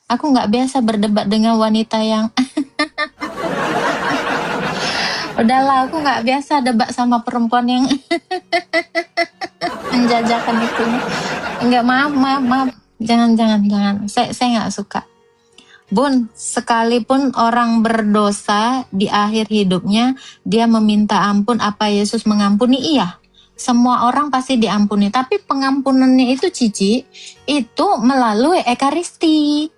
Aku nggak biasa berdebat dengan wanita yang udahlah, aku nggak biasa debat sama perempuan yang menjajakan itunya. Enggak, maaf, maaf, maaf. Jangan, jangan, jangan. Saya nggak suka. Bun, sekalipun orang berdosa di akhir hidupnya, dia meminta ampun apa Yesus mengampuni, iya. Semua orang pasti diampuni, tapi pengampunannya itu Cici, itu melalui Ekaristi.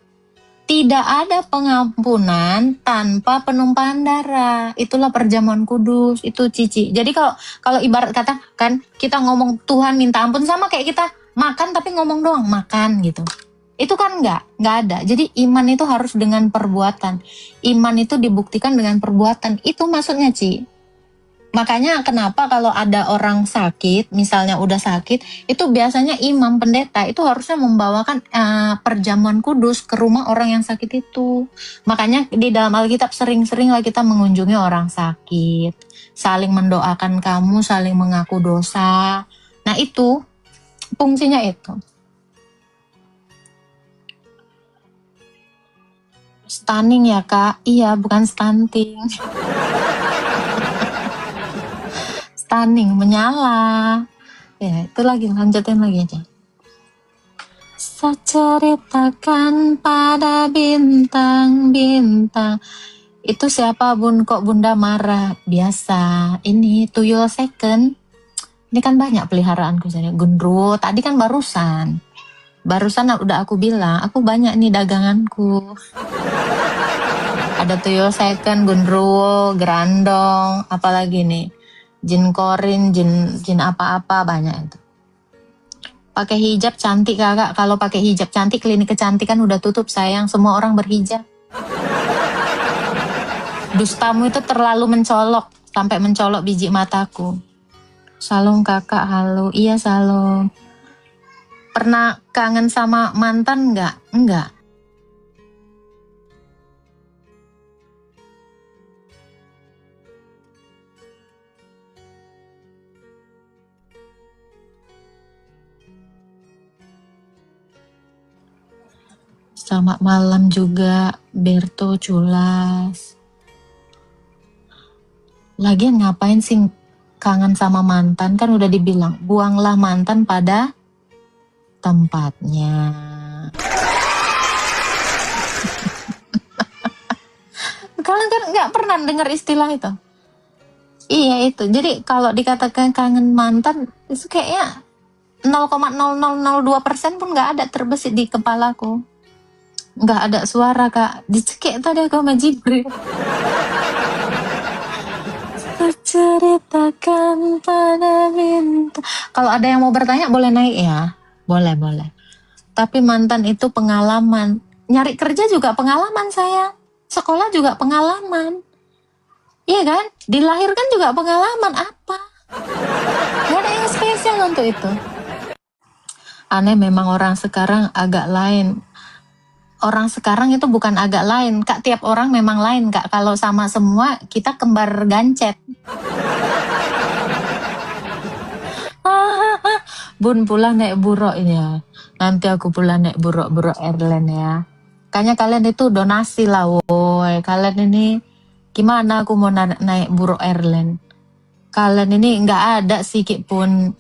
Tidak ada pengampunan tanpa penumpahan darah. Itulah perjamuan kudus, itu Cici. Jadi kalau ibarat kata kan kita ngomong Tuhan minta ampun sama kayak kita makan tapi ngomong doang makan gitu. Itu kan nggak ada. Jadi iman itu harus dengan perbuatan. Iman itu dibuktikan dengan perbuatan. Itu maksudnya Ci. Makanya kenapa kalau ada orang sakit, misalnya udah sakit, itu biasanya imam pendeta itu harusnya membawakan perjamuan kudus ke rumah orang yang sakit itu. Makanya di dalam Alkitab sering-seringlah kita mengunjungi orang sakit, saling mendoakan kamu, saling mengaku dosa. Nah itu fungsinya itu. Stunning ya Kak? Iya, bukan stunting. Stunning, menyala. Ya, itu lagi, lanjutin lagi aja. Seceritakan pada bintang-bintang. Itu siapa Bun? Kok Bunda marah? Biasa. Ini tuyul second. Ini kan banyak peliharaanku. Gendruwo. Tadi kan barusan. Barusan udah aku bilang, aku banyak nih daganganku. Ada tuyul second, gendruwo, grandong, apalagi nih. Jin korin, jin apa-apa, banyak itu. Pakai hijab cantik kakak. Kalau pakai hijab cantik, klinik kecantikan udah tutup sayang. Semua orang berhijab. Dustamu itu terlalu mencolok, sampai mencolok biji mataku. Salam kakak, halo. Iya salam. Pernah kangen sama mantan nggak? Enggak. Selamat malam juga, Berto Culas. Lagian ngapain sih kangen sama mantan? Kan udah dibilang, buanglah mantan pada tempatnya. Kalian kan nggak pernah dengar istilah itu? Iya itu. Jadi kalau dikatakan kangen mantan, itu kayaknya 0,0002% pun nggak ada terbesit di kepalaku. Nggak ada suara kak, dicekik tadi aku sama Jibril. Ceritakan pada bintang. Kalau ada yang mau bertanya boleh naik ya, boleh. Tapi mantan itu pengalaman, nyari kerja juga pengalaman saya, sekolah juga pengalaman, iya kan? Dilahirkan juga pengalaman apa? Gak ada yang spesial untuk itu. Aneh memang orang sekarang agak lain. Orang sekarang itu bukan agak lain, Kak. Tiap orang memang lain, Kak. Kalau sama semua, kita kembar gancet. Bun pulang naik buruk ini ya. Nanti aku pulang naik buruk airline ya. Kayaknya kalian itu donasi lah, woi. Kalian ini gimana aku mau naik buruk airline? Kalian ini nggak ada sedikit pun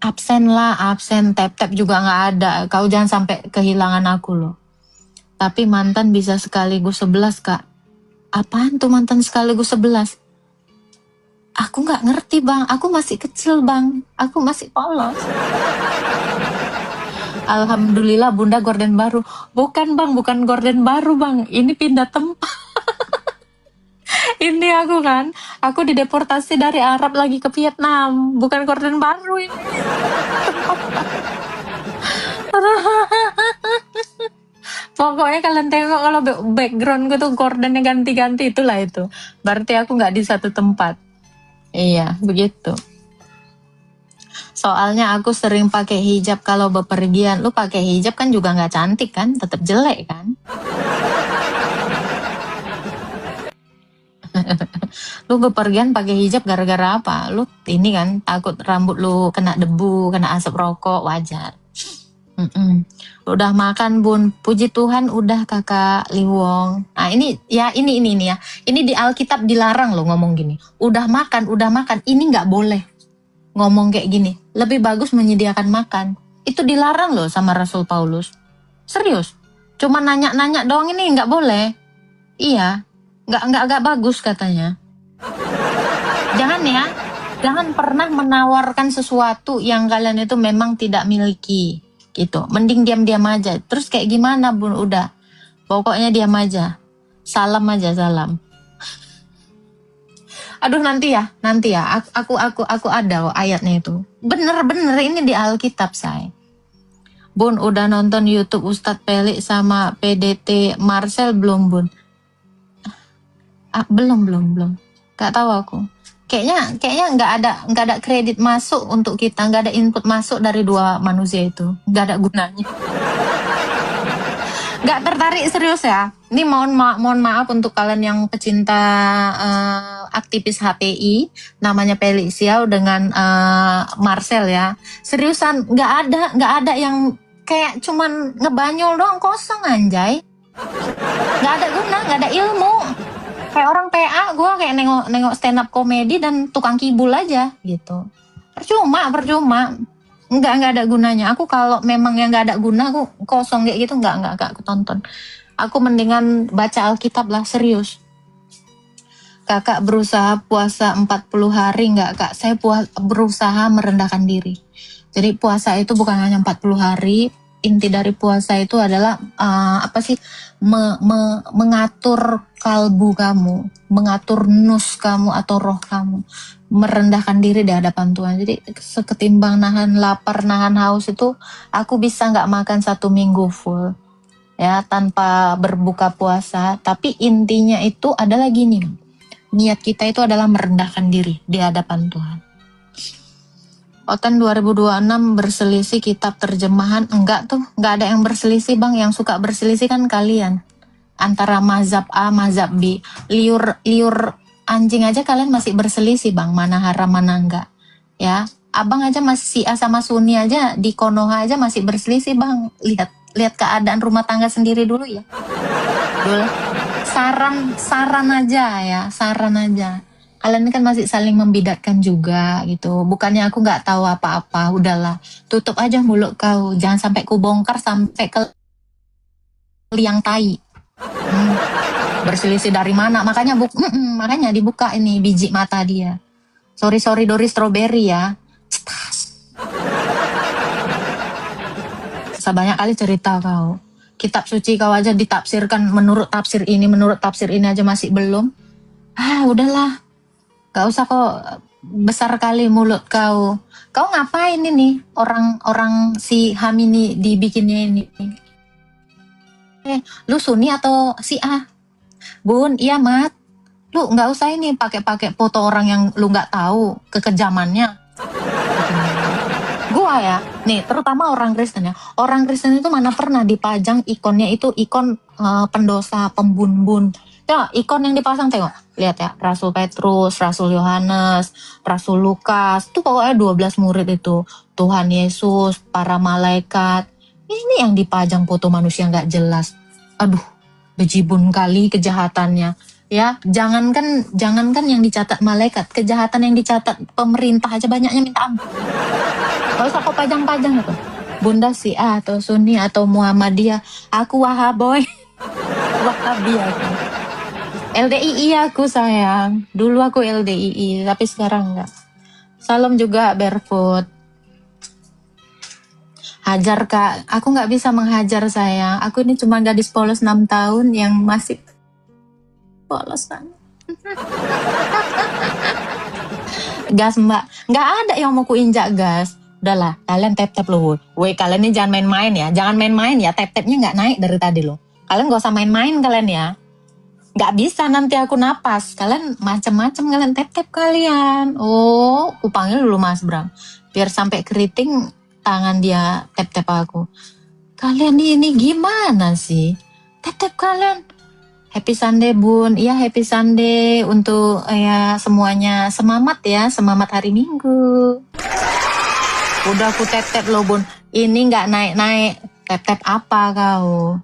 absen lah, absen tap juga nggak ada. Kau jangan sampai kehilangan aku loh. Tapi mantan bisa sekaligus 11 kak. Apaan tuh mantan sekaligus 11? Aku nggak ngerti bang, aku masih kecil bang, aku masih polos. Alhamdulillah bunda gorden baru. Bukan bang, bukan gorden baru bang, ini pindah tempat. Ini aku kan, aku dideportasi dari Arab lagi ke Vietnam, bukan gorden baru ini. Pokoknya kalian tengok kalau background gue tuh gordennya ganti-ganti, itulah itu. Berarti aku nggak di satu tempat. Iya, begitu. Soalnya aku sering pakai hijab kalau bepergian. Lu pakai hijab kan juga nggak cantik kan, tetap jelek kan. Lu bepergian pakai hijab gara-gara apa? Lu ini kan takut rambut lu kena debu, kena asap rokok, wajar. Mm-mm. Udah makan Bun, puji Tuhan udah Kakak Liwong. Nah ini ya ini ya. Ini di Alkitab dilarang loh ngomong gini. Udah makan, ini nggak boleh ngomong kayak gini. Lebih bagus menyediakan makan. Itu dilarang loh sama Rasul Paulus. Serius. Cuma nanya-nanya doang ini nggak boleh. Iya, nggak bagus katanya. Jangan ya, jangan pernah menawarkan sesuatu yang kalian itu memang tidak miliki. Gitu, mending diam-diam aja. Terus kayak gimana Bun? Udah, pokoknya diam aja. Salam aja, salam. Aduh nanti ya. Aku ada ayatnya itu. Bener ini di Alkitab say. Bun udah nonton YouTube Ustadz Pelik sama PDT Marcel belum Bun? Belum. Gak tahu aku. Kayaknya nggak ada kredit masuk untuk kita, nggak ada input masuk dari dua manusia itu, nggak ada gunanya. Nggak tertarik serius ya. Ini mohon maaf untuk kalian yang pecinta aktivis HPI, namanya Pelik Siau dengan Marcel ya. Seriusan nggak ada yang kayak cuman ngebanyol doang, kosong anjay. Nggak ada guna, nggak ada ilmu. Kayak orang PA, gue kayak nengok stand up komedi dan tukang kibul aja gitu. Percuma. Nggak ada gunanya. Aku kalau memang yang nggak ada guna, aku kosong kayak gitu nggak aku tonton. Aku mendingan baca Alkitab lah, serius. Kakak berusaha puasa 40 hari nggak kak? Saya berusaha merendahkan diri. Jadi puasa itu bukan hanya 40 hari. Inti dari puasa itu adalah mengatur kalbu kamu, mengatur nus kamu atau roh kamu, merendahkan diri di hadapan Tuhan. Jadi seketimbang nahan lapar, nahan haus itu, aku bisa nggak makan 1 minggu full ya tanpa berbuka puasa. Tapi intinya itu adalah gini, niat kita itu adalah merendahkan diri di hadapan Tuhan. Otan 2026 berselisih kitab terjemahan, enggak ada yang berselisih bang. Yang suka berselisih kan kalian antara mazhab A, mazhab B. Liur anjing aja kalian masih berselisih bang, mana haram mana enggak ya. Abang aja masih A sama Sunni aja di Konoha aja masih berselisih bang. Lihat keadaan rumah tangga sendiri dulu ya. Dulu saran aja. Kalian ini kan masih saling membidatkan juga gitu. Bukannya aku nggak tahu apa-apa, udahlah. Tutup aja mulut kau, jangan sampai ku bongkar sampai ke liang tai. Berselisih dari mana? Makanya dibuka ini biji mata dia. Sorry Dori strawberry ya. Sebanyak kali cerita kau. Kitab suci kau aja ditafsirkan menurut tafsir ini aja masih belum. Udahlah. Gak usah kok besar kali mulut kau. Kau ngapain ini orang si Hamini dibikinnya ini? Lu Sunni atau si A? Bun, iya Mat. Lu nggak usah ini pakai foto orang yang lu nggak tahu kekejamannya. Gua ya, nih terutama orang Kristen ya. Orang Kristen itu mana pernah dipajang ikonnya itu ikon pendosa, pembun-bun. Ya, ikon yang dipasang tengok. Lihat ya, Rasul Petrus, Rasul Yohanes, Rasul Lukas. Itu pokoknya 12 murid itu. Tuhan Yesus, para malaikat. Ini yang dipajang foto manusia nggak jelas. Aduh, bejibun kali kejahatannya. Ya, jangankan yang dicatat malaikat, kejahatan yang dicatat pemerintah aja banyaknya minta ampun. Gak usah kau pajang-pajang itu. Bunda si A atau Sunni atau Muhammadiyah. Aku Wahaboy. Wahabi aku. LDII aku sayang. Dulu aku LDII, tapi sekarang enggak. Salam juga barefoot. Hajar kak, aku nggak bisa menghajar sayang. Aku ini cuma gadis polos 6 tahun yang masih polos kan. Gas mbak, nggak ada yang mau kuinjak gas. Udahlah, kalian tap-tap loh. Woi, kalian ini jangan main-main ya. Jangan main-main ya, tap-tapnya nggak naik dari tadi loh. Kalian gak usah main-main kalian ya. Nggak bisa nanti aku napas. Kalian macam-macam kalian tap-tap kalian. Oh, aku panggil dulu Mas Bram. Biar sampai keriting tangan dia tap-tap aku. Kalian ini gimana sih? Tap-tap kalian. Happy Sunday Bun. Iya happy Sunday untuk ya semuanya. Semangat ya, semangat hari Minggu. Udah aku tap-tap loh Bun. Ini nggak naik-naik. Tap-tap apa kau?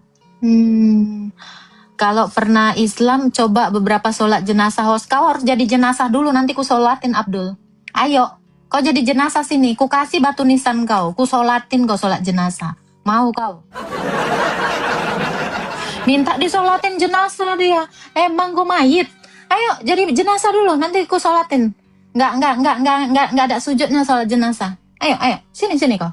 Kalau pernah Islam, coba beberapa sholat jenazah host. Kau harus jadi jenazah dulu, nanti ku sholatin Abdul. Ayo, kau jadi jenazah sini. Ku kasih batu nisan kau. Ku sholatin kau sholat jenazah. Mau kau? Minta disolatin jenazah dia. Emang gue mayit. Ayo, jadi jenazah dulu. Nanti ku sholatin. Nggak ada sujudnya sholat jenazah. Ayo, sini kau.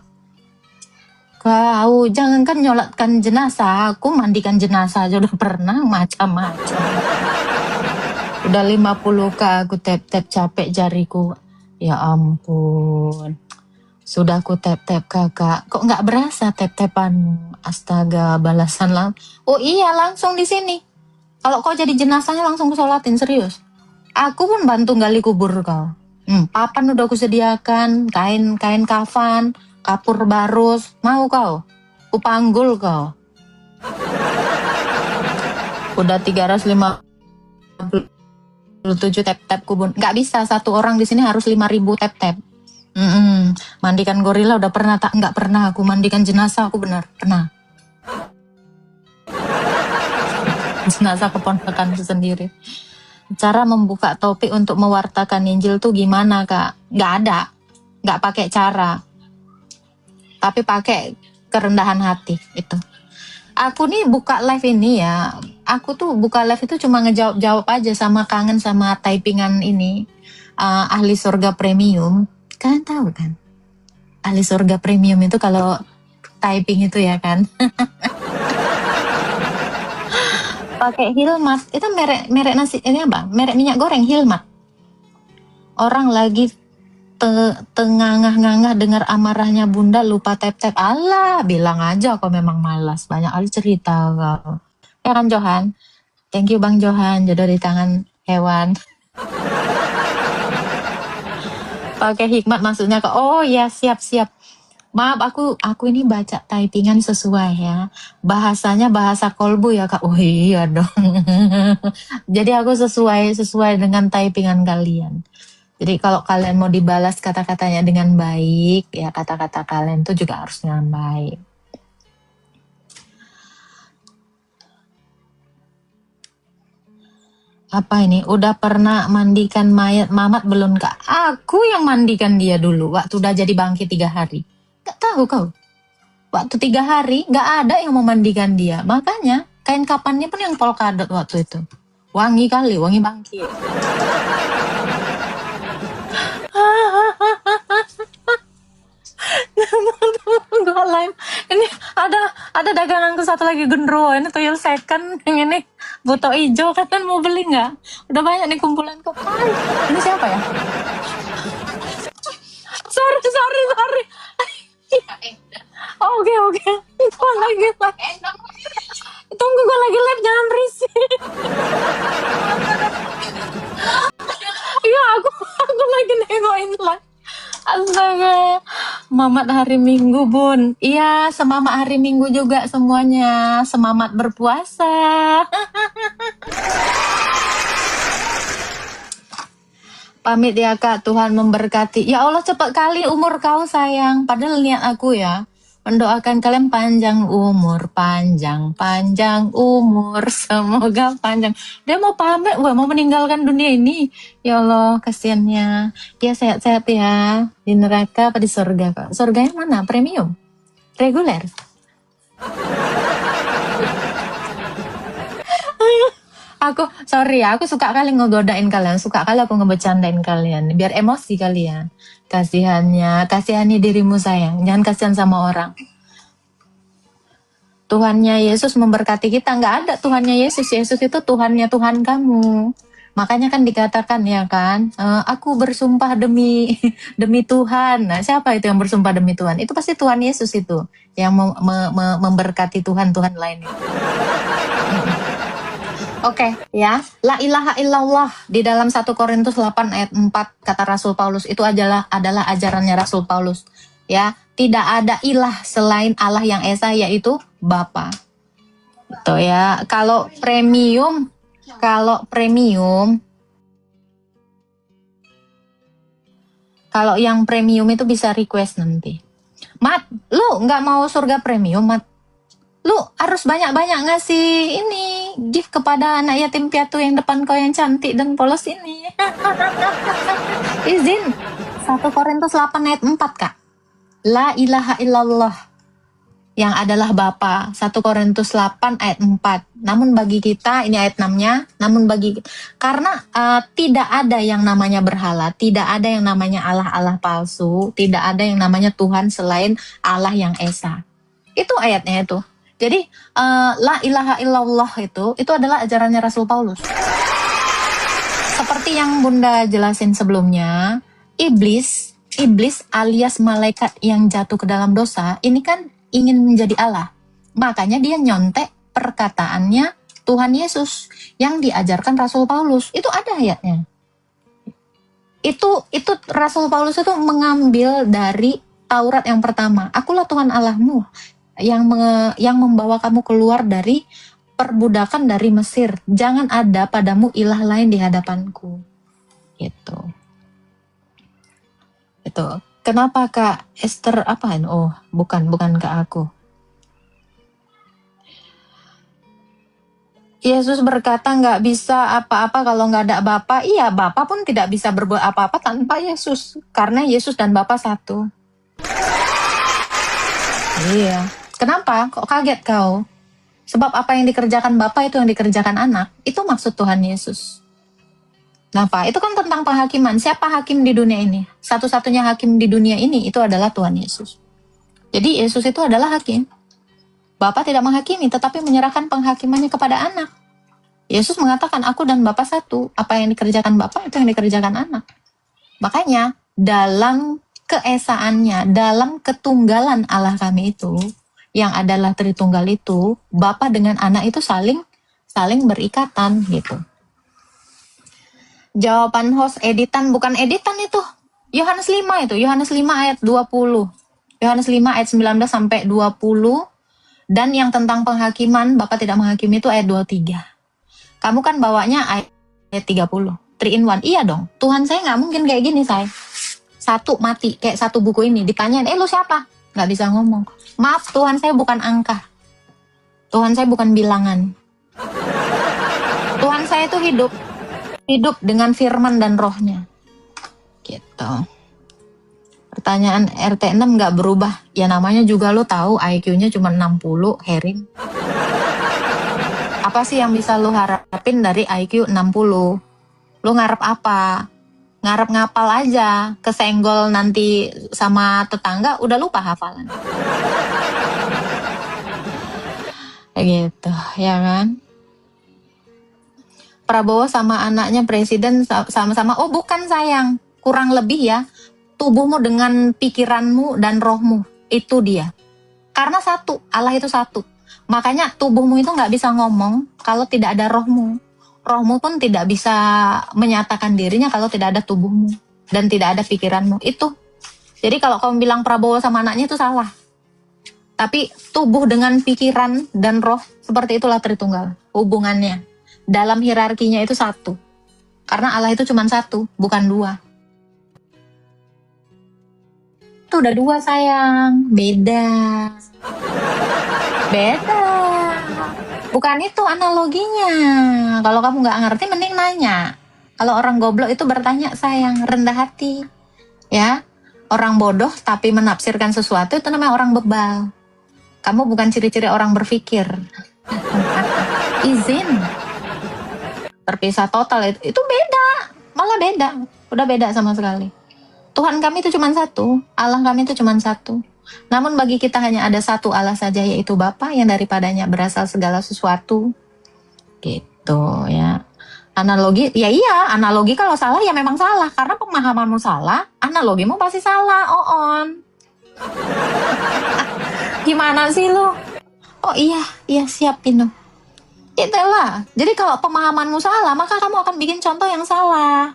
Kau jangankan nyolatkan jenazah, aku mandikan jenazah aja udah pernah macam-macam. Udah 50k aku tap-tap capek jariku. Ya ampun. Sudah aku tap-tap kakak. Kok nggak berasa tap-tapanmu? Astaga, balasan lah. Oh iya, langsung di sini. Kalau kau jadi jenazahnya langsung ku sholatin, serius. Aku pun bantu gali kubur kau. Papan udah aku sediakan, kain kafan, kapur barus, mau kau? Kupanggul kau. Udah 357 tap-tap kubun. Nggak bisa, satu orang di sini harus 5.000 tap-tap. Mandikan gorila udah pernah tak? Nggak pernah aku mandikan jenazah, aku benar pernah. Jenazah keponakan sendiri. Cara membuka topik untuk mewartakan Injil tuh gimana kak? Nggak ada, nggak pakai cara. Tapi pakai kerendahan hati itu. Aku nih buka live ini ya, aku tuh buka live itu cuma ngejawab aja sama kangen sama typingan ini. Ahli surga premium, kalian tahu kan? Ahli surga premium itu kalau typing itu ya kan. Pakai Hilmat, itu merek nasi ini apa? Merek minyak goreng Hilmat. Orang lagi tengah-ngangah dengar amarahnya bunda lupa tap-tap. Alah, bilang aja kok memang malas. Banyak kali cerita kau. Ya kan Johan? Thank you Bang Johan, jodoh di tangan hewan. Pakai hikmat maksudnya kok. Oh ya, siap. Maaf, aku ini baca typingan sesuai ya. Bahasanya bahasa kolbu ya Kak. Oh iya dong. Jadi aku sesuai dengan typingan kalian. Jadi kalau kalian mau dibalas kata-katanya dengan baik, ya kata-kata kalian tuh juga harus dengan baik. Apa ini? Udah pernah mandikan mayat Mamat belum Kak? Aku yang mandikan dia dulu waktu udah jadi bangkit 3 hari. Gak tahu kau? Waktu 3 hari gak ada yang memandikan dia. Makanya kain kapannya pun yang polkadot waktu itu. Wangi kali, wangi bangkit. Gak live. Ini ada daganganku satu lagi genderuwo. Ini tuyul second. Yang ini buto hijau. Kalian mau beli nggak? Udah banyak nih kumpulan kopai. Ini siapa ya? Sorry. Oke. Itu lagi live. Tunggu gue lagi live, jangan berisik. Iya, aku lagi nengokin live. Astaga, Mamat hari Minggu Bun. Iya, semamat hari Minggu juga semuanya. Semamat berpuasa. Pamit ya Kak, Tuhan memberkati. Ya Allah cepat kali umur kau sayang. Padahal niat aku ya mendoakan kalian panjang umur, panjang umur, semoga panjang. Dia mau pamit, mau meninggalkan dunia ini. Ya Allah, kasihannya. Ya sehat-sehat ya. Di neraka apa di surga kok? Surganya mana? Premium? Reguler? Aku suka kali ngegodain kalian, suka kali aku ngebecandain kalian, biar emosi kalian. Kasihani dirimu sayang, jangan kasihan sama orang. Tuhannya Yesus memberkati kita, nggak ada Tuhannya Yesus itu Tuhannya Tuhan kamu. Makanya kan dikatakan ya kan, aku bersumpah demi Tuhan. Nah, siapa itu yang bersumpah demi Tuhan? Itu pasti Tuhan Yesus itu yang memberkati Tuhan lain. Oke, ya. La ilaha illallah di dalam 1 Korintus 8 ayat 4 kata Rasul Paulus itu adalah ajarannya Rasul Paulus. Ya, tidak ada ilah selain Allah yang esa yaitu Bapa. Itu ya. Kalau premium Kalau yang premium itu bisa request nanti. Mat, lu nggak mau surga premium, Mat? Lu harus banyak-banyak ngasih ini gift kepada anak yatim piatu yang depan kau yang cantik dan polos ini. Izin. 1 Korintus 8 ayat 4, Kak. La ilaha illallah yang adalah Bapa. 1 Korintus 8 ayat 4. Namun bagi kita, ini ayat 6-nya, namun bagi karena tidak ada yang namanya berhala, tidak ada yang namanya Allah-Allah palsu, tidak ada yang namanya Tuhan selain Allah yang Esa. Itu ayatnya itu. Jadi la ilaha illallah itu adalah ajarannya Rasul Paulus. Seperti yang Bunda jelasin sebelumnya, iblis alias malaikat yang jatuh ke dalam dosa, ini kan ingin menjadi Allah. Makanya dia nyontek perkataannya Tuhan Yesus yang diajarkan Rasul Paulus. Itu ada ayatnya. Itu Rasul Paulus itu mengambil dari Taurat yang pertama. Akulah Tuhan Allahmu yang membawa kamu keluar dari perbudakan dari Mesir. Jangan ada padamu ilah lain di hadapanku. Gitu. Itu. Kenapa Kak Esther apaan? Oh, bukan ke aku. Yesus berkata nggak bisa apa-apa kalau nggak ada Bapa. Iya, Bapa pun tidak bisa berbuat apa-apa tanpa Yesus. Karena Yesus dan Bapa satu. Iya. Kenapa? Kok kaget kau? Sebab apa yang dikerjakan Bapa itu yang dikerjakan anak. Itu maksud Tuhan Yesus. Kenapa? Itu kan tentang penghakiman. Siapa hakim di dunia ini? Satu-satunya hakim di dunia ini itu adalah Tuhan Yesus. Jadi Yesus itu adalah hakim. Bapa tidak menghakimi, tetapi menyerahkan penghakimannya kepada anak. Yesus mengatakan, aku dan Bapa satu. Apa yang dikerjakan Bapa itu yang dikerjakan anak. Makanya dalam keesaannya, dalam ketunggalan Allah kami itu, yang adalah Tritunggal itu, Bapa dengan anak itu saling berikatan gitu. Jawaban host editan, bukan editan itu. Yohanes 5 itu, Yohanes 5 ayat 20. Yohanes 5 ayat 19 sampai 20. Dan yang tentang penghakiman, Bapa tidak menghakimi itu ayat 23. Kamu kan bawanya ayat 30. 3 in 1. Iya dong, Tuhan saya nggak mungkin kayak gini, saya. Satu mati, kayak satu buku ini. Ditanyain, lu siapa? Nggak bisa ngomong. Maaf, Tuhan saya bukan angka. Tuhan saya bukan bilangan. Tuhan saya itu hidup dengan firman dan rohnya. Gitu. Pertanyaan RT6 nggak berubah. Ya namanya juga lo tahu IQ-nya cuma 60, Herin. Apa sih yang bisa lo harapin dari IQ 60? Lo ngarep apa? Ngarep ngapal aja. Kesenggol nanti sama tetangga, udah lupa hafalan. Gitu, ya kan? Prabowo sama anaknya presiden sama-sama, oh bukan sayang, kurang lebih ya, tubuhmu dengan pikiranmu dan rohmu, itu dia. Karena satu, Allah itu satu. Makanya tubuhmu itu nggak bisa ngomong kalau tidak ada rohmu. Rohmu pun tidak bisa menyatakan dirinya kalau tidak ada tubuhmu dan tidak ada pikiranmu. Itu. Jadi kalau kamu bilang Prabowo sama anaknya itu salah. Tapi tubuh dengan pikiran dan roh, seperti itulah Tritunggal hubungannya. Dalam hierarkinya itu satu. Karena Allah itu cuma satu, bukan dua. Itu udah dua sayang, beda. Bukan itu analoginya. Kalau kamu nggak ngerti, mending nanya. Kalau orang goblok itu bertanya sayang, rendah hati. Ya, orang bodoh tapi menafsirkan sesuatu itu namanya orang bebal. Kamu bukan ciri-ciri orang berpikir. Izin. Terpisah total itu beda, malah beda, udah beda sama sekali. Tuhan kami itu cuma satu, Allah kami itu cuma satu. Namun bagi kita hanya ada satu Allah saja, yaitu Bapa yang daripadanya berasal segala sesuatu. Gitu ya. Analogi, ya iya, analogi kalau salah ya memang salah, karena pemahamanmu salah, analogimu pasti salah, Oon. Gimana sih lu? Oh iya siap Pino. Itulah. Jadi kalau pemahamanmu salah, maka kamu akan bikin contoh yang salah.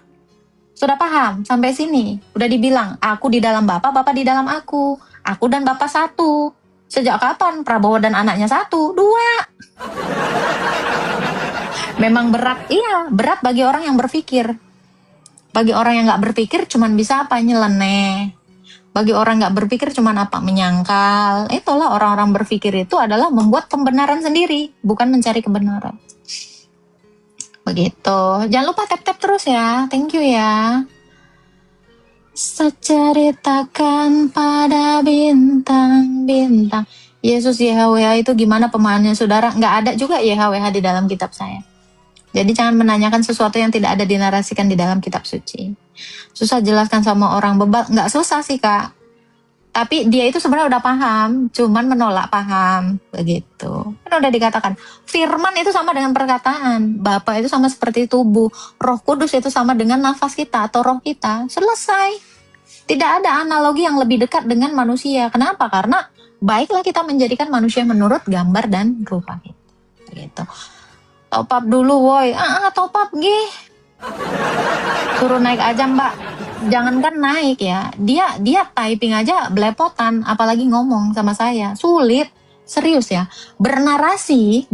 Sudah paham? Sampai sini. Udah dibilang, aku di dalam Bapa, Bapa di dalam aku. Aku dan Bapa satu. Sejak kapan Prabowo dan anaknya satu? Dua. Memang berat. Iya, berat bagi orang yang berpikir. Bagi orang yang nggak berpikir cuman bisa apa? Nyeleneh. Bagi orang nggak berpikir cuman apa? Menyangkal. Itulah orang-orang berpikir itu adalah membuat pembenaran sendiri, bukan mencari kebenaran. Begitu. Jangan lupa tap-tap terus ya. Thank you ya. Seceritakan pada bintang-bintang. Yesus YHWH itu gimana pemahamannya saudara? Nggak ada juga YHWH di dalam kitab saya. Jadi jangan menanyakan sesuatu yang tidak ada dinarasikan di dalam kitab suci. Susah jelaskan sama orang bebal. Nggak susah sih kak. Tapi dia itu sebenarnya udah paham. Cuman menolak paham. Begitu. Kan udah dikatakan. Firman itu sama dengan perkataan. Bapa itu sama seperti tubuh. Roh Kudus itu sama dengan nafas kita atau roh kita. Selesai. Tidak ada analogi yang lebih dekat dengan manusia. Kenapa? Karena baiklah kita menjadikan manusia menurut gambar dan rupa kita. Gitu. Top up dulu woi. Top up gih. Suruh naik aja mbak. Jangankan naik ya. Dia typing aja belepotan. Apalagi ngomong sama saya. Sulit. Serius ya. Bernarasi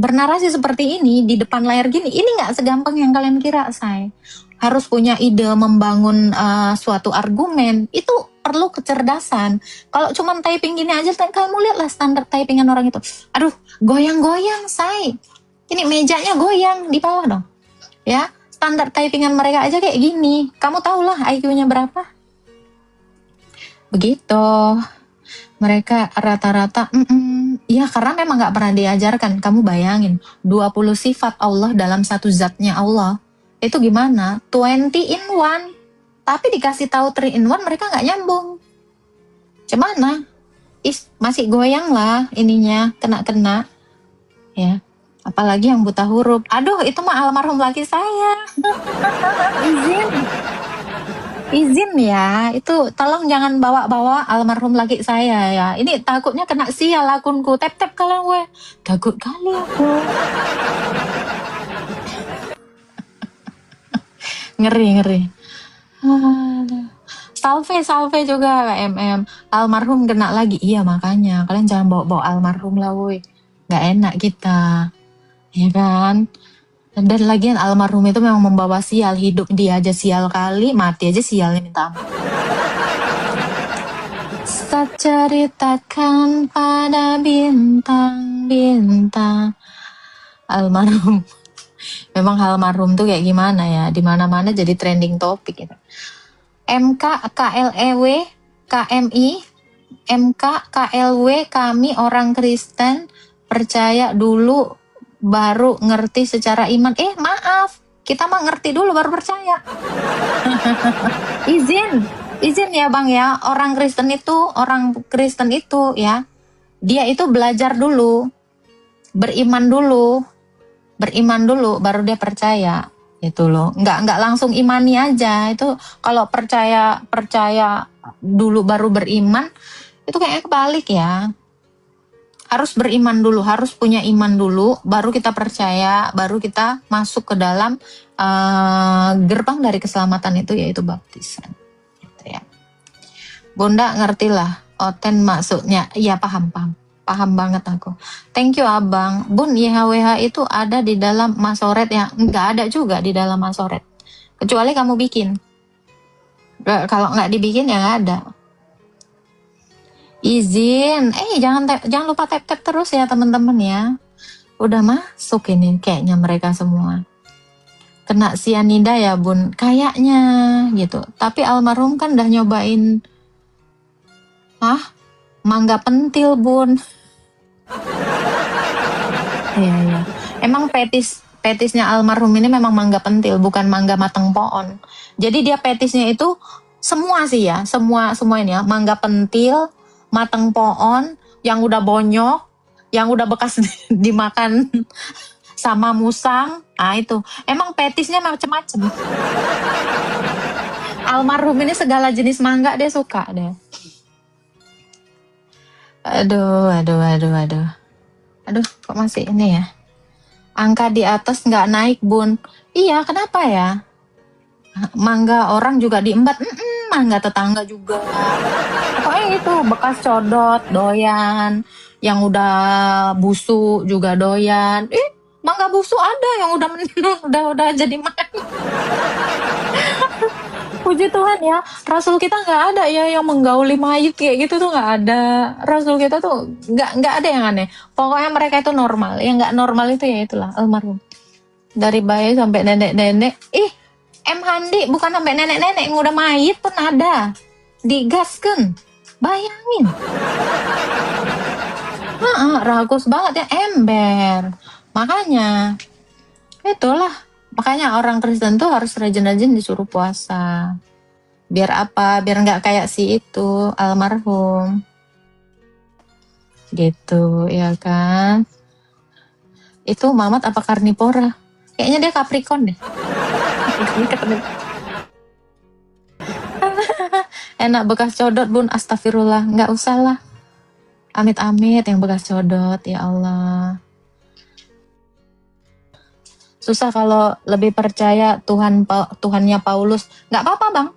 seperti ini di depan layar gini. Ini gak segampang yang kalian kira say. Harus punya ide membangun suatu argumen. Itu perlu kecerdasan. Kalau cuma typing gini aja, kamu lihatlah standar typingan orang itu. Aduh, goyang-goyang, say. Ini mejanya goyang di bawah dong. Ya, standar typingan mereka aja kayak gini. Kamu tahulah IQ-nya berapa? Begitu. Mereka rata-rata, ya karena memang gak pernah diajarkan. Kamu bayangin, 20 sifat Allah dalam satu zatnya Allah. Itu gimana? 20 in 1. Tapi dikasih tahu 3 in 1 mereka nggak nyambung. Cemana? Masih goyang lah ininya, kena-kena. Ya. Apalagi yang buta huruf. Aduh, itu mah almarhum laki saya. Izin ya. Itu tolong jangan bawa-bawa almarhum laki saya ya. Ini takutnya kena sial akunku. Tap-tap kalian gue. Takut kali aku. Ngeri. Salve juga MM. Almarhum kena lagi. Iya makanya kalian jangan bawa-bawa almarhum lah woi. Gak enak kita. Ya kan? Dan lagian almarhum itu memang membawa sial. Hidup dia aja sial kali, mati aja sialnya minta ampun. Ceritakan pada bintang-bintang. Almarhum. Memang almarhum tuh kayak gimana ya? Di mana-mana jadi trending topik gitu. MK, KLEW, KMI, MK, KLW, kami orang Kristen percaya dulu baru ngerti secara iman. Maaf, kita mah ngerti dulu baru percaya. Izin ya bang ya, orang Kristen itu ya, dia itu belajar dulu, beriman dulu baru dia percaya. Itu loh, nggak langsung imani aja. Itu kalau percaya dulu baru beriman, itu kayaknya kebalik ya. Harus beriman dulu, harus punya iman dulu, baru kita percaya, baru kita masuk ke dalam gerbang dari keselamatan itu, yaitu baptisan. Gitu ya. Bunda ngerti lah, oten maksudnya, ya paham banget aku. Thank you abang. Bun, YHWH itu ada di dalam Masoret ya? Nggak ada juga di dalam Masoret. Kecuali kamu bikin. Kalau nggak dibikin ya nggak ada. Izin. Jangan lupa tap-tap terus ya teman-teman ya. Udah masuk ini kayaknya mereka semua. Kena sianida ya bun? Kayaknya gitu. Tapi almarhum kan udah nyobain mangga pentil bun. Iya. Emang petisnya almarhum ini memang mangga pentil, bukan mangga mateng pohon. Jadi dia petisnya itu semua sih ya, semua ini ya, mangga pentil, mateng pohon, yang udah bonyok, yang udah bekas dimakan sama musang. Itu. Emang petisnya macem-macem. Almarhum ini segala jenis mangga dia suka deh. Aduh, kok masih ini ya? Angka di atas nggak naik bun. Iya, kenapa ya? Mangga orang juga diembat, mangga tetangga juga. Pokoknya itu bekas codot, doyan. Yang udah busuk juga doyan. Mangga busuk ada yang udah jadi makan. Puji Tuhan ya, Rasul kita nggak ada ya yang menggauli mayit kayak gitu tuh nggak ada. Rasul kita tuh nggak ada yang aneh. Pokoknya mereka itu normal. Yang nggak normal itu ya itulah almarhum. Dari bayi sampai nenek-nenek. M Handi bukan sampai nenek-nenek yang udah mayit pun ada. Digaskan. Bayangin. Ragus banget ya, ember. Makanya itulah. Makanya orang Kristen tuh harus rajin-rajin disuruh puasa. Biar apa? Biar nggak kayak si itu, almarhum. Gitu, ya kan? Itu Mamat apa karnivora? Kayaknya dia Capricorn deh. Enak bekas codot bun, astagfirullah. Nggak usah lah. Amit-amit yang bekas codot, ya Allah. Susah kalau lebih percaya Tuhannya Paulus. Nggak apa-apa bang.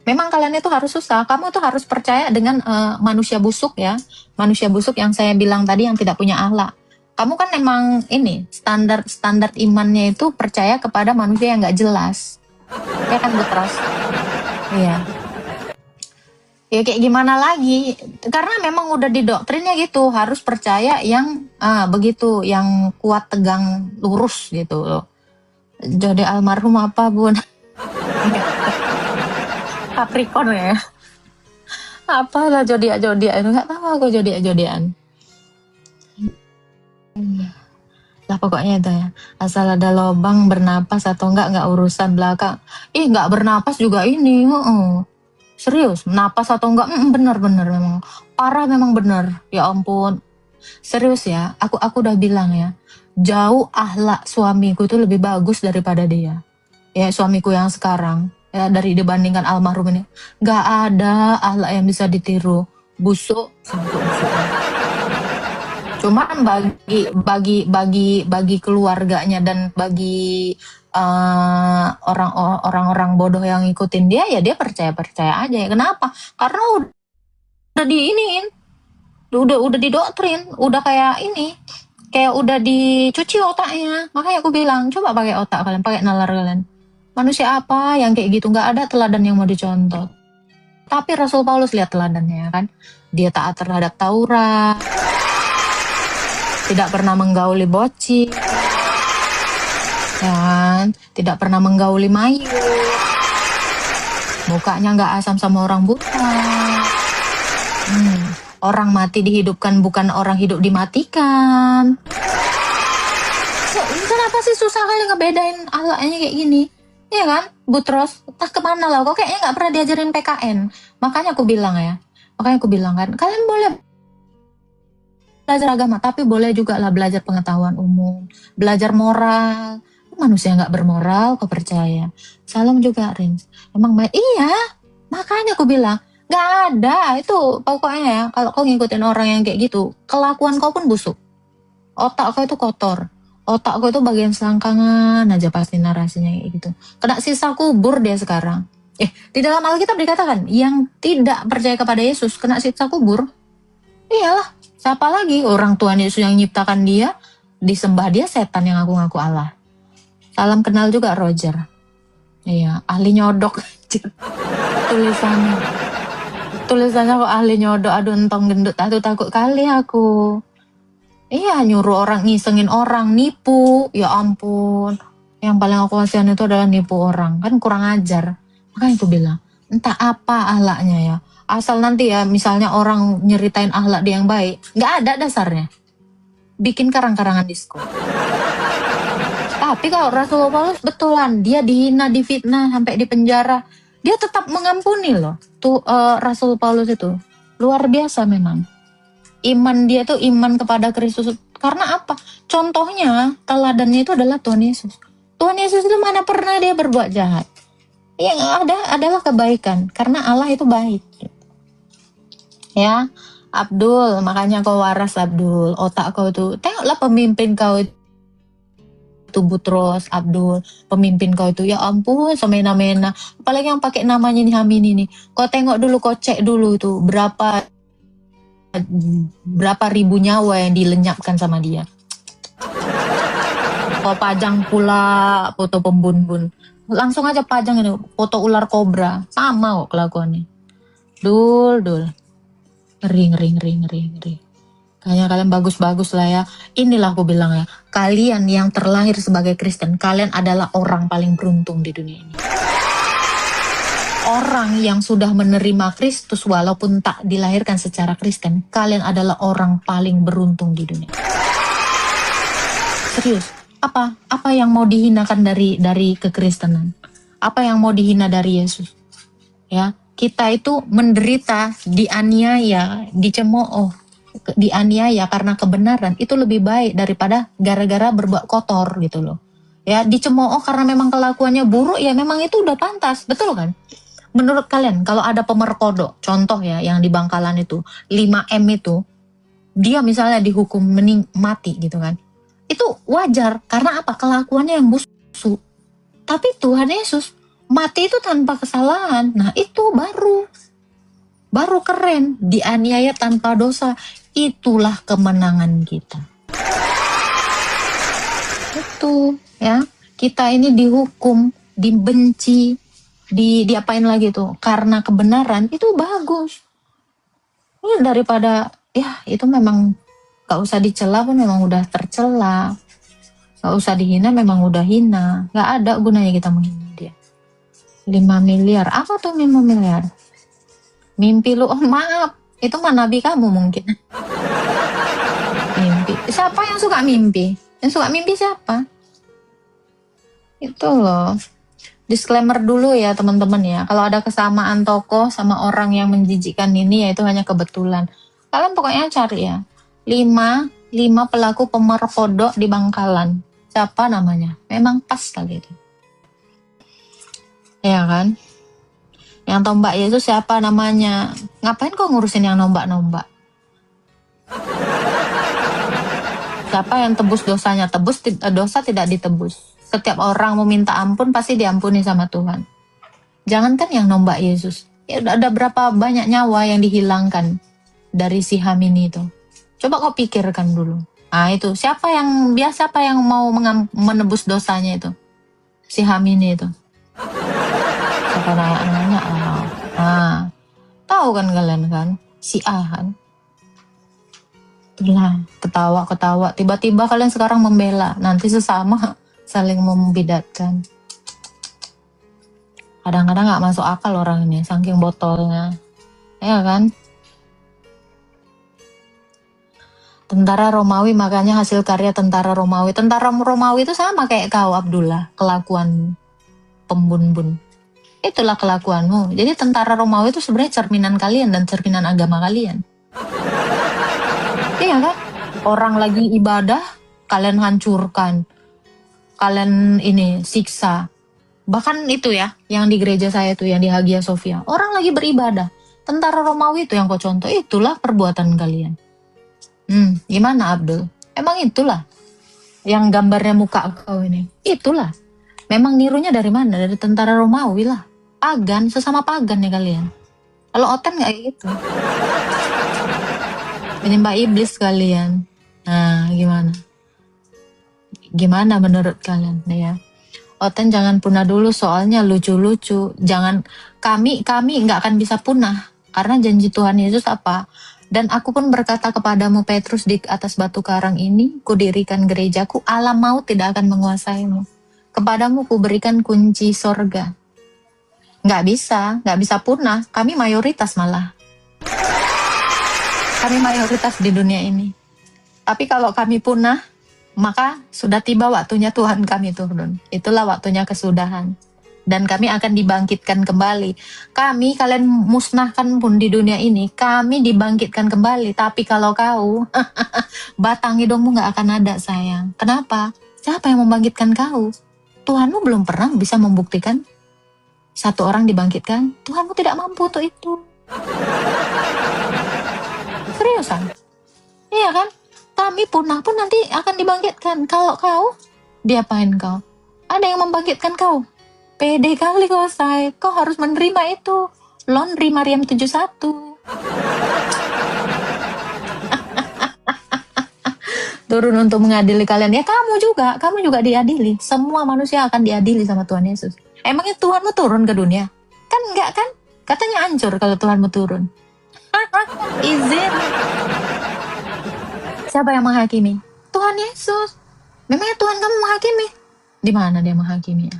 Memang kalian itu harus susah. Kamu tuh harus percaya dengan manusia busuk ya. Manusia busuk yang saya bilang tadi yang tidak punya akhlak. Kamu kan emang ini standar imannya itu percaya kepada manusia yang nggak jelas. Ya kan Butros? Iya. Ya kayak gimana lagi? Karena memang udah didoktrinnya gitu. Harus percaya yang begitu, yang kuat, tegang, lurus gitu loh. Jadi almarhum apa bun? Capricorn ya. Apalah zodiak itu nggak tahu aku zodiak-zodiakan. Lah pokoknya itu ya. Asal ada lobang bernapas atau enggak urusan belakang. Nggak bernapas juga ini. Serius, napas atau enggak? Bener-bener memang. Parah memang bener. Ya ampun. Serius ya. Aku udah bilang ya. Jauh akhlak suamiku itu lebih bagus daripada dia. Ya suamiku yang sekarang. Ya dari dibandingkan almarhum ini. Gak ada akhlak yang bisa ditiru. Busuk sampai busuk. Cuman bagi keluarganya dan bagi orang-orang bodoh yang ngikutin dia ya dia percaya aja ya. Kenapa? Karena udah diiniin, udah didoktrin, udah kayak ini, kayak udah dicuci otaknya. Makanya aku bilang coba pakai otak kalian, pakai nalar kalian. Manusia apa yang kayak gitu, nggak ada teladan yang mau dicontoh. Tapi Rasul Paulus lihat teladannya kan, dia taat terhadap Taurat, tidak pernah menggauli bocil, dan tidak pernah menggauli mayit, mukanya nggak asam sama orang buta. Orang mati dihidupkan, bukan orang hidup dimatikan. Kenapa sih susah kali ngebedain akhlaknya kayak gini? Iya kan, Butros? Entah kemana lah, kok kayaknya nggak pernah diajarin PKN. Makanya aku bilang kan, kalian boleh belajar agama, tapi boleh juga lah belajar pengetahuan umum, belajar moral. Manusia nggak bermoral, kau percaya? Salam juga, Rins. Emang iya, makanya aku bilang, nggak ada itu pokoknya ya. Kalau kau ngikutin orang yang kayak gitu, kelakuan kau pun busuk. Otak kau itu kotor. Otak kau itu bagian selangkangan aja pasti narasinya kayak gitu. Kena sisa kubur dia sekarang. Di dalam Alkitab dikatakan, yang tidak percaya kepada Yesus kena sisa kubur. Iyalah, siapa lagi? Orang Tuhan Yesus yang nyiptakan dia, disembah dia setan yang ngaku-ngaku Allah. Salam kenal juga Roger. Iya, ahli nyodok. Tulisannya kok ahli nyodok. Aduh entong gendut. Aduh takut kali aku. Iya, nyuruh orang, ngisengin orang, nipu. Ya ampun. Yang paling aku kasihan itu adalah nipu orang. Kan kurang ajar. Makanya aku bilang, entah apa akhlaknya ya. Asal nanti ya, misalnya orang nyeritain akhlak dia yang baik. Nggak ada dasarnya. Bikin karang-karangan disko. Tapi kalau Rasul Paulus betulan, dia dihina, difitnah, sampai di penjara. Dia tetap mengampuni loh. Tuh Rasul Paulus itu. Luar biasa memang. Iman dia tuh iman kepada Kristus. Karena apa? Contohnya, teladannya itu adalah Tuhan Yesus. Tuhan Yesus itu mana pernah dia berbuat jahat. Yang ada adalah kebaikan. Karena Allah itu baik. Ya, Abdul, makanya kau waras Abdul. Otak kau itu, tengoklah pemimpin kau itu Butros, Abdul, pemimpin kau itu, ya ampun, semena-mena. Apalagi yang pakai namanya nih Amin ini. Kau tengok dulu, kau cek dulu itu berapa ribu nyawa yang dilenyapkan sama dia. Kau pajang pula foto pembun-bun. Langsung aja pajang ini foto ular kobra. Sama kok kelakuannya. Dul. Ngeri. Kayaknya kalian bagus-bagus lah ya. Inilah aku bilang ya. Kalian yang terlahir sebagai Kristen. Kalian adalah orang paling beruntung di dunia ini. Orang yang sudah menerima Kristus walaupun tak dilahirkan secara Kristen. Kalian adalah orang paling beruntung di dunia. Serius. Apa yang mau dihinakan dari kekristenan? Apa yang mau dihina dari Yesus? Ya, kita itu menderita, dianiaya, dicemooh, dianiaya karena kebenaran itu lebih baik daripada gara-gara berbuat kotor gitu loh. Ya, dicemooh karena memang kelakuannya buruk, ya memang itu udah pantas, betul kan? Menurut kalian kalau ada pemerkodo, contoh ya yang di Bangkalan itu 5M itu, dia misalnya dihukum mati gitu kan? Itu wajar karena apa? Kelakuannya yang busuk. Tapi Tuhan Yesus mati itu tanpa kesalahan. Nah itu baru keren. Dianiaya tanpa dosa. Itulah kemenangan kita. Itu ya. Kita ini dihukum, dibenci, diapain lagi tuh? Karena kebenaran itu bagus. Ini daripada ya itu memang gak usah dicela pun memang udah tercela. Gak usah dihina memang udah hina. Gak ada gunanya kita menghina dia. 5 miliar. Apa tuh 5 miliar? Mimpi lu. Oh maaf. Itu mah nabi kamu mungkin. Mimpi. Siapa yang suka mimpi? Yang suka mimpi siapa? Itu loh. Disclaimer dulu ya teman-teman ya. Kalau ada kesamaan tokoh sama orang yang menjijikkan ini ya itu hanya kebetulan. Kalian pokoknya cari ya. 5 pelaku pemerkodo di Bangkalan. Siapa namanya? Memang pas kali itu. Ya kan? Yang tombak Yesus siapa namanya? Ngapain kok ngurusin yang nombak-nombak? Siapa yang tebus dosanya? Dosa tidak ditebus. Setiap orang meminta ampun pasti diampuni sama Tuhan. Jangankan yang nombak Yesus. Ya ada berapa banyak nyawa yang dihilangkan dari si Hamini itu. Coba kau pikirkan dulu. Ah itu siapa yang mau menebus dosanya itu? Si Hamini itu. Siapa nanya? Tahu kan kalian kan? Si A kan. Itulah ketawa. Tiba-tiba kalian sekarang membela. Nanti sesama saling membidatkan. Kadang-kadang nggak masuk akal orang ini, saking botolnya. Ya kan? Tentara Romawi, makanya hasil karya tentara Romawi. Tentara Romawi itu sama kayak kau Abdullah, kelakuan pembun-bun. Itulah kelakuanmu. Jadi tentara Romawi itu sebenarnya cerminan kalian dan cerminan agama kalian. Iya kan? Orang lagi ibadah, kalian hancurkan. Kalian ini siksa. Bahkan itu ya, yang di gereja saya itu, yang di Hagia Sophia. Orang lagi beribadah. Tentara Romawi itu yang kau contoh, itulah perbuatan kalian. Gimana Abdul? Emang itulah yang gambarnya muka kau ini. Itulah. Memang nirunya dari mana? Dari tentara Romawi lah. Pagan, sesama pagan ya kalian. Kalau Oten nggak gitu. Menyembah iblis kalian. Nah, gimana? Gimana menurut kalian ya? Oten jangan punah dulu soalnya lucu-lucu. Jangan kami nggak akan bisa punah karena janji Tuhan Yesus apa? Dan aku pun berkata kepadamu Petrus, di atas batu karang ini kudirikan gerejaku, alam maut tidak akan menguasaimu. Kepadamu kuberikan kunci sorga. Nggak bisa punah. Kami mayoritas malah. Kami mayoritas di dunia ini. Tapi kalau kami punah, maka sudah tiba waktunya Tuhan kami turun. Itulah waktunya kesudahan. Dan kami akan dibangkitkan kembali. Kami, kalian musnahkan pun di dunia ini, kami dibangkitkan kembali. Tapi kalau kau, batang hidungmu gak akan ada sayang. Kenapa? Siapa yang membangkitkan kau? Tuhanmu belum pernah bisa membuktikan satu orang dibangkitkan. Tuhanmu tidak mampu untuk itu. Seriusan? Iya kan? Kami punah pun nanti akan dibangkitkan. Kalau kau, diapain kau? Ada yang membangkitkan kau? Pede kali kau, say. Kau harus menerima itu. Laundry Mariam 71. turun untuk mengadili kalian. Ya kamu juga diadili. Semua manusia akan diadili sama Tuhan Yesus. Emangnya Tuhanmu turun ke dunia? Kan enggak kan? Katanya hancur kalau Tuhanmu turun. Izin. Siapa yang menghakimi? Tuhan Yesus. Memangnya Tuhan kamu menghakimi? Di mana dia menghakimi ya?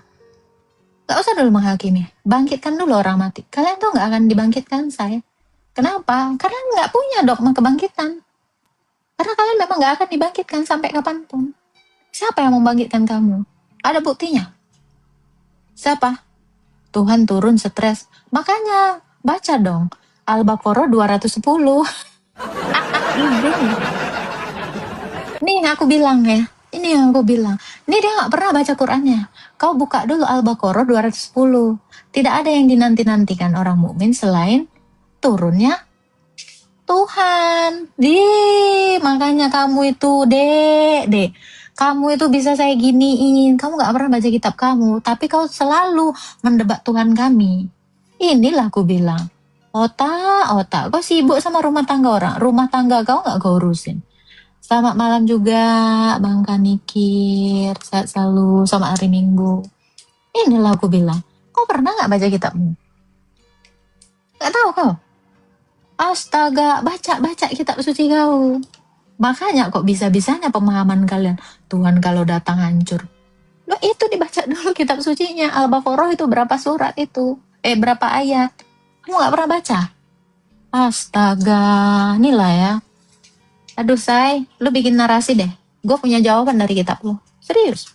Gak usah dulu menghakimi. Bangkitkan dulu orang mati. Kalian tuh gak akan dibangkitkan, saya. Kenapa? Karena gak punya dogma kebangkitan. Karena kalian memang gak akan dibangkitkan sampai kapanpun. Siapa yang membangkitkan kamu? Ada buktinya. Siapa? Tuhan turun stres. Makanya baca dong Al-Baqarah 210. Nih aku bilang ya. Ini yang aku bilang. Ini dia gak pernah baca Qur'annya. Kau buka dulu Al-Baqarah 210. Tidak ada yang dinanti-nantikan orang mukmin selain turunnya Tuhan. Makanya kamu itu, dek. Kamu itu bisa saya giniin. Kamu gak pernah baca kitab kamu. Tapi kau selalu mendebat Tuhan kami. Inilah aku bilang. Otak. Kau sibuk sama rumah tangga orang. Rumah tangga kau gak kau urusin. Selamat malam juga Bang Kanikir. Sehat selalu. Selamat hari Minggu. Inilah aku bilang. Kau pernah gak baca kitabmu? Gak tahu kau? Astaga, baca kitab suci kau. Makanya kok bisa-bisanya pemahaman kalian. Tuhan kalau datang hancur. Loh itu dibaca dulu kitab sucinya. Al-Baqarah itu berapa surat itu? Berapa ayat? Kamu gak pernah baca? Astaga, inilah ya. Aduh say, lu bikin narasi deh. Gue punya jawaban dari kitab lu. Serius.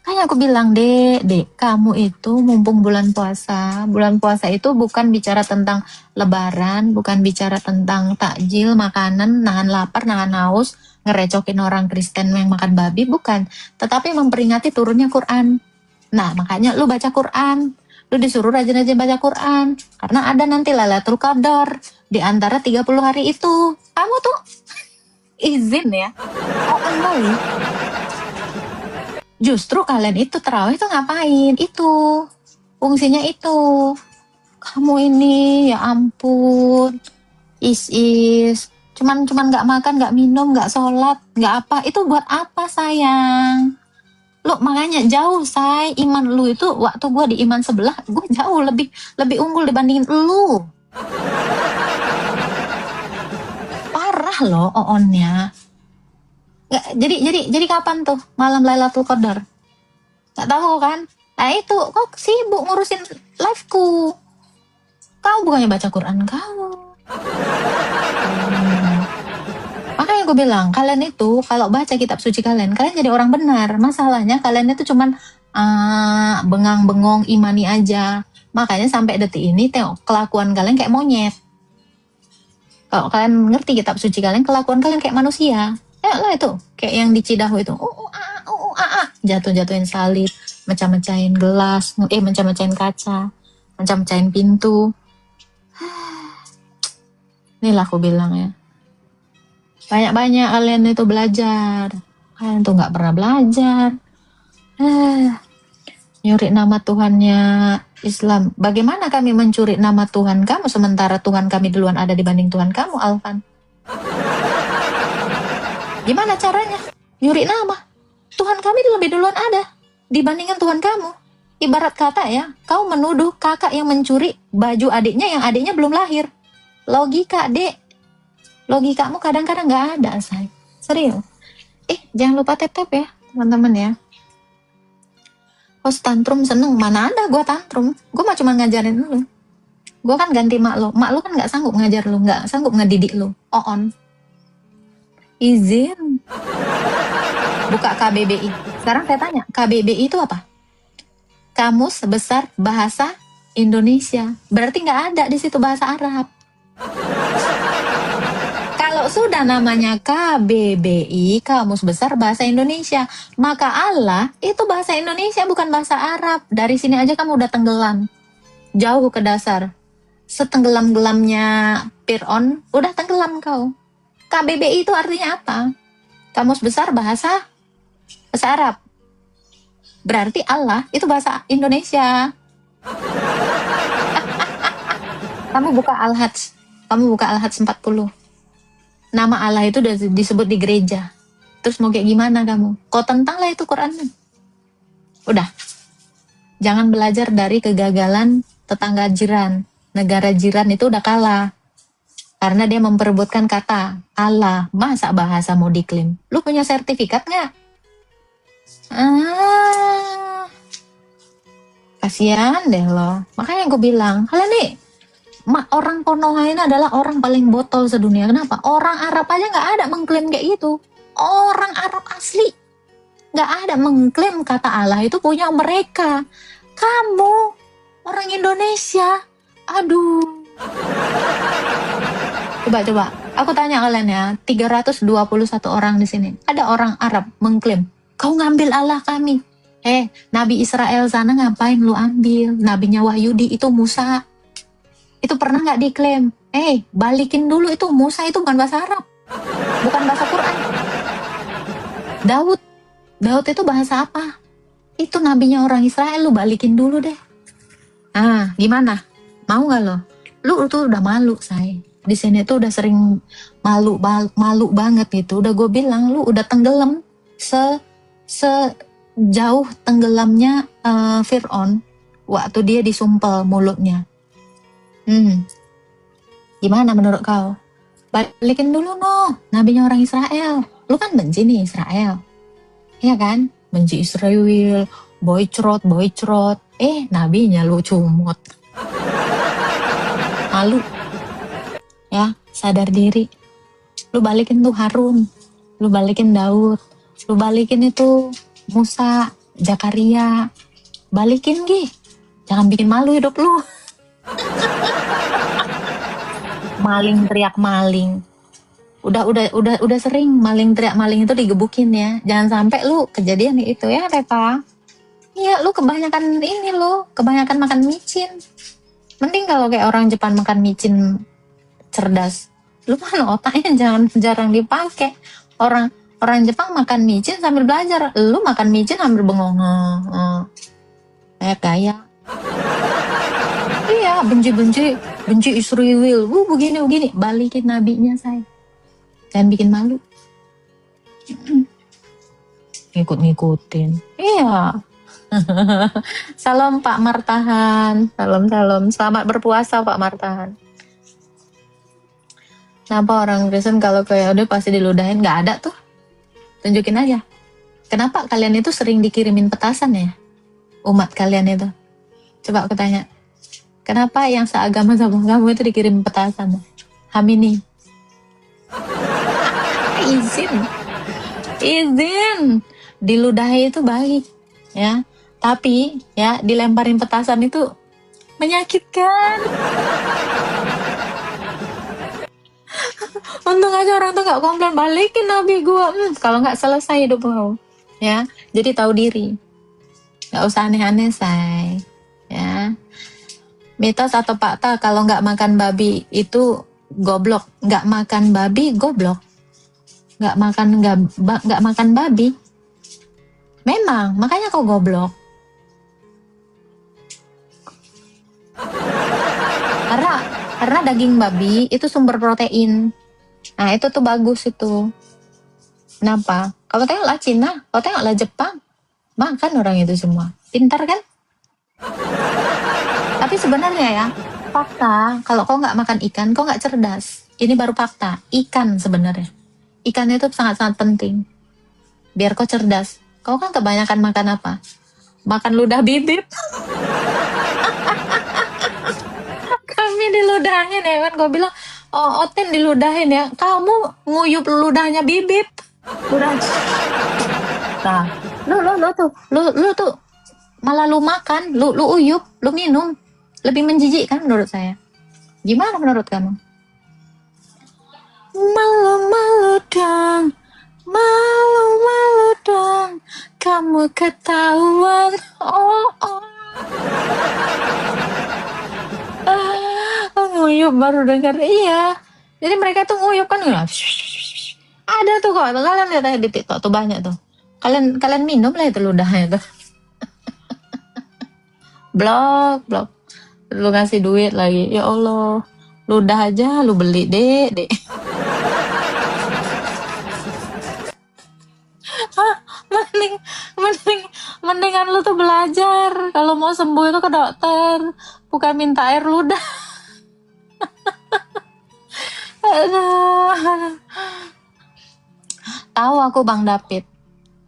Kayak aku bilang, dek, kamu itu mumpung bulan puasa. Bulan puasa itu bukan bicara tentang lebaran, bukan bicara tentang takjil, makanan, nahan lapar, nahan haus, ngerecokin orang Kristen yang makan babi, bukan. Tetapi memperingati turunnya Quran. Nah, makanya lu baca Quran. Lu disuruh rajin-rajin baca Quran. Karena ada nanti Lailatul Qadar di antara 30 hari itu. Kamu tuh izin ya. Kembali. Justru kalian itu terawih tuh ngapain? Itu fungsinya itu. Kamu ini ya ampun, cuman nggak makan, nggak minum, nggak sholat, nggak apa. Itu buat apa sayang? Lu makanya jauh say, iman lu itu waktu gue di iman sebelah, gue jauh lebih unggul dibandingin lu. Parah loh oonnya. Nggak, jadi kapan tuh malam Lailatul Qadar? Gak tahu kan? Nah itu, kok sibuk ngurusin live-ku. Kau bukannya baca Quran kamu. Makanya gue bilang, kalian itu kalau baca kitab suci kalian jadi orang benar. Masalahnya kalian itu cuman bengang-bengong imani aja. Makanya sampai detik ini tengok kelakuan kalian kayak monyet. Kalau kalian ngerti kitab suci kalian, kelakuan kalian kayak manusia. Ya lah itu, kayak yang di Cidahu itu. Jatuhin salib, mecah-mecahin gelas, mecah-mecahin kaca, mecah-mecahin pintu. Inilah aku bilang ya. Banyak-banyak kalian itu belajar. Kalian tuh gak pernah belajar. Nyuri nama Tuhannya Islam. Bagaimana kami mencuri nama Tuhan kamu sementara Tuhan kami duluan ada dibanding Tuhan kamu, Alvan? Gimana caranya? Nyuri nama. Tuhan kami lebih duluan ada dibandingkan Tuhan kamu. Ibarat kata ya, kau menuduh kakak yang mencuri baju adiknya yang adiknya belum lahir. Logika, dek. Logikamu kadang-kadang gak ada, say. Serius. Jangan lupa tap-tap ya, teman-teman ya. Host tantrum seneng. Mana ada gue tantrum. Gue mah cuma ngajarin lu. Gue kan ganti mak lu. Mak lu kan gak sanggup ngajar lu, gak sanggup ngedidik lu. On. Izin. Buka KBBI. Sekarang saya tanya, KBBI itu apa? Kamus Besar Bahasa Indonesia. Berarti nggak ada di situ bahasa Arab. Kalau sudah namanya KBBI, Kamus Besar Bahasa Indonesia, maka Allah itu bahasa Indonesia bukan bahasa Arab. Dari sini aja kamu udah tenggelam. Jauh ke dasar. Setenggelam-gelamnya Fir'aun, udah tenggelam kau. KBBI itu artinya apa? Kamus Besar Bahasa Arab. Berarti Allah itu bahasa Indonesia. Kamu buka Al-Hajj 40. nama Allah itu udah disebut di gereja. Terus mau kayak gimana kamu? Kau tentang lah itu Quran. Udah. Jangan belajar dari kegagalan tetangga jiran. Negara jiran itu udah kalah. Karena dia memperebutkan kata Allah. Masa bahasa mau diklaim? Lu punya sertifikat nggak? Kasihan deh lo. Makanya gue bilang, kalian nih, orang Konoha ini adalah orang paling botol sedunia. Kenapa? Orang Arab aja nggak ada mengklaim kayak gitu. Orang Arab asli nggak ada mengklaim kata Allah itu punya mereka. Kamu orang Indonesia, aduh. Coba, aku tanya kalian ya, 321 orang di sini. Ada orang Arab mengklaim, kau ngambil Allah kami. Nabi Israel sana ngapain lu ambil? Nabinya Wahyudi itu Musa. Itu pernah nggak diklaim? Balikin dulu itu Musa itu bukan bahasa Arab, bukan bahasa Quran. Daud itu bahasa apa? Itu nabinya orang Israel, lu balikin dulu deh. Gimana? Mau nggak lo? Lu tuh udah malu, say. Di sini tuh udah sering malu banget gitu. Udah gue bilang lu udah tenggelam sejauh tenggelamnya Fir'aun waktu dia disumpel mulutnya. Gimana menurut kau? Balikin dulu nabinya orang Israel. Lu kan benci nih Israel. Iya kan? Benci Israel, boycott. Nabinya lu cumot. Malu. Ya, sadar diri. Lu balikin tuh Harun. Lu balikin Daud. Lu balikin itu Musa, Zakaria. Balikin Jangan bikin malu hidup lu. Maling teriak maling. Udah sering maling teriak maling itu digebukin ya. Jangan sampai lu kejadian itu ya, Reva. Iya, lu kebanyakan kebanyakan makan micin. Mending kalau kayak orang Jepang makan micin cerdas. Lu kan otaknya jarang dipakai. Orang Jepang makan micin sambil belajar. Lu makan micin sambil bengong. Kayak gaya. Iya, benci Israel. Begini. Balikin nabinya, say. Jangan bikin malu. Ngikutin. Iya. Salam Pak Martahan. Salam. Selamat berpuasa Pak Martahan. Kenapa orang Kristen kalau kayak udah pasti diludahin? Nggak ada tuh. Tunjukin aja. Kenapa kalian itu sering dikirimin petasan ya? Umat kalian itu. Coba aku tanya. Kenapa yang seagama sama kamu itu dikirim petasan? Hamini. Izin. Diludahi itu baik, ya. Tapi, ya, dilemparin petasan itu menyakitkan. Untung aja orang tuh gak komplain, balikin nabi gua. Kalau gak selesai hidup kau, ya. Jadi tahu diri. Gak usah aneh-aneh, say. Ya. Mitos atau fakta kalau gak makan babi itu goblok. Gak makan babi goblok. Gak makan babi. Memang, makanya kau goblok. Karena daging babi itu sumber protein. Nah, itu tuh bagus itu. Kenapa? Kalau tengoklah Cina, kalau tengoklah Jepang, makan orang itu semua. Pintar kan? Tapi sebenarnya ya, fakta, kalau kau nggak makan ikan, kau nggak cerdas. Ini baru fakta. Ikan sebenarnya. Ikan itu sangat-sangat penting. Biar kau cerdas. Kau kan kebanyakan makan apa? Makan ludah bibit. Kami diludahin ya kan. Gue bilang, Oten diludahin ya. Kamu nguyup ludahnya bibit. Udah. Nah, lu tuh malah lu makan, lu uyup, lu minum. Lebih menjijikkan menurut saya. Gimana menurut kamu? Malu dong, kamu ketahuan. Nguyup baru dengar, iya. Jadi mereka tuh nguyup kan, ada tuh kok. Kalian lihat aja di TikTok tuh banyak tuh. Kalian minum lah itu ludahnya tuh. Blok. Lu ngasih duit lagi, ya Allah. Ludah aja lu beli dek. mendingan lu tuh belajar. Kalau mau sembuh itu ke dokter, bukan minta air ludah. Aduh. Tahu aku Bang David.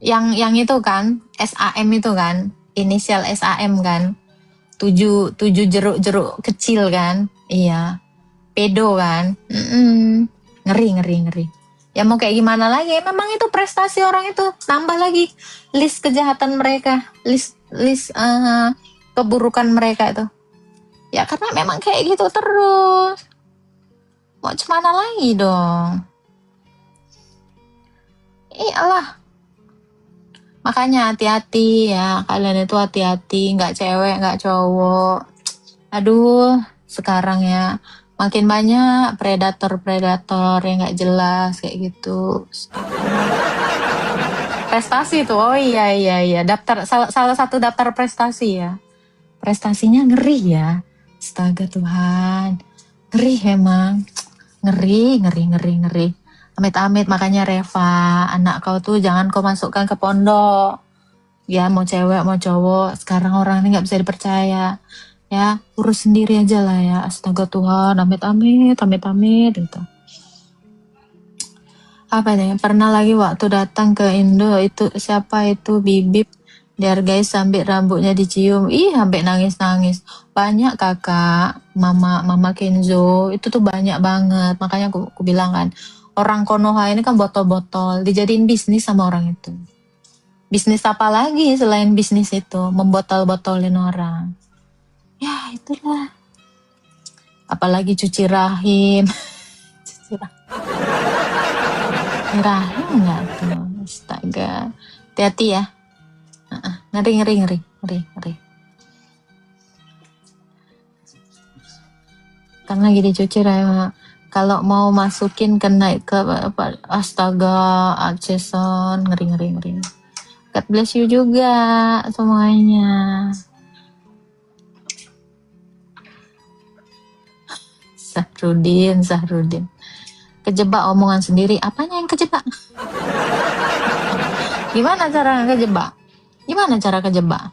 Yang itu kan, SAM itu kan, inisial SAM kan. 7 jeruk-jeruk kecil kan. Iya. Pedo kan. Ngeri. Ya mau kayak gimana lagi? Memang itu prestasi orang itu. Tambah lagi list kejahatan mereka, list keburukan mereka itu. Ya karena memang kayak gitu terus. Mau gimana lagi dong? Iyalah. Makanya hati-hati ya, kalian itu hati-hati, nggak cewek, nggak cowok. Aduh, sekarang ya makin banyak predator yang nggak jelas kayak gitu. Prestasi tuh, oh iya, daftar salah satu daftar prestasi ya. Prestasinya ngeri ya, astaga Tuhan, ngeri emang, ngeri. Amit-amit, makanya Reva, anak kau tuh jangan kau masukkan ke pondok. Ya mau cewek mau cowok, sekarang orang ini nggak bisa dipercaya. Ya urus sendiri aja lah ya. Astaga Tuhan, amit-amit gitu. Apa nih? Pernah lagi waktu datang ke Indo itu siapa itu Bibip dihargai sambil rambutnya dicium. Ih, sampai nangis. Banyak kakak, mama Kenzo itu tuh banyak banget. Makanya aku bilang kan, orang Konoha ini kan botol-botol, dijadiin bisnis sama orang itu. Bisnis apa lagi selain bisnis itu, membotol-botolin orang. Ya itulah. Apalagi cuci rahim. Cuci rahim enggak tuh, astaga. Hati-hati ya. Ngeri. Kan lagi dicuci rahim. Kalau mau masukin kena ke apa, astaga, Jason, ngeri. God bless you juga semuanya. Sahrudin. Kejebak omongan sendiri. Apanya yang kejebak? Gimana cara kejebak?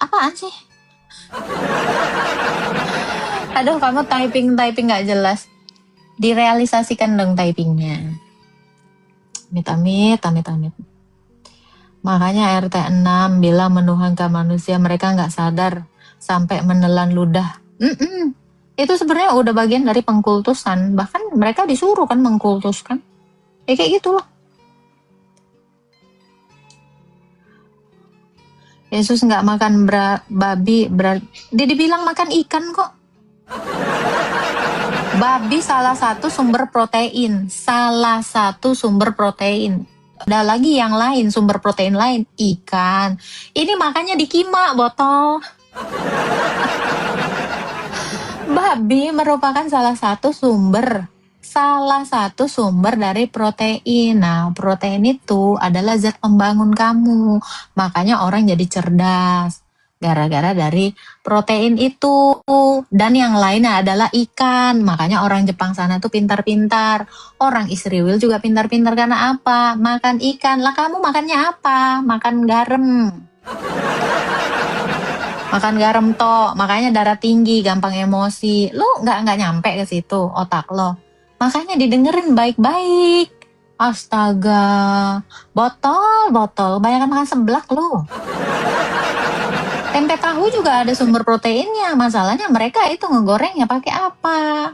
Apaan sih? Aduh, kamu typing gak jelas. Direalisasikan dong typingnya. Amit. Makanya RT 6 bilang menuhankan manusia, mereka gak sadar sampai menelan ludah. Itu sebenarnya udah bagian dari pengkultusan. Bahkan mereka disuruh kan mengkultuskan. Ya kayak gitu loh. Yesus nggak makan babi, dia dibilang makan ikan kok. Babi salah satu sumber protein. Ada lagi yang lain, sumber protein lain, ikan. Ini makanya dikima botol. Babi merupakan salah satu sumber dari protein. Nah, protein itu adalah zat pembangun kamu. Makanya orang jadi cerdas. Gara-gara dari protein itu. Dan yang lainnya adalah ikan. Makanya orang Jepang sana tuh pintar-pintar. Orang Israel juga pintar-pintar karena apa? Makan ikan. Lah kamu makannya apa? Makan garam. Makan garam toh, makanya darah tinggi, gampang emosi. Lo nggak nyampe ke situ otak lo. Makanya didengerin baik-baik. Astaga, botol, banyak makan seblak lo. Tempe tahu juga ada sumber proteinnya. Masalahnya mereka itu ngegorengnya pakai apa?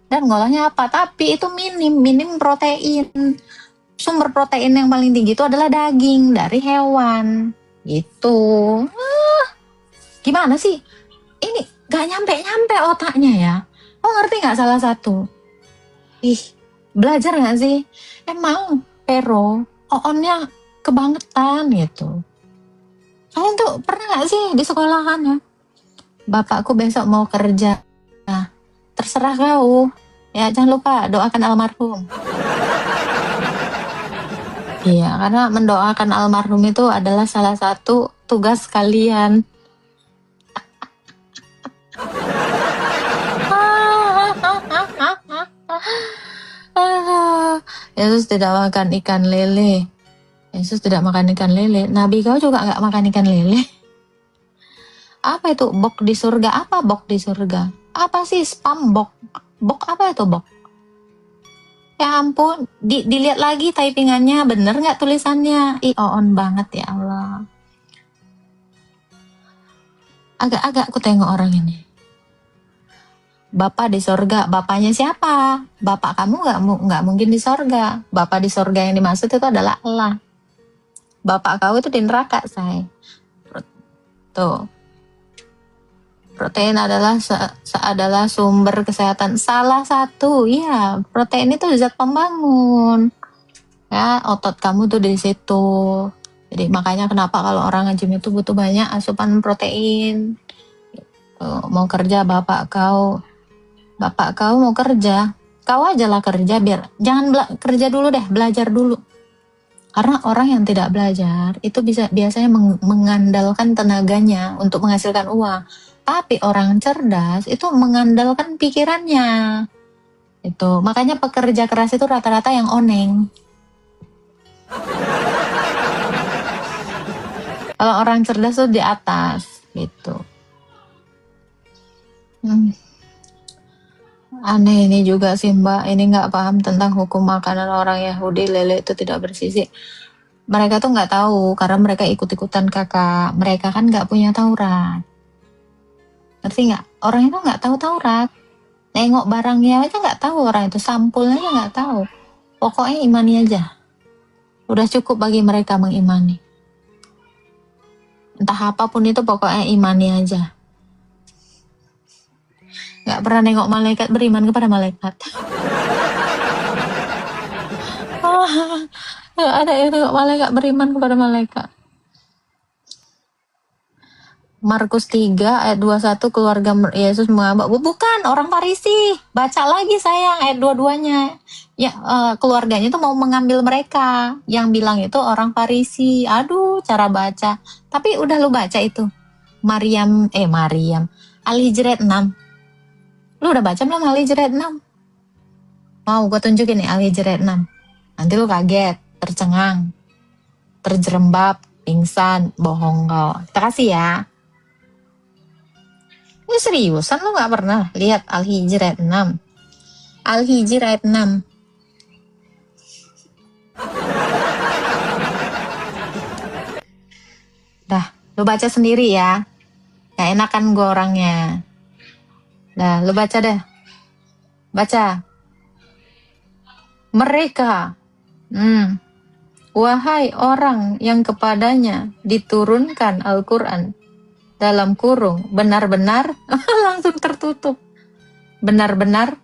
Dan ngolahnya apa? Tapi itu minim protein. Sumber protein yang paling tinggi itu adalah daging dari hewan. Gitu. Gimana sih? Ini gak nyampe otaknya ya. Oh ngerti gak salah satu? Belajar gak sih? Emang pero oonnya kebangetan gitu. Kalian tuh pernah gak sih di sekolahan ya? Bapakku besok mau kerja. Nah, terserah kau. Ya jangan lupa doakan almarhum. Iya, karena mendoakan almarhum itu adalah salah satu tugas kalian. Yesus tidak makan ikan lele. Yesus tidak makan ikan lele. Nabi kau juga nggak makan ikan lele. Apa itu bok di surga? Apa bok di surga? Apa sih spam bok? Bok apa itu bok? Ya ampun, dilihat lagi typingannya, bener nggak tulisannya? Ih, on banget ya Allah. Agak-agak aku tengok orang ini. Bapak di sorga, bapaknya siapa? Bapak kamu nggak mungkin di sorga. Bapak di sorga yang dimaksud itu adalah Allah. Bapak kau itu di neraka, say. Tuh. Protein adalah adalah sumber kesehatan. Salah satu, ya. Protein itu zat pembangun. Ya, otot kamu tuh di situ. Jadi makanya kenapa kalau orang nge-gym itu butuh banyak asupan protein. Tuh, mau kerja bapak kau mau kerja, kau aja lah kerja, biar jangan kerja dulu deh, belajar dulu. Karena orang yang tidak belajar itu biasanya mengandalkan tenaganya untuk menghasilkan uang. Tapi orang cerdas itu mengandalkan pikirannya. Itu makanya pekerja keras itu rata-rata yang oneng. Kalau orang cerdas tuh di atas gitu. Aneh ini juga sih Mbak, ini nggak paham tentang hukum makanan orang Yahudi, lele itu tidak bersisi. Mereka tuh nggak tahu karena mereka ikut-ikutan kakak. Mereka kan nggak punya Taurat. Ngerti nggak? Orang itu nggak tahu Taurat. Nengok barangnya aja nggak tahu orang itu, sampulnya aja nggak tahu. Pokoknya imani aja. Udah cukup bagi mereka mengimani. Entah apapun itu pokoknya imani aja. Nggak pernah nengok malaikat, beriman kepada malaikat. Nggak ada yang nengok malaikat, beriman kepada malaikat. Markus 3 ayat 21, keluarga Yesus mengambak. Bukan, orang Farisi. Baca lagi sayang ayat dua-duanya. Ya, keluarganya tuh mau mengambil mereka. Yang bilang itu orang Farisi. Aduh, cara baca. Tapi udah lu baca itu. Maryam. Al-Hijrat 6. Lu udah baca belum Al-Hijrat 6? Mau gue tunjukin nih Al-Hijrat 6. Nanti lu kaget, tercengang, terjerembab, pingsan, bohong kau. Kita kasih ya. Ini seriusan lu gak pernah lihat Al-Hijr ayat 6? Al-Hijr ayat 6. Dah, lu baca sendiri ya. Gak enakan gue orangnya. Dah, lu baca deh. Baca. Mereka. Wahai orang yang kepadanya diturunkan Al-Quran. Dalam kurung. Benar-benar. Langsung tertutup. Benar-benar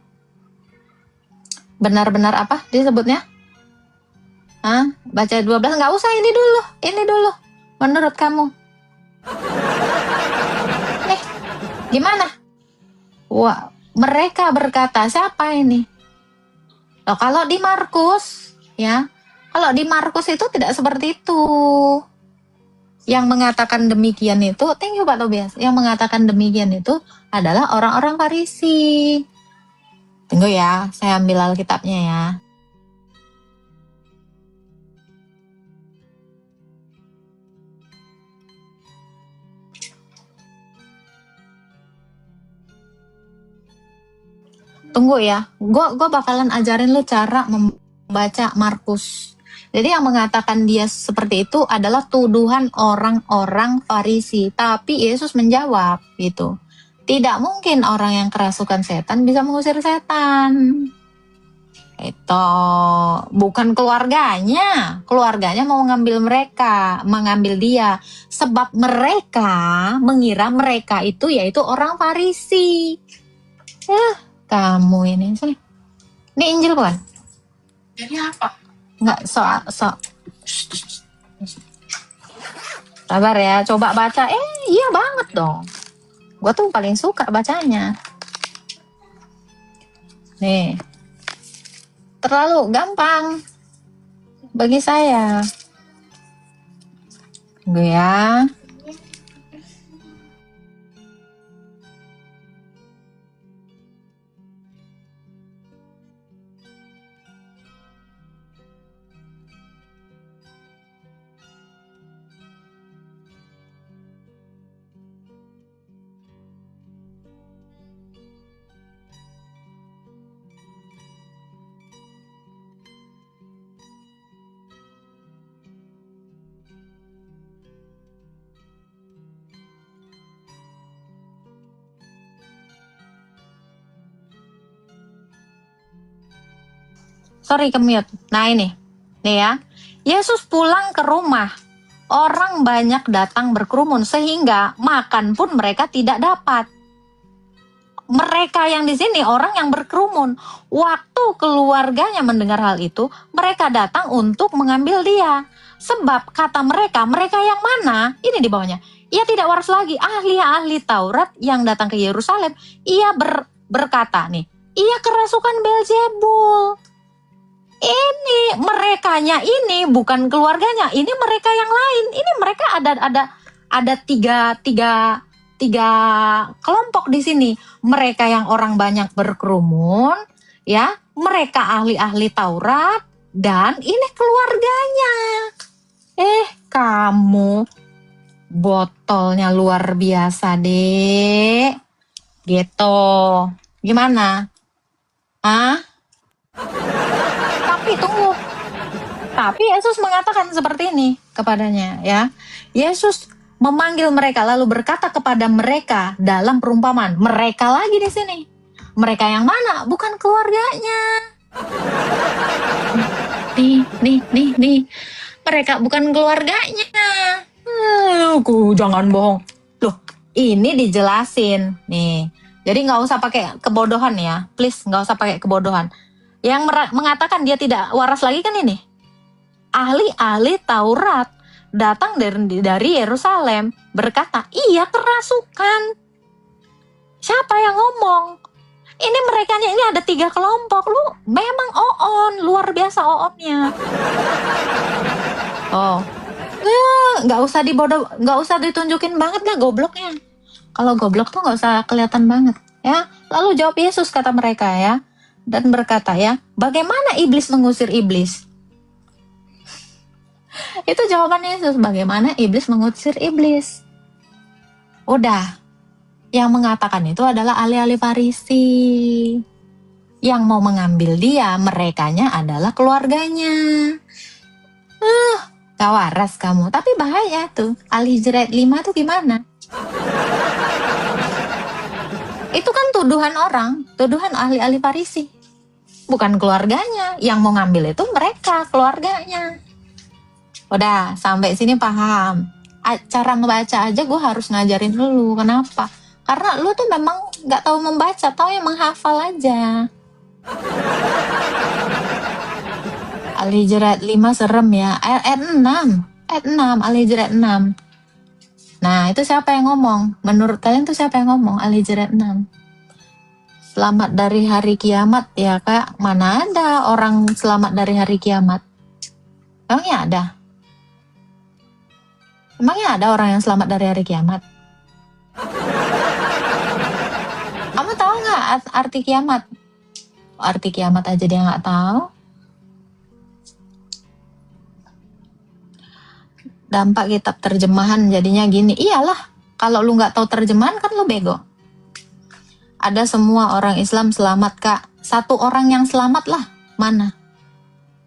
apa disebutnya? Hah? Baca 12, nggak usah ini dulu. Menurut kamu? Nih, gimana? Wah, mereka berkata, siapa ini? Loh, kalau di Markus, ya, kalau di Markus itu tidak seperti itu. Yang mengatakan demikian itu, thank you Pak Tobias, yang mengatakan demikian itu adalah orang-orang Farisi. Tunggu ya, saya ambil Alkitabnya ya. Tunggu ya, gue bakalan ajarin lu cara membaca Markus. Jadi yang mengatakan dia seperti itu adalah tuduhan orang-orang Farisi. Tapi Yesus menjawab gitu. Tidak mungkin orang yang kerasukan setan bisa mengusir setan. Itu bukan keluarganya mau mengambil dia, sebab mereka mengira mereka itu yaitu orang Farisi. Kamu ini Injil bukan? Jadi apa? Nggak, sabar ya, coba baca. Iya banget dong. Gue tuh paling suka bacanya. Nih, terlalu gampang bagi saya. Tunggu ya. Sorry, kemute. Nah ini. Nih ya. Yesus pulang ke rumah. Orang banyak datang berkerumun sehingga makan pun mereka tidak dapat. Mereka yang di sini orang yang berkerumun. Waktu keluarganya mendengar hal itu, mereka datang untuk mengambil dia. Sebab kata mereka yang mana? Ini di bawahnya. Ia tidak waras lagi. Ahli-ahli Taurat yang datang ke Yerusalem, ia berkata nih, ia kerasukan Beelzebul. Ini merekanya ini bukan keluarganya, ini mereka yang lain. Ini mereka ada tiga kelompok di sini. Mereka yang orang banyak berkerumun, ya, mereka ahli-ahli Taurat, dan ini keluarganya. Kamu botolnya luar biasa, Dek. Gitu. Gimana? Hah? Tapi tunggu. Tapi Yesus mengatakan seperti ini kepadanya, ya. Yesus memanggil mereka lalu berkata kepada mereka dalam perumpamaan. Mereka lagi di sini. Mereka yang mana? Bukan keluarganya. Nih. Mereka bukan keluarganya. Jangan bohong. Loh, ini dijelasin nih. Jadi nggak usah pakai kebodohan ya, please nggak usah pakai kebodohan. Yang mengatakan dia tidak waras lagi kan ini ahli-ahli Taurat datang dari Yerusalem berkata, iya kerasukan. Siapa yang ngomong? Ini merekanya ini ada 3 kelompok. Lu memang oon, luar biasa oonnya. Oh, nggak usah ditunjukin banget lah gobloknya. Kalau goblok tuh nggak usah kelihatan banget, ya. Lalu jawab Yesus kata mereka ya, dan berkata ya, bagaimana iblis mengusir iblis? Itu jawaban Yesus, bagaimana iblis mengusir iblis. Udah, yang mengatakan itu adalah ahli-ahli Farisi. Yang mau mengambil dia, merekanya adalah keluarganya. Gak waras kamu, tapi bahaya tuh. Al-Hijrat 5 tuh gimana? Itu kan tuduhan orang, tuduhan ahli-ahli Farisi. Bukan keluarganya, yang mau ngambil itu mereka, keluarganya. Udah, sampai sini paham. Cara ngebaca aja gue harus ngajarin lu. Kenapa? Karena lu tuh memang gak tahu membaca, tahu yang menghafal aja. Al-Hijrat 5 serem ya. Ayat 6, Al-Hijrat 6. Nah, itu siapa yang ngomong? Menurut kalian tuh siapa yang ngomong? Al-Hijrat 6. Selamat dari hari kiamat ya Kak. Mana ada orang selamat dari hari kiamat? Emangnya ada? Emangnya ada orang yang selamat dari hari kiamat? Kamu tahu nggak arti kiamat? Arti kiamat aja dia nggak tahu. Dampak kitab terjemahan jadinya gini. Iyalah, kalau lu nggak tahu terjemahan kan lu bego. Ada semua orang Islam selamat Kak. 1 orang yang selamat lah. Mana?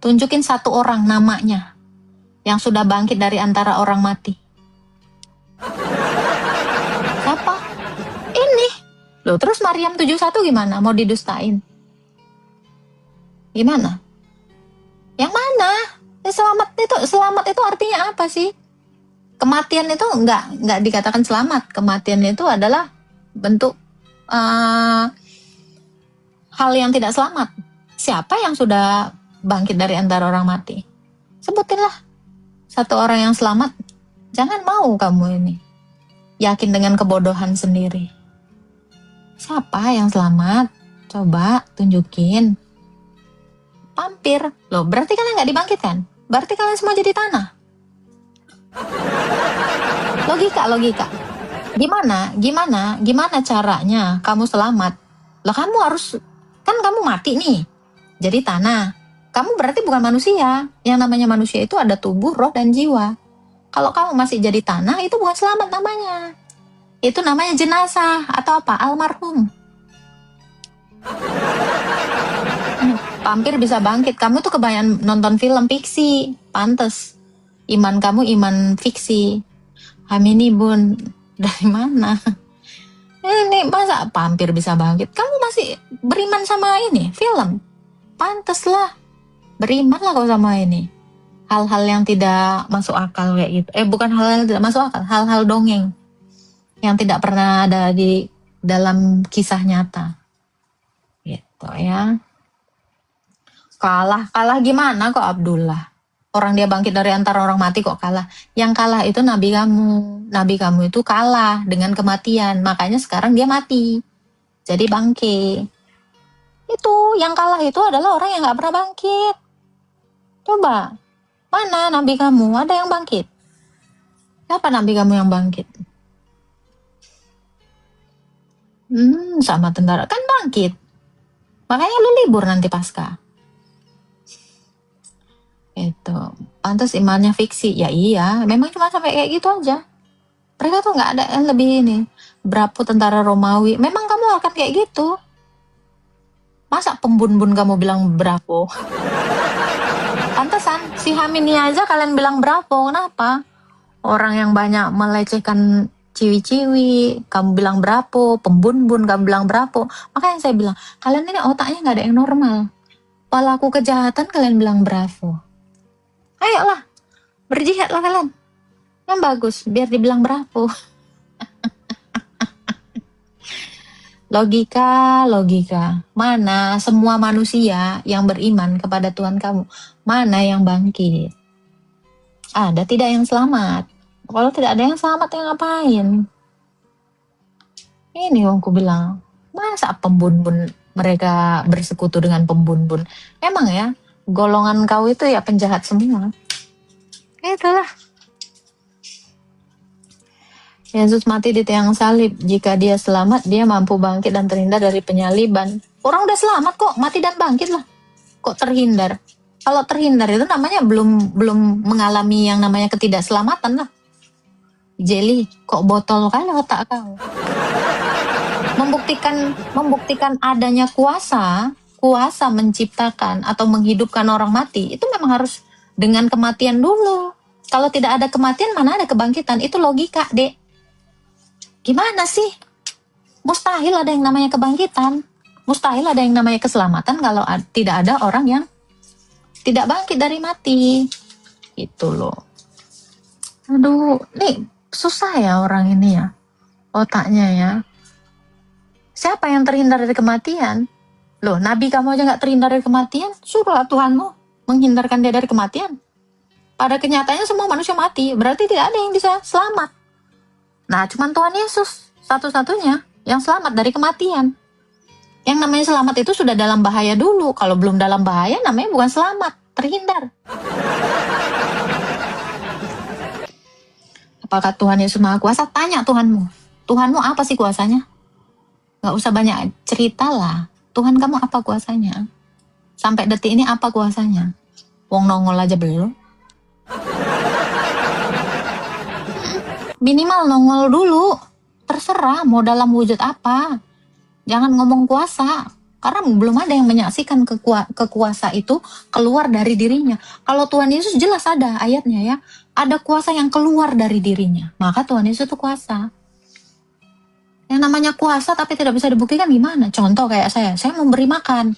Tunjukin 1 orang namanya yang sudah bangkit dari antara orang mati. Siapa? Ini. Loh, terus Maryam 71 gimana? Mau didustain? Gimana? Yang mana? Selamat itu artinya apa sih? Kematian itu enggak dikatakan selamat. Kematian itu adalah bentuk hal yang tidak selamat. Siapa yang sudah bangkit dari antara orang mati? Sebutinlah 1 orang yang selamat. Jangan mau kamu ini yakin dengan kebodohan sendiri. Siapa yang selamat? Coba tunjukin. Pampir. Loh, berarti kalian nggak dibangkitkan? Berarti kalian semua jadi tanah. Logika. Gimana caranya kamu selamat? Lah kamu harus, kan kamu mati nih, jadi tanah. Kamu berarti bukan manusia. Yang namanya manusia itu ada tubuh, roh, dan jiwa. Kalau kamu masih jadi tanah, itu bukan selamat namanya. Itu namanya jenazah atau apa? Almarhum. Pampir bisa bangkit. Kamu tuh kebanyakan nonton film fiksi. Pantes. Iman kamu iman fiksi. Hamini bun. Dari mana? Ini masa pampir bisa bangkit? Kamu masih beriman sama ini? Film? Pantes lah. Berimanlah kau sama ini. Hal-hal yang tidak masuk akal kayak gitu. Bukan hal-hal yang tidak masuk akal, hal-hal dongeng yang tidak pernah ada di dalam kisah nyata. Gitu ya. Kalah gimana kok Abdullah? Orang dia bangkit dari antara orang mati kok kalah. Yang kalah itu nabi kamu. Nabi kamu itu kalah dengan kematian. Makanya sekarang dia mati. Jadi bangkit. Itu yang kalah itu adalah orang yang gak pernah bangkit. Coba. Mana nabi kamu? Ada yang bangkit? Siapa nabi kamu yang bangkit? Sama tentara. Kan bangkit. Makanya lu libur nanti pasca. Itu. Pantas imannya fiksi. Ya iya. Memang cuma sampai kayak gitu aja. Mereka tuh gak ada yang lebih ini. Berapa tentara Romawi. Memang kamu akan kayak gitu. Masa pembun-bun kamu bilang berapa? Pantesan. Si Hamini aja kalian bilang berapa. Kenapa? Orang yang banyak melecehkan ciwi-ciwi, kamu bilang berapa, pembun-bun kamu bilang berapa. Makanya saya bilang, kalian ini otaknya gak ada yang normal. Pelaku kejahatan kalian bilang berapa. Ayolah, berjihadlah kalian. Yang bagus, biar dibilang berapa. Logika. Mana semua manusia yang beriman kepada Tuhan kamu, mana yang bangkit? Ada tidak yang selamat? Kalau tidak ada yang selamat, yang ngapain? Ini yang aku bilang, masa pembun-bun mereka bersekutu dengan pembun-bun? Emang ya, golongan kau itu ya penjahat semua. Itulah. Yesus mati di tiang salib. Jika dia selamat, dia mampu bangkit dan terhindar dari penyaliban. Orang udah selamat kok, mati dan bangkit lah. Kok terhindar? Kalau terhindar itu namanya belum mengalami yang namanya ketidakselamatan lah. Jelly, kok botol kali otak kau. Membuktikan adanya kuasa menciptakan atau menghidupkan orang mati, itu memang harus dengan kematian dulu. Kalau tidak ada kematian, mana ada kebangkitan? Itu logika, Dek. Gimana sih? Mustahil ada yang namanya kebangkitan. Mustahil ada yang namanya keselamatan kalau tidak ada orang yang tidak bangkit dari mati. Itu loh. Aduh, nih susah ya orang ini ya. Otaknya ya. Siapa yang terhindar dari kematian? Loh, nabi kamu aja gak terhindar dari kematian, suruhlah Tuhanmu menghindarkan dia dari kematian. Pada kenyataannya semua manusia mati, berarti tidak ada yang bisa selamat. Nah, cuman Tuhan Yesus satu-satunya yang selamat dari kematian. Yang namanya selamat itu sudah dalam bahaya dulu. Kalau belum dalam bahaya namanya bukan selamat, terhindar. Apakah Tuhan Yesus Maha Kuasa? Tanya Tuhanmu. Tuhanmu apa sih kuasanya? Gak usah banyak cerita lah. Tuhan kamu apa kuasanya? Sampai detik ini apa kuasanya? Wong nongol aja belum. Minimal nongol dulu. Terserah mau dalam wujud apa. Jangan ngomong kuasa. Karena belum ada yang menyaksikan kekuasa itu keluar dari dirinya. Kalau Tuhan Yesus jelas ada ayatnya ya. Ada kuasa yang keluar dari dirinya. Maka Tuhan Yesus itu kuasa. Yang namanya kuasa tapi tidak bisa dibuktikan gimana? Contoh kayak saya memberi makan.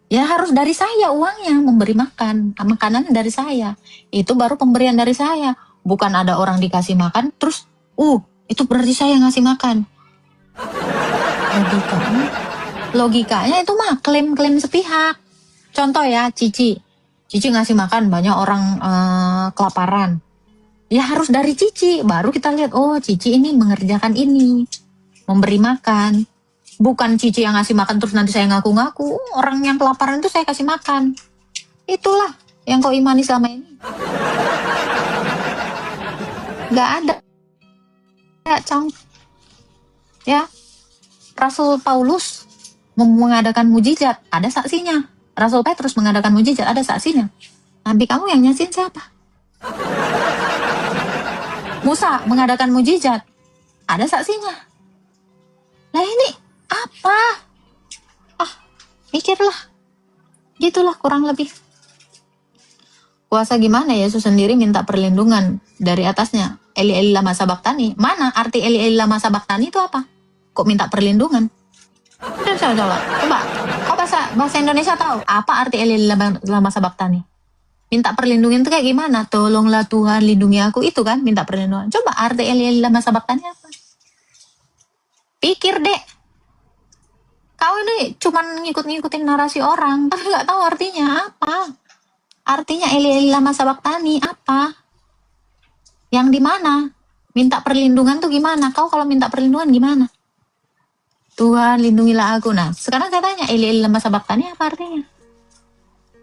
Ya harus dari saya uangnya memberi makan. Makanannya dari saya. Itu baru pemberian dari saya. Bukan ada orang dikasih makan, terus, itu berarti saya ngasih makan. Logikanya itu mah klaim sepihak. Contoh ya, Cici ngasih makan banyak orang kelaparan. Ya harus dari Cici, baru kita lihat, Cici ini mengerjakan ini, memberi makan. Bukan Cici yang ngasih makan terus nanti saya ngaku-ngaku, orang yang kelaparan itu saya kasih makan. Itulah yang kau imani selama ini. Gak ada. Ya, Rasul Paulus mengadakan mujizat, ada saksinya. Rasul Petrus mengadakan mujizat, ada saksinya. Nabi kamu yang nyaksiin siapa? Musa mengadakan mujizat, ada saksinya. Nah ini apa? Mikirlah. Gitulah kurang lebih. Kuasa gimana? Yesus sendiri minta perlindungan dari atasnya. Eli Eli lama sabaktani. Mana arti Eli Eli lama sabaktani itu apa? Kok minta perlindungan? Coba bahasa Indonesia tahu apa arti Eli lama sabaktani? Minta perlindungan itu kayak gimana? Tolonglah Tuhan lindungi aku, itu kan minta perlindungan. Coba arti Eli lama sabaktani apa? Pikir deh. Kau ini cuman ngikut-ngikutin narasi orang, tapi nggak tahu artinya apa. Artinya Eli lama sabaktani apa? Yang di mana? Minta perlindungan tuh gimana? Kau kalau minta perlindungan gimana? Tuhan lindungilah aku. Nah, sekarang saya tanya, Eli lama sabaktani apa artinya?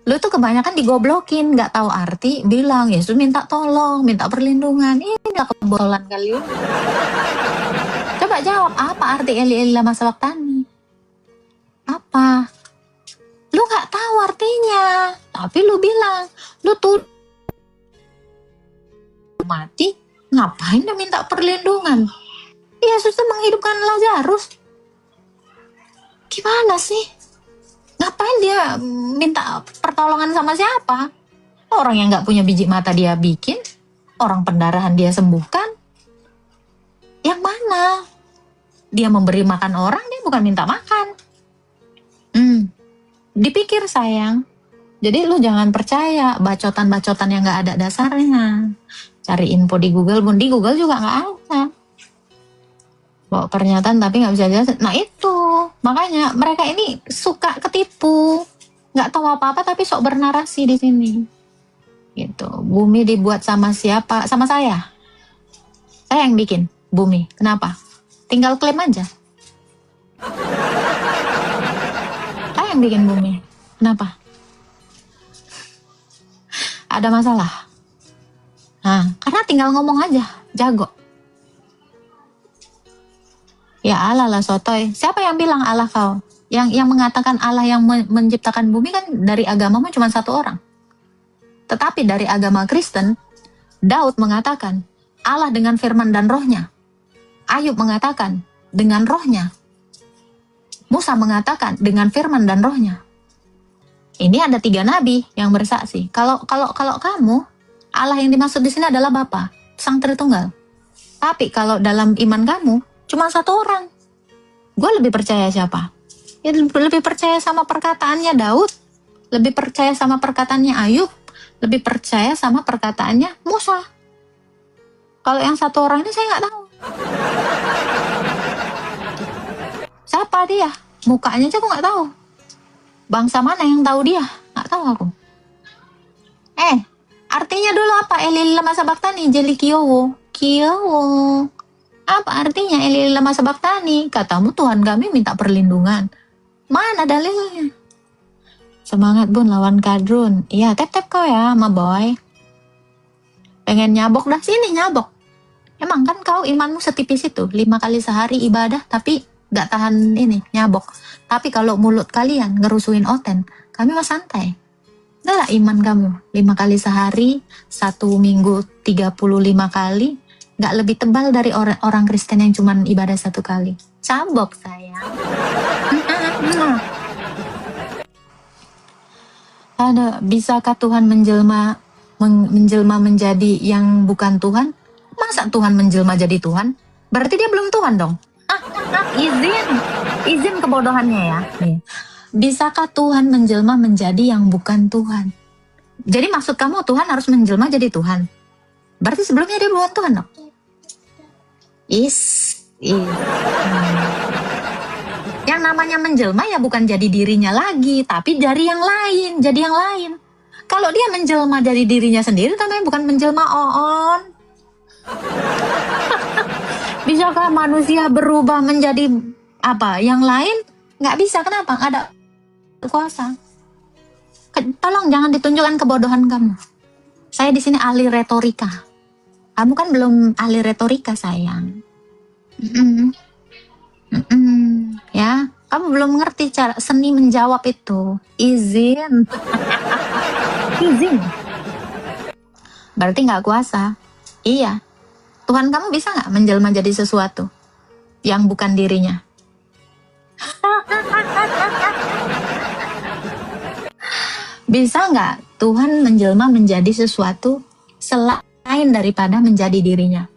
Lu tuh kebanyakan digoblokin, nggak tahu arti, bilang Yesus minta tolong, minta perlindungan. Ini nggak kebolan kali ini. Coba jawab, apa arti Eli lama sabaktani? Apa? Lu nggak tahu artinya, tapi lu bilang, lu tuh mati, ngapain dia minta perlindungan? Yesus tuh menghidupkan Lazarus. Gimana sih? Ngapain dia minta pertolongan sama siapa? Orang yang nggak punya biji mata dia bikin, orang pendarahan dia sembuhkan. Yang mana? Dia memberi makan orang, dia bukan minta makan. Dipikir sayang. Jadi lu jangan percaya bacotan-bacotan yang nggak ada dasarnya. Cari info di Google pun, di Google juga nggak ada. Bawa pernyataan tapi nggak bisa jelas. Nah itu, makanya mereka ini suka ketipu. Nggak tahu apa-apa tapi sok bernarasi di sini. Gitu. Bumi dibuat sama siapa? Sama saya. Saya yang bikin bumi. Kenapa? Tinggal klaim aja. Saya yang bikin bumi. Kenapa? Ada masalah? Nah, karena tinggal ngomong aja, jago. Ya Allah lah sotoy. Siapa yang bilang Allah kau? Yang mengatakan Allah yang menciptakan bumi kan dari agama mah cuma satu orang. Tetapi dari agama Kristen, Daud mengatakan Allah dengan firman dan rohnya. Ayub mengatakan dengan rohnya. Musa mengatakan dengan firman dan rohnya. Ini ada 3 nabi yang bersaksi. Kalau kamu, Allah yang dimaksud di sini adalah Bapa, Sang Tritunggal. Tapi kalau dalam iman kamu cuma satu orang, gue lebih percaya siapa? Ya lebih percaya sama perkataannya Daud, lebih percaya sama perkataannya Ayub, lebih percaya sama perkataannya Musa. Kalau yang satu orang ini saya nggak tahu. Siapa dia? Mukanya aja aku nggak tahu. Bangsa mana yang tahu dia? Nggak tahu aku. Artinya dulu apa? Eli lama sabaktani, jeli kiyowo. Kiyowo. Apa artinya Eli lama sabaktani? Katamu Tuhan kami minta perlindungan. Mana dalilnya? Semangat bun lawan kadrun. Iya, tep-tep kau ya sama boy. Pengen nyabok dah, sini nyabok. Emang kan kau imanmu setipis itu, 5 kali sehari ibadah tapi gak tahan ini, nyabok. Tapi kalau mulut kalian ngerusuin oten, kami mah santai. Udah lah iman kamu, 5 kali sehari, 1 minggu 35 kali, gak lebih tebal dari orang Kristen yang cuman ibadah 1 kali. Cabok sayang. Ada, bisakah Tuhan menjelma menjadi yang bukan Tuhan? Masa Tuhan menjelma jadi Tuhan? Berarti dia belum Tuhan dong. Izin kebodohannya ya. Nih. Bisakah Tuhan menjelma menjadi yang bukan Tuhan? Jadi maksud kamu Tuhan harus menjelma jadi Tuhan? Berarti sebelumnya dia bukan Tuhan dong? Yang namanya menjelma ya bukan jadi dirinya lagi, tapi dari yang lain, jadi yang lain. Kalau dia menjelma dari dirinya sendiri, namanya bukan menjelma oon. Bisakah manusia berubah menjadi apa? Yang lain? Nggak bisa, kenapa? Nggak ada kuasa. Tolong jangan ditunjukkan kebodohan kamu. Saya di sini ahli retorika. Kamu kan belum ahli retorika sayang. Ya, kamu belum ngerti cara seni menjawab itu. Izin. Berarti nggak kuasa. Iya. Tuhan kamu bisa nggak menjelma jadi sesuatu yang bukan dirinya? Bisa nggak Tuhan menjelma menjadi sesuatu selain daripada menjadi dirinya?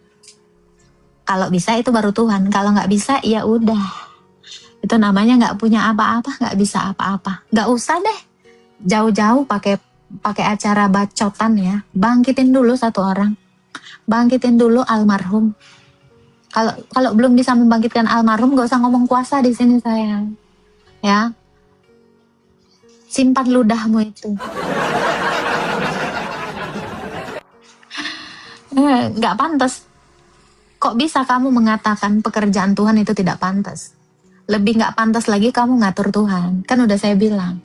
Kalau bisa itu baru Tuhan. Kalau nggak bisa ya udah. Itu namanya nggak punya apa-apa, nggak bisa apa-apa. Nggak usah deh jauh-jauh pakai acara bacotan ya. Bangkitin dulu satu orang, bangkitin dulu almarhum. Kalau belum bisa membangkitkan almarhum, nggak usah ngomong kuasa di sini sayang. Ya, simpan ludahmu itu. Nggak pantas. Kok bisa kamu mengatakan pekerjaan Tuhan itu tidak pantas? Lebih nggak pantas lagi kamu ngatur Tuhan. Kan udah saya bilang.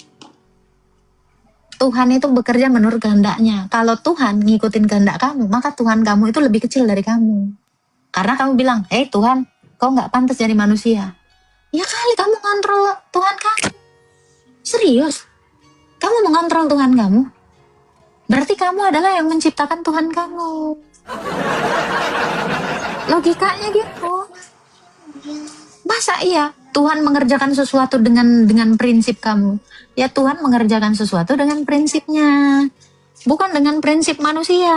Tuhan itu bekerja menurut kehendaknya. Kalau Tuhan ngikutin kehendak kamu, maka Tuhan kamu itu lebih kecil dari kamu. Karena kamu bilang, Tuhan, kau nggak pantas jadi manusia. Ya kali kamu ngontrol Tuhan kamu. Serius? Kamu mengontrol Tuhan kamu? Berarti kamu adalah yang menciptakan Tuhan kamu. Logikanya gitu. Masa iya Tuhan mengerjakan sesuatu dengan prinsip kamu? Ya Tuhan mengerjakan sesuatu dengan prinsipnya, bukan dengan prinsip manusia.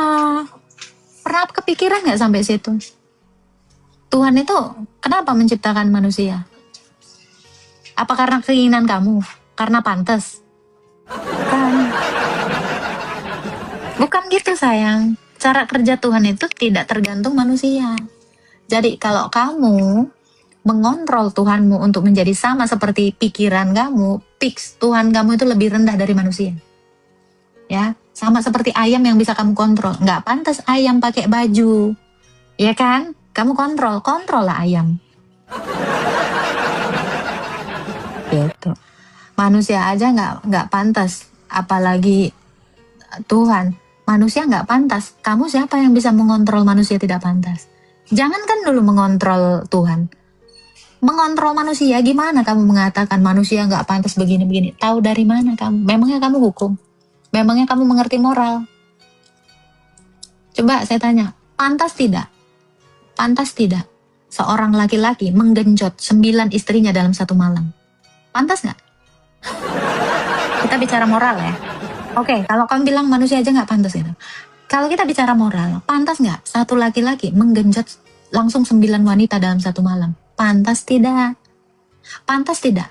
Pernah kepikiran nggak sampai situ? Tuhan itu kenapa menciptakan manusia? Apa karena keinginan kamu? Karena pantas? Bukan gitu sayang. Cara kerja Tuhan itu tidak tergantung manusia. Jadi kalau kamu mengontrol Tuhanmu untuk menjadi sama seperti pikiran kamu, fix Tuhan kamu itu lebih rendah dari manusia. Ya, sama seperti ayam yang bisa kamu kontrol. Nggak pantas ayam pakai baju. Ya kan? Kamu kontrol lah ayam. Gitu. Manusia aja nggak pantas, apalagi Tuhan. Manusia nggak pantas. Kamu siapa yang bisa mengontrol manusia tidak pantas? Jangankan dulu mengontrol Tuhan. Mengontrol manusia, gimana kamu mengatakan manusia nggak pantas begini-begini? Tahu dari mana kamu? Memangnya kamu hukum? Memangnya kamu mengerti moral? Coba saya tanya, pantas tidak? Pantas tidak seorang laki-laki menggenjot 9 istrinya dalam satu malam? Pantas nggak? Kita bicara moral ya. Oke, kalau kamu bilang manusia aja nggak pantas gitu. Kalau kita bicara moral, pantas nggak satu laki-laki menggenjot langsung 9 wanita dalam satu malam? Pantas tidak? Pantas tidak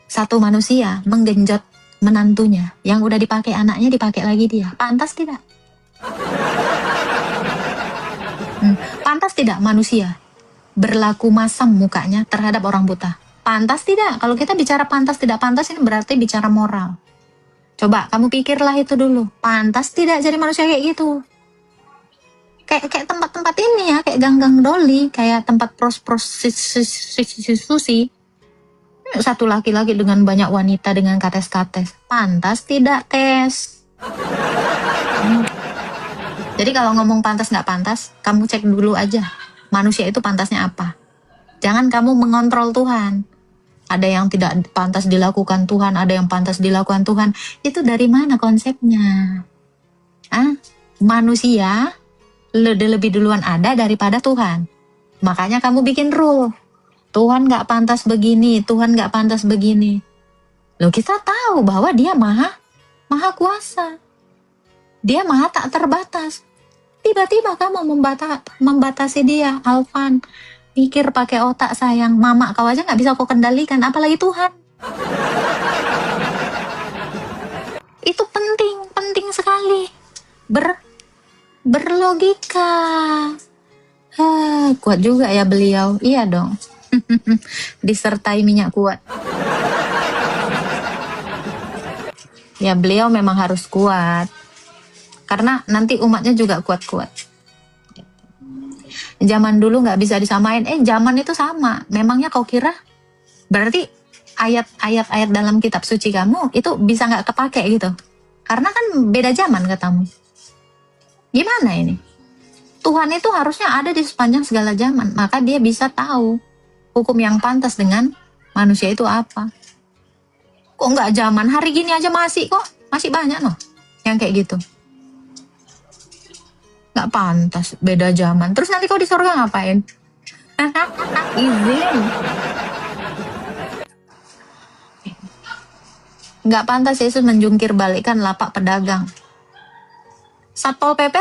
satu manusia menggenjot menantunya yang udah dipakai anaknya dipakai lagi dia? Pantas tidak? Pantas tidak manusia berlaku masam mukanya terhadap orang buta? Pantas tidak? Kalau kita bicara pantas tidak pantas, ini berarti bicara moral. Coba kamu pikirlah itu dulu. Pantas tidak jadi manusia kayak gitu? Kayak tempat-tempat ini ya, kayak gang-gang doli, kayak tempat prostitusi. Satu laki-laki dengan banyak wanita dengan kates-kates. Pantas tidak tes? Jadi kalau ngomong pantas nggak pantas, kamu cek dulu aja. Manusia itu pantasnya apa? Jangan kamu mengontrol Tuhan. Ada yang tidak pantas dilakukan Tuhan, ada yang pantas dilakukan Tuhan. Itu dari mana konsepnya? Manusia lebih duluan ada daripada Tuhan. Makanya kamu bikin rule. Tuhan gak pantas begini, Tuhan gak pantas begini. Loh, kita tahu bahwa dia maha kuasa. Dia maha tak terbatas. Tiba-tiba kamu membatasi dia, Alvan. Pikir pakai otak sayang, mama kau aja nggak bisa kau kendalikan, apalagi Tuhan. Itu penting sekali. Berlogika. Kuat juga ya beliau, iya dong. Disertai minyak kuat. Ya beliau memang harus kuat, karena nanti umatnya juga kuat-kuat. Zaman dulu nggak bisa disamain, zaman itu sama. Memangnya kau kira berarti ayat-ayat dalam kitab suci kamu itu bisa nggak kepake gitu? Karena kan beda zaman katamu. Gimana ini? Tuhan itu harusnya ada di sepanjang segala zaman, maka dia bisa tahu hukum yang pantas dengan manusia itu apa. Kok nggak zaman? Hari gini aja masih banyak loh yang kayak gitu. Nggak pantas, beda zaman. Terus nanti kau di surga ngapain? Izin. Nggak pantas Yesus menjungkir balikan lapak pedagang. Satpol PP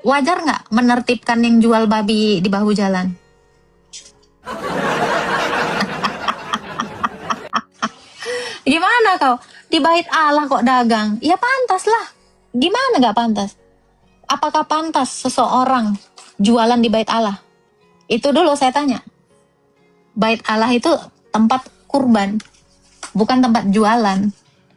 wajar nggak menertibkan yang jual babi di bahu jalan? Gimana kau? Di bait Allah kok dagang? Ya pantas lah. Gimana gak pantas? Apakah pantas seseorang jualan di bait Allah? Itu dulu saya tanya. Bait Allah itu tempat kurban, bukan tempat jualan.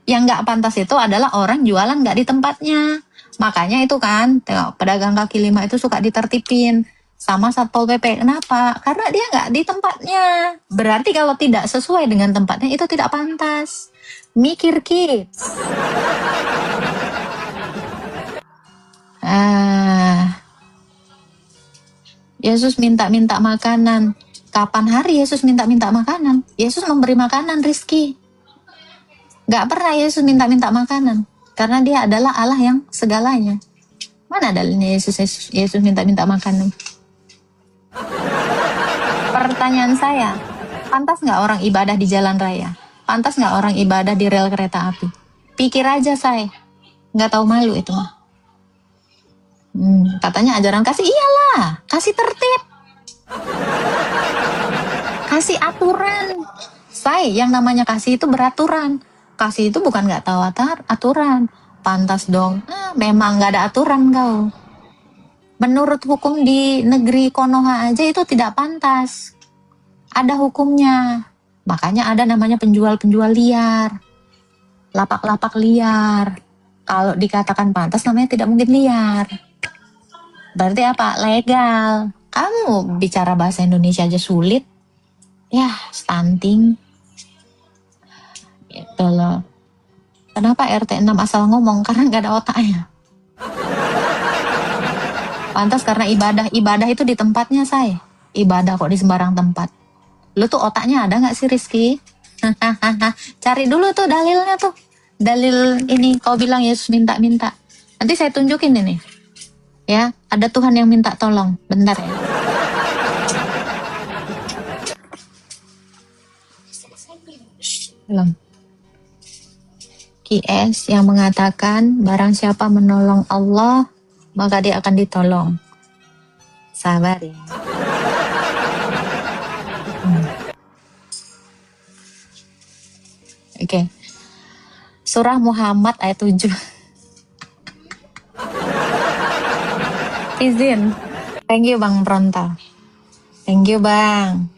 Yang gak pantas itu adalah orang jualan gak di tempatnya. Makanya itu kan, tengok pedagang kaki lima itu suka ditertipin sama Satpol PP. Kenapa? Karena dia nggak di tempatnya. Berarti kalau tidak sesuai dengan tempatnya itu tidak pantas. Mikir kids. Yesus minta-minta makanan. Kapan hari Yesus minta-minta makanan? Yesus memberi makanan, rizki. Gak pernah Yesus minta-minta makanan. Karena dia adalah Allah yang segalanya. Mana dalilnya Yesus minta-minta makanan? Pertanyaan saya, pantas nggak orang ibadah di jalan raya? Pantas nggak orang ibadah di rel kereta api? Pikir aja saya, nggak tahu malu itu mah. Katanya ajaran kasih, iyalah, kasih tertib, kasih aturan. Saya yang namanya kasih itu beraturan. Kasih itu bukan nggak tahu aturan. Pantas dong. Memang nggak ada aturan kau. Menurut hukum di negeri Konoha aja itu tidak pantas. Ada hukumnya. Makanya ada namanya penjual-penjual liar. Lapak-lapak liar. Kalau dikatakan pantas namanya tidak mungkin liar. Berarti apa? Legal. Kamu bicara bahasa Indonesia aja sulit. Ya, stunting. Gitu loh. Kenapa RT 6 asal ngomong? Karena nggak ada otaknya. Pantas karena ibadah itu di tempatnya saya. Ibadah kok di sembarang tempat. Lu tuh otaknya ada nggak sih Rizky? Cari dulu tuh dalilnya tuh. Dalil ini kau bilang Yesus minta-minta. Nanti saya tunjukin ini. Ya, ada Tuhan yang minta tolong. Bentar ya. Belum. QS yang mengatakan barang siapa menolong Allah maka dia akan ditolong. Sabar ya. Oke. Surah Muhammad ayat 7. Izin. Thank you Bang Pronto. Thank you Bang.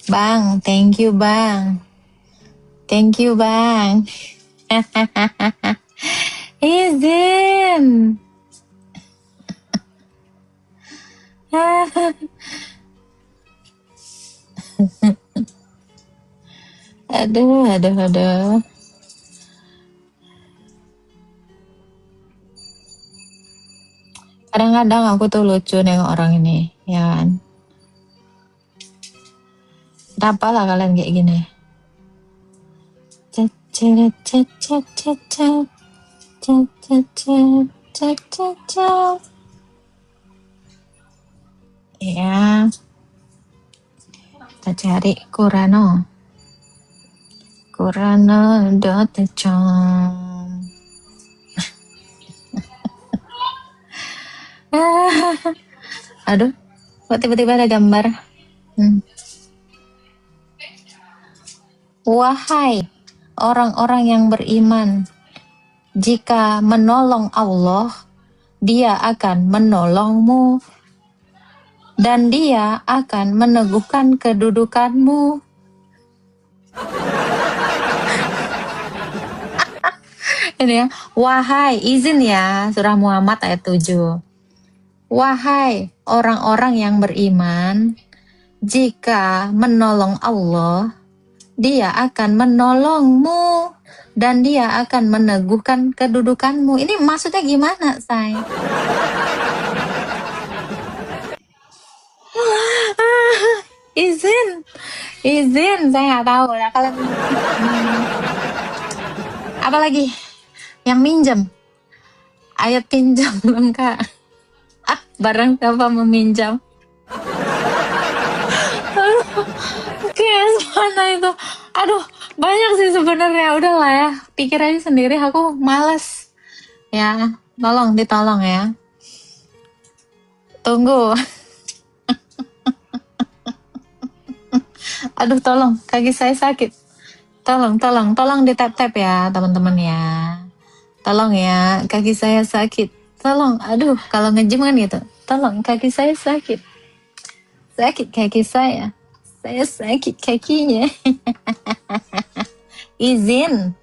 Bang, thank you Bang. Thank you Bang. Izin. Aduh. Kadang-kadang aku tuh lucu nengok orang ini, ya kan? Kenapa lah kalian kayak gini? Ya, kita cari Kurano.com. Aduh, kok tiba-tiba ada gambar? Wahai orang-orang yang beriman, jika menolong Allah, Dia akan menolongmu dan Dia akan meneguhkan kedudukanmu. Ini ya, wahai, izin ya, surah Muhammad ayat 7. Wahai orang-orang yang beriman, jika menolong Allah, Dia akan menolongmu dan Dia akan meneguhkan kedudukanmu. Ini maksudnya gimana, say? Izin, saya nggak tahu ya kalian. Apa lagi? Yang minjem, ayat pinjam belum kak? Barang siapa meminjam? Oke, mana itu? Aduh, banyak sih sebenarnya. Udahlah ya, pikir aja sendiri. Aku males. Ya, ditolong ya. Tunggu. Aduh, tolong, kaki saya sakit. Tolong di tap-tap ya teman-teman ya. Tolong ya, kaki saya sakit. Tolong, aduh kalau nge-gym kan gitu. Tolong, kaki saya sakit. Sakit kaki saya. Saya sakit kakinya. Izin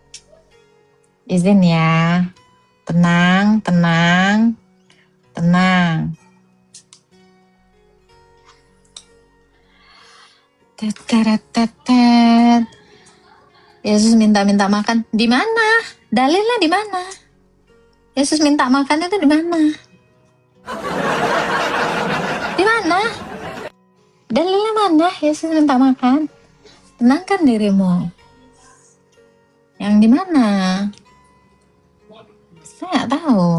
ya. Tenang. Tetet. Yesus minta makan. Di mana? Dalilnya di mana? Yesus minta makan itu di mana? Di mana? Dalilnya mana? Yesus minta makan. Tenangkan dirimu. Yang di mana? Saya nggak tahu.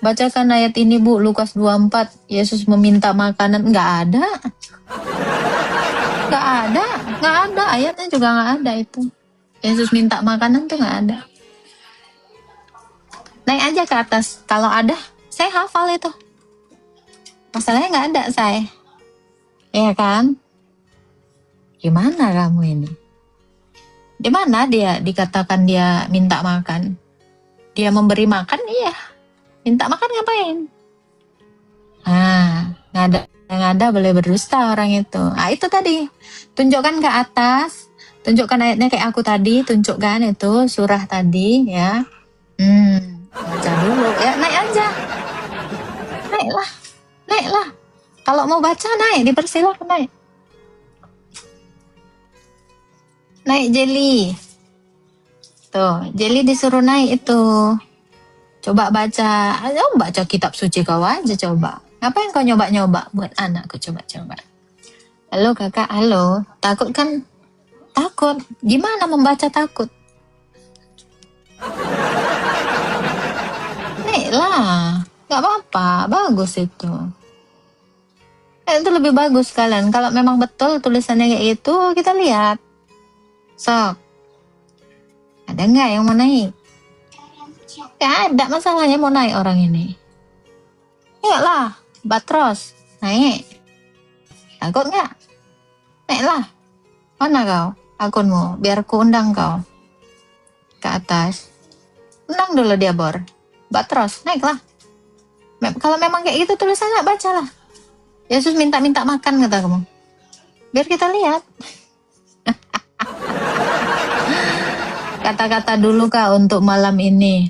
Bacakan ayat ini Bu, Lukas 24. Yesus meminta makanan. Nggak ada. Ayatnya juga nggak ada itu. Yesus minta makanan tuh nggak ada. Naik aja ke atas. Kalau ada, saya hafal itu. Masalahnya nggak ada saya. Iya kan? Gimana kamu ini? Di mana dia dikatakan dia minta makan? Dia memberi makan, iya. Minta makan ngapain? Ngada boleh berdusta orang itu. Itu tadi. Tunjukkan ke atas. Tunjukkan ayatnya kayak aku tadi. Tunjukkan itu surah tadi ya. Baca dulu ya. Naik aja. Naiklah. Kalau mau baca naik. Dipersilakan naik. Naik Jelly. Tuh, Jelly disuruh naik itu. Coba baca. Ayo baca kitab suci kau aja coba. Ngapain kau nyoba-nyoba buat anakku coba-coba. Halo kakak, halo. Takut kan? Takut. Gimana membaca takut? Naiklah. Gak apa-apa. Bagus itu. Itu lebih bagus kalian. Kalau memang betul tulisannya kayak itu, kita lihat. Sok. Ada nggak yang mau naik? Gak ada masalahnya mau naik orang ini. Iyalah, Batros, naik. Takut nggak? Naiklah. Mana kau? Akunmu, biar ku undang kau. Ke atas. Undang dulu dia Bor. Batros, naiklah. Kalau memang kayak gitu tulisannya bacalah. Yesus minta makan kata kamu. Biar kita lihat. Kata-kata dulu Kak untuk malam ini.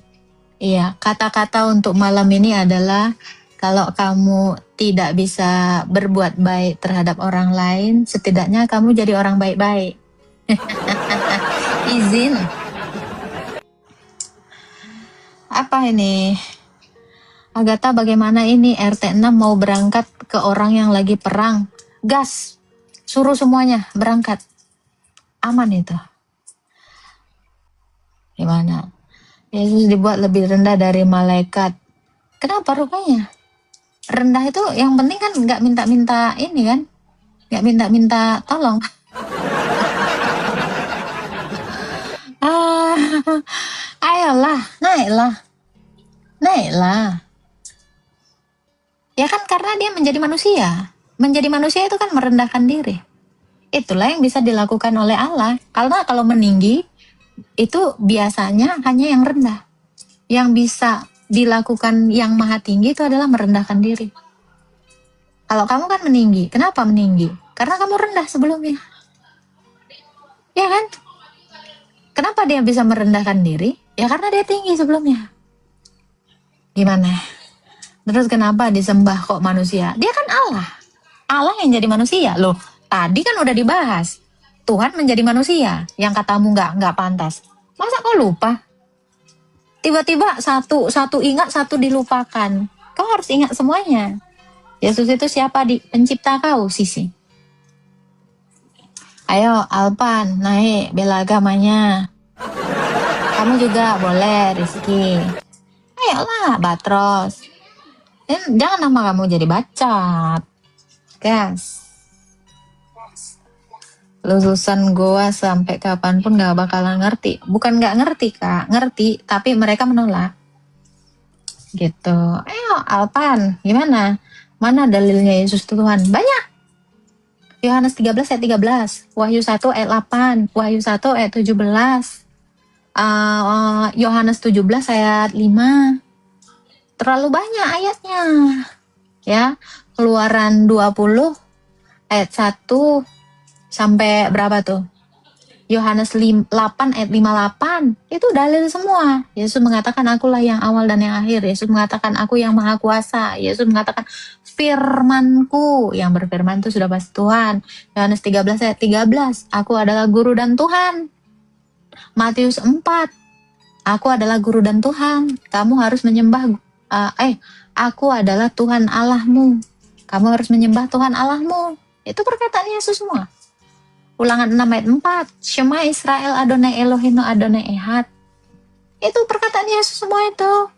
Iya, kata-kata untuk malam ini adalah kalau kamu tidak bisa berbuat baik terhadap orang lain, setidaknya kamu jadi orang baik-baik. Izin. Apa ini? Agatha, bagaimana ini? RT 6 mau berangkat ke orang yang lagi perang. Gas. Suruh semuanya berangkat. Aman itu. Gimana? Yesus dibuat lebih rendah dari malaikat. Kenapa rupanya? Rendah itu yang penting kan nggak minta-minta ini kan? Nggak minta-minta tolong. Ayolah, naiklah. Ya kan karena dia menjadi manusia. Menjadi manusia itu kan merendahkan diri. Itulah yang bisa dilakukan oleh Allah. Karena kalau meninggi, itu biasanya hanya yang rendah. Yang bisa dilakukan yang maha tinggi itu adalah merendahkan diri. Kalau kamu kan meninggi, kenapa meninggi? Karena kamu rendah sebelumnya. Ya kan? Kenapa dia bisa merendahkan diri? Ya karena dia tinggi sebelumnya. Gimana? Terus kenapa disembah kok manusia? Dia kan Allah. Allah yang jadi manusia. Loh, tadi kan udah dibahas. Tuhan menjadi manusia, yang katamu nggak pantas. Masa kau lupa? Tiba-tiba satu ingat, satu dilupakan. Kau harus ingat semuanya. Yesus itu siapa? Pencipta kau, Sisi. Ayo, Alpan, naik, bela agamanya. Kamu juga boleh, Rizky. Ayolah, Batros. Jangan nama kamu jadi Bacat. Gas. Lulusan goa sampai kapanpun gak bakalan ngerti. Bukan gak ngerti Kak, ngerti, tapi mereka menolak. Gitu. Ayo Alpan, gimana? Mana dalilnya Yesus itu Tuhan? Banyak. Yohanes 13 ayat 13, Wahyu 1 ayat 8, Wahyu 1 ayat 17, Yohanes 17 ayat 5. Terlalu banyak ayatnya. Ya, Keluaran 20 ayat 1 sampai berapa tuh? Yohanes 8 ayat 58. Itu dalil semua. Yesus mengatakan akulah yang awal dan yang akhir. Yesus mengatakan aku yang maha kuasa. Yesus mengatakan firmanku, yang berfirman itu sudah pasti Tuhan. Yohanes 13 ayat 13. Aku adalah guru dan Tuhan. Matius 4. Aku adalah guru dan Tuhan. Kamu harus menyembah aku adalah Tuhan Allahmu. Kamu harus menyembah Tuhan Allahmu. Itu perkataan Yesus semua. Ulangan 6 ayat 4. Shema Israel Adonai Elohim Adonai Ehad. Itu perkataan Yesus semua itu.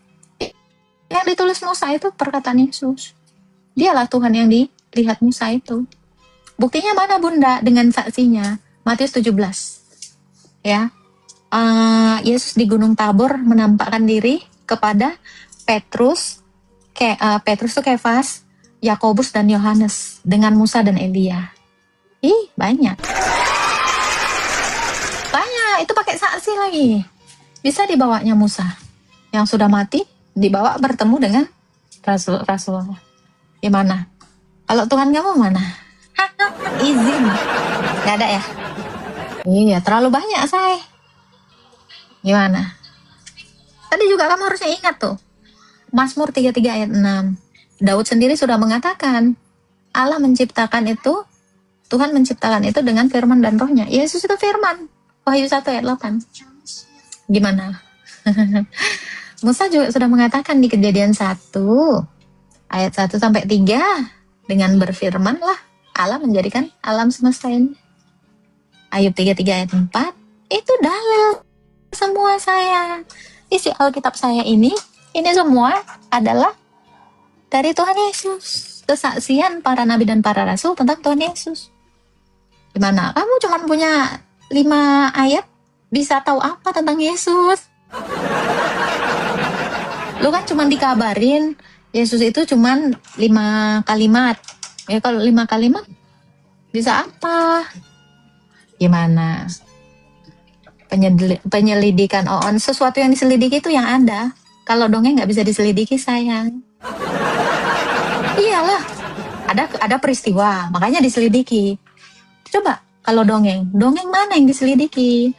Yang ditulis Musa itu perkataan Yesus. Dialah Tuhan yang dilihat Musa itu. Buktinya mana Bunda? Dengan saksinya. Matius 17. Ya. Yesus di Gunung Tabor menampakkan diri kepada Petrus. Petrus itu Kefas, Yakobus dan Yohanes dengan Musa dan Elia. Banyak. Itu pakai saksi lagi. Bisa dibawanya Musa yang sudah mati, dibawa bertemu dengan Rasulullah. Gimana? Kalau Tuhan kamu mana? Izin. Gak ada ya? Iya, terlalu banyak say. Gimana? Tadi juga kamu harusnya ingat tuh. Mazmur 33 ayat 6. Daud sendiri sudah mengatakan, Allah menciptakan itu, Tuhan menciptakan itu dengan firman dan rohnya. Yesus itu firman. Wahyu 1 ayat 8. Gimana? Musa juga sudah mengatakan di Kejadian 1 ayat 1 sampai 3, dengan berfirmanlah Allah menjadikan alam semesta ini. Ayub 33 ayat 4, itu dalil semua saya. Isi Alkitab saya ini semua adalah dari Tuhan Yesus. Kesaksian para nabi dan para rasul tentang Tuhan Yesus. Gimana? Kamu cuma punya 5 ayat bisa tahu apa tentang Yesus? Lu kan cuma dikabarin Yesus itu cuma 5 kalimat. Ya kalau 5 kalimat bisa apa? Gimana? Penyelidikan OON, sesuatu yang diselidiki itu yang ada. Kalau dongeng nggak bisa diselidiki sayang. Iyalah, ada peristiwa, makanya diselidiki. Coba kalau dongeng mana yang diselidiki?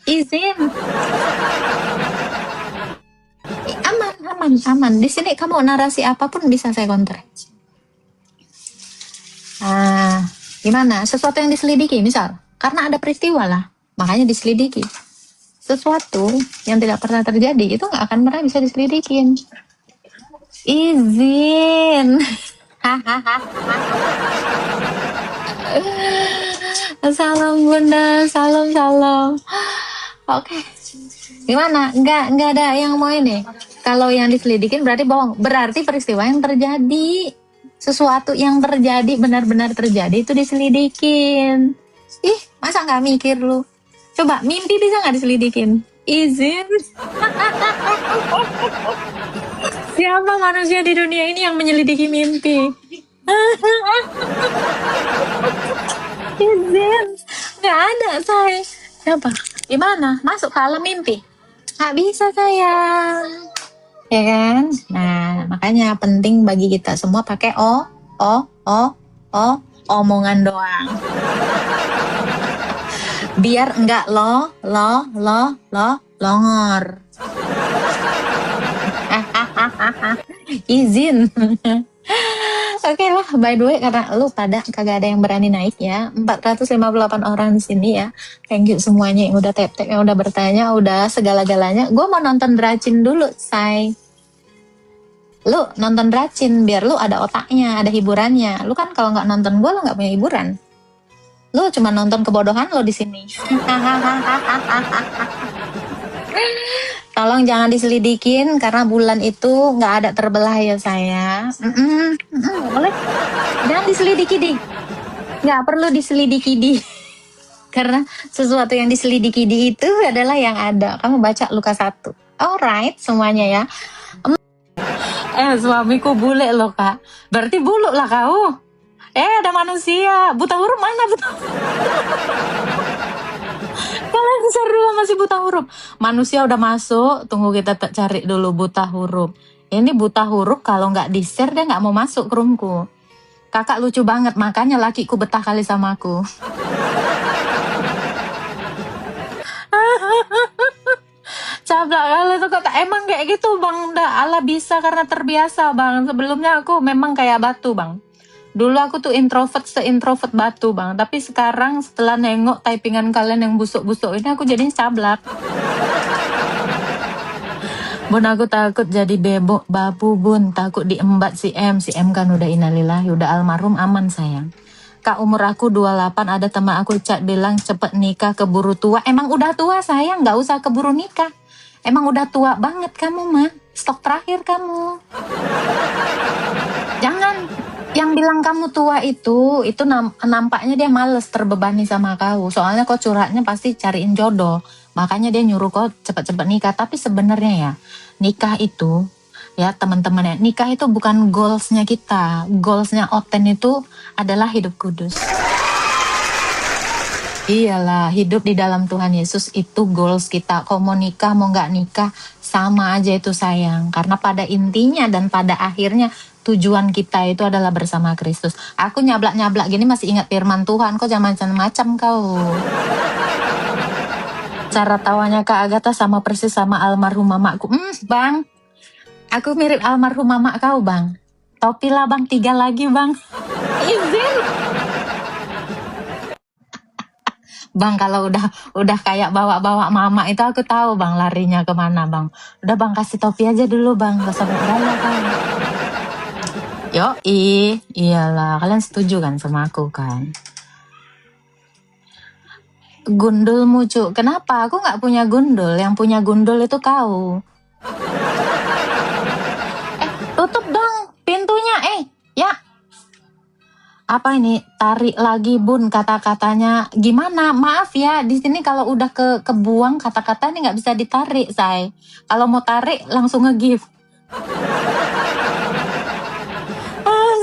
Izin. Aman. Di sini kamu narasi apapun bisa saya counter. Gimana? Sesuatu yang diselidiki, misal karena ada peristiwa lah, makanya diselidiki. Sesuatu yang tidak pernah terjadi itu nggak akan pernah bisa diselidikin. Izin. Salam Bunda, salam. Oke. Gimana? Nggak ada yang mau ini. Kalau yang diselidikin berarti bohong. Berarti peristiwa yang terjadi, sesuatu yang terjadi benar-benar terjadi itu diselidikin. Masa nggak mikir lu? Coba mimpi bisa nggak diselidikin? Izin. Siapa manusia di dunia ini yang menyelidiki mimpi? Izin. Nggak ada saya. Siapa? Gimana? Masuk ke alam mimpi? Nggak bisa sayang. Ya kan? Nah, makanya penting bagi kita semua pakai omongan doang. Biar enggak longor. Izin. Oke lah, by the way, karena lu pada kagak ada yang berani naik ya. 458 orang di sini ya. Thank you semuanya yang udah tap, yang udah bertanya, udah segala-galanya. Gue mau nonton Dracin dulu, say. Lu nonton Dracin biar lu ada otaknya, ada hiburannya. Lu kan kalau nggak nonton gue, lu nggak punya hiburan. Lu cuma nonton kebodohan lo di sini. Tolong jangan diselidikin karena bulan itu nggak ada terbelah ya saya. Boleh? Jangan diselidiki di. Nggak perlu diselidiki di. Karena sesuatu yang diselidiki di itu adalah yang ada. Kamu baca Lukas 1. Alright semuanya ya. Suamiku bule loh kak. Berarti bulu lah kau. Ada manusia. Buta huruf mana buta? Kalian seru masih buta huruf. Manusia udah masuk. Tunggu kita cari dulu buta huruf. Ini buta huruf kalau nggak di share dia nggak mau masuk ke roomku. Kakak lucu banget, makanya lakiku betah kali sama aku. Cablak kali tuh kata emang kayak gitu bang. Udah ala bisa karena terbiasa bang. Sebelumnya aku memang kayak batu bang. Dulu aku tuh se-introvert batu bang. Tapi sekarang setelah nengok typingan kalian yang busuk-busuk ini aku jadinya cablak. Bun aku takut jadi bebok babu bun. Takut diembat si M. Si M kan udah innalillahi, udah almarhum aman sayang. Kak umur aku 28, ada teman aku chat bilang cepet nikah keburu tua. Emang udah tua sayang, gak usah keburu nikah. Emang udah tua banget kamu mah. Stok terakhir kamu. Jangan. Yang bilang kamu tua itu nampaknya dia males terbebani sama kau. Soalnya kau curhatnya pasti cariin jodoh. Makanya dia nyuruh kau cepet-cepet nikah. Tapi sebenarnya ya, nikah itu, ya teman-teman ya, nikah itu bukan goalsnya kita. Goalsnya Oten itu adalah hidup kudus. Iyalah, hidup di dalam Tuhan Yesus itu goals kita. Kau mau nikah, mau gak nikah, sama aja itu sayang. Karena pada intinya dan pada akhirnya tujuan kita itu adalah bersama Kristus. Aku nyablak-nyablak gini masih ingat firman Tuhan. Kau jangan macam-macam kau. Cara tawanya Kak Agatha sama persis sama almarhum mamaku. Bang, aku mirip almarhum mama kau bang. Topi lah bang, 3 lagi bang. Izin. Bang kalau udah kayak bawa-bawa mama itu aku tahu bang larinya kemana bang. Udah bang kasih topi aja dulu bang, gak usah gaya kan. Iyalah kalian setuju kan sama aku kan. Gundulmu cu, kenapa? Aku gak punya gundul, yang punya gundul itu kau. Tutup dong pintunya ya. Apa ini? Tarik lagi bun kata-katanya. Gimana? Maaf ya, di sini kalau udah kebuang kata-kata ini nggak bisa ditarik, say. Kalau mau tarik langsung nge-give.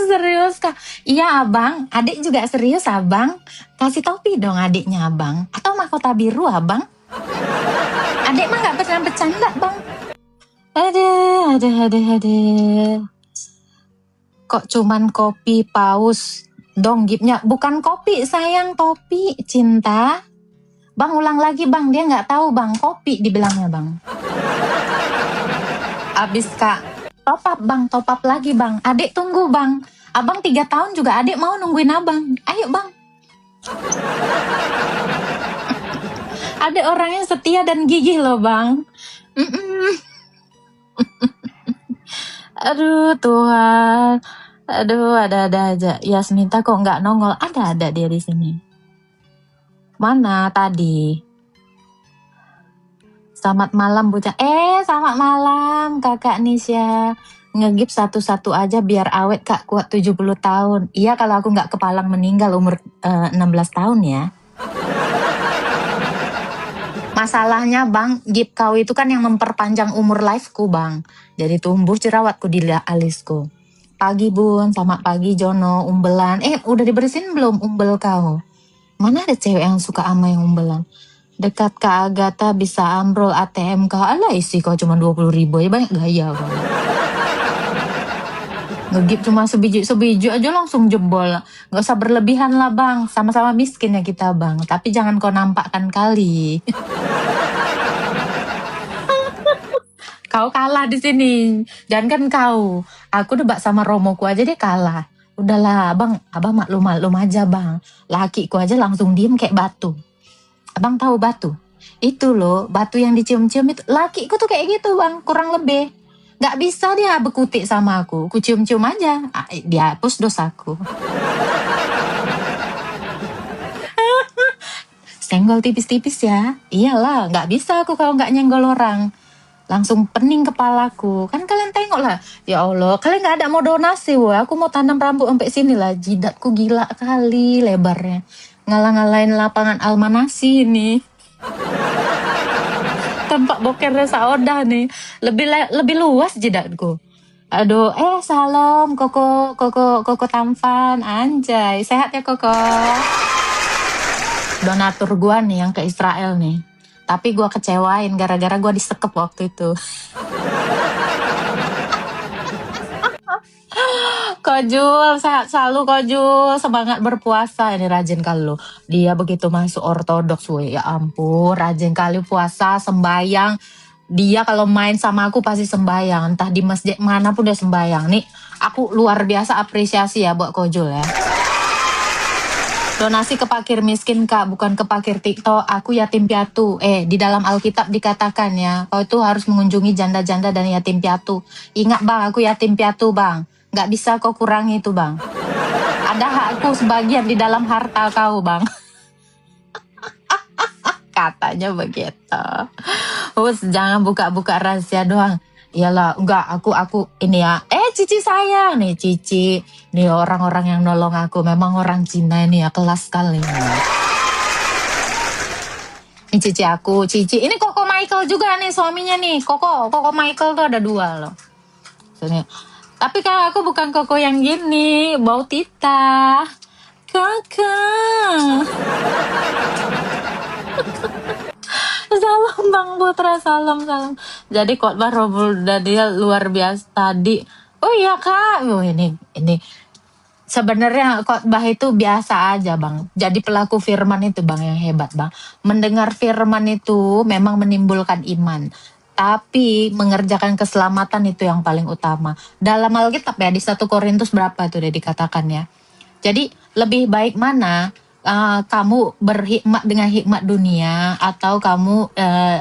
Serius kak? Iya abang, adik juga serius abang. Kasih topi dong adiknya abang. Atau mahkota biru abang? Adik mah nggak bercanda bang. Aduh. Kok cuman kopi paus? Dong gipnya bukan kopi sayang, topi cinta. Bang ulang lagi bang, dia nggak tahu bang, kopi dibilangnya bang. Abis kak, top up lagi bang. Adik tunggu bang, abang 3 tahun juga adik mau nungguin abang. Ayo bang. Adik orangnya setia dan gigih loh bang. Aduh Tuhan. Aduh, ada aja. Yasminta kok nggak nongol? Ada dia di sini. Mana tadi? Selamat malam Buca. Selamat malam Kakak Nisha. Ngegip satu-satu aja biar awet Kak, kuat 70 tahun. Iya kalau aku nggak kepalang meninggal umur 16 tahun ya. Masalahnya bang, gip kau itu kan yang memperpanjang umur lifeku bang. Jadi tumbuh jerawatku di alisku. Pagi bun, selamat pagi Jono, umbelan. Udah dibersihin belum umbel kau? Mana ada cewek yang suka ama yang umbelan? Dekat Kak Agatha bisa ambrol ATM kau. Alah isi kau cuma 20.000 ya, banyak gaya bang. Ngegip cuma sebiji aja langsung jebol. Gak usah berlebihan lah bang, sama-sama miskin ya kita bang. Tapi jangan kau nampakkan kali. Kau kalah di sini. Jangan kan kau. Aku debat sama Romoku aja dia kalah. Udahlah abang maklum aja bang. Lakiku aja langsung diem kayak batu. Abang tahu batu? Itu loh, batu yang dicium-cium itu. Lakiku tuh kayak gitu bang, kurang lebih. Gak bisa dia bekutik sama aku. Ku cium-cium aja. Dia hapus dosaku. Senggol tipis-tipis ya. Iyalah, gak bisa aku kalau gak nyenggol orang. Langsung pening kepalaku. Kan kalian tengok lah. Ya Allah, kalian gak ada mau donasi wah. Aku mau tanam rambut sampai sini lah. Jidatku gila kali lebarnya. Ngalah-ngalahin lapangan Almanasi ini. Tempat bokernya Saoda nih. Lebih luas jidatku. Aduh, salam Koko Tampan, anjay, sehat ya Koko. Donatur gua nih yang ke Israel nih, tapi gua kecewain gara-gara gua disekep waktu itu. Kojul, sehat selalu Kojul, semangat berpuasa, ini rajin kali lo. Dia begitu masuk ortodoks, weh, ya ampun, rajin kali puasa, sembayang. Dia kalau main sama aku pasti sembayang, entah di masjid mana pun dia sembayang. Nih, aku luar biasa apresiasi ya buat Kojul ya. Donasi ke fakir miskin Kak, bukan ke fakir TikTok. Aku yatim piatu. Di dalam Alkitab dikatakan ya, kau itu harus mengunjungi janda-janda dan yatim piatu. Ingat bang, aku yatim piatu bang. Nggak bisa kau kurangi itu bang. Ada hakku sebagian di dalam harta kau bang. Katanya begitu. Jangan buka-buka rahasia doang. Iyalah, enggak, aku ini ya. Cici sayang nih, Cici. Nih orang-orang yang nolong aku memang orang Cina ini ya, kelas sekali. Ini Cici aku, Cici. Ini Koko Michael juga nih suaminya nih. Koko Michael tuh ada 2 loh. Soalnya, tapi kalau aku bukan Koko yang gini, bau tita. Kakak. Salam Bang Putra, salam. Jadi khotbah Robo dia luar biasa tadi. Oh iya Kak, ini sebenarnya khotbah itu biasa aja Bang. Jadi pelaku firman itu Bang yang hebat Bang. Mendengar firman itu memang menimbulkan iman. Tapi mengerjakan keselamatan itu yang paling utama. Dalam Alkitab ya di 1 Korintus berapa tuh udah dikatakan ya. Jadi lebih baik mana kamu berhikmat dengan hikmat dunia atau kamu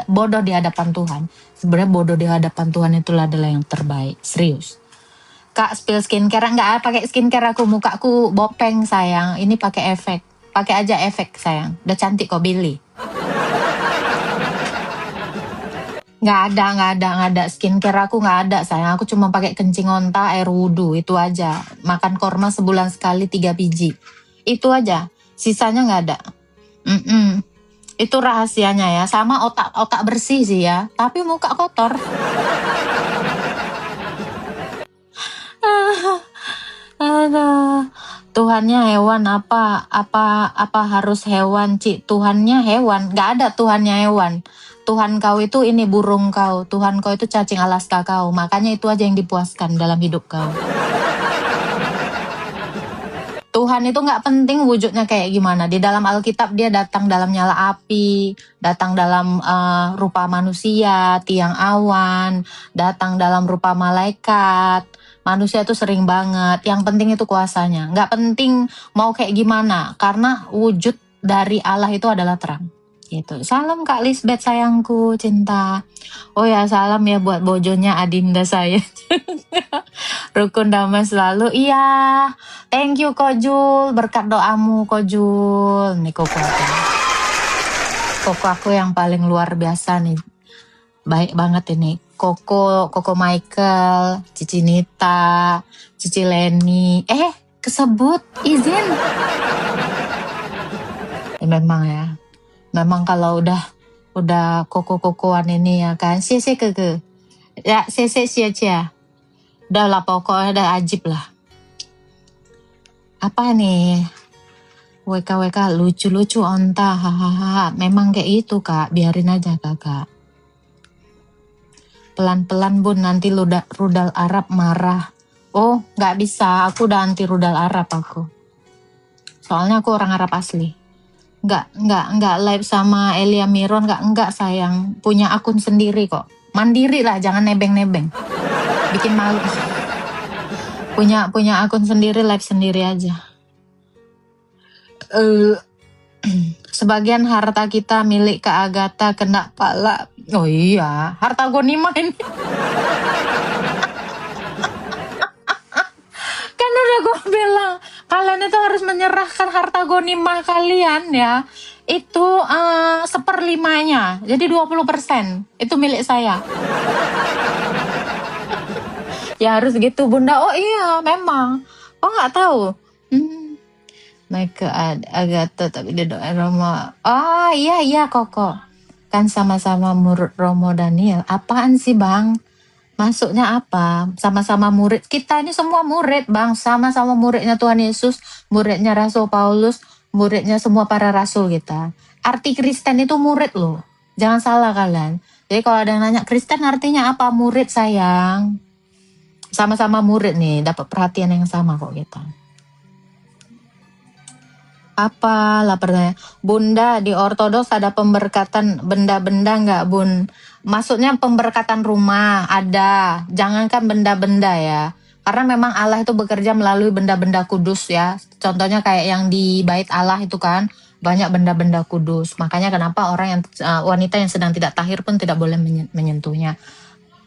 bodoh di hadapan Tuhan. Sebenarnya bodoh di hadapan Tuhan itulah adalah yang terbaik. Serius. Kak spill skincare, enggak pakai skincare aku, mukaku bopeng sayang. Ini pakai efek. Pakai aja efek sayang. Udah cantik kok Billy. Nggak ada skincare aku nggak ada sayang. Aku cuma pakai kencing onta, air wudhu itu aja. Makan korma sebulan sekali 3 biji. Itu aja. Sisanya nggak ada. Itu rahasianya ya. Sama otak bersih sih ya. Tapi muka kotor. Aduh. Tuhannya hewan apa harus hewan Ci? Tuhannya hewan. Nggak ada Tuhannya hewan. Tuhan kau itu ini burung kau. Tuhan kau itu cacing Alaska kau. Makanya itu aja yang dipuaskan dalam hidup kau. Tuhan itu nggak penting wujudnya kayak gimana. Di dalam Alkitab dia datang dalam nyala api, datang dalam rupa manusia, tiang awan, datang dalam rupa malaikat. Manusia itu sering banget. Yang penting itu kuasanya. Nggak penting mau kayak gimana, karena wujud dari Allah itu adalah terang. Gitu. Salam Kak Lisbeth sayangku, cinta. Oh ya salam ya buat bojonya Adinda saya. Rukun damai selalu. Iya. Thank you Kojul, berkat doamu Kojul. Nih Koko aku yang paling luar biasa nih. Baik banget ini. Koko Michael, Cici Nita, Cici Leni. Kesebut izin. Memang ya. Memang kalau udah koko-kokoan ini ya kan. Keke. Ya, cia. Udah lah pokoknya udah ajib lah. Apa nih? WK lucu-lucu onta, hahaha. Memang kayak itu Kak, biarin aja Kakak. Pelan-pelan Bun, nanti rudal Arab marah. Oh, nggak bisa, aku udah anti rudal Arab aku. Soalnya aku orang Arab asli. Nggak live sama Elia Miron, nggak sayang. Punya akun sendiri kok. Mandiri lah, jangan nebeng-nebeng. Bikin malu. Punya akun sendiri, live sendiri aja. Sebagian harta kita milik Kak Agatha kena pala. Oh iya, harta gonimah ini. Kan udah gue bilang, kalian itu harus menyerahkan harta gonimah kalian ya. Itu 1/5-nya, jadi 20%. Itu milik saya. Ya harus gitu Bunda. Oh iya memang. Oh nggak tahu. Naik ke Agatha tapi dia doa Romo. Oh iya Koko. Kan sama-sama murid Romo Daniel. Apaan sih Bang? Maksudnya apa? Sama-sama murid. Kita ini semua murid, Bang. Sama-sama muridnya Tuhan Yesus, muridnya Rasul Paulus, muridnya semua para rasul kita. Arti Kristen itu murid loh. Jangan salah kalian. Jadi kalau ada yang nanya, Kristen artinya apa? Murid, sayang. Sama-sama murid nih, dapat perhatian yang sama kok kita. Apa lah pertanyaan? Bunda, di ortodoks ada pemberkatan benda-benda nggak, Bun? Maksudnya pemberkatan rumah ada, jangankan benda-benda ya. Karena memang Allah itu bekerja melalui benda-benda kudus ya. Contohnya kayak yang di bait Allah itu kan banyak benda-benda kudus. Makanya kenapa orang yang wanita yang sedang tidak tahir pun tidak boleh menyentuhnya.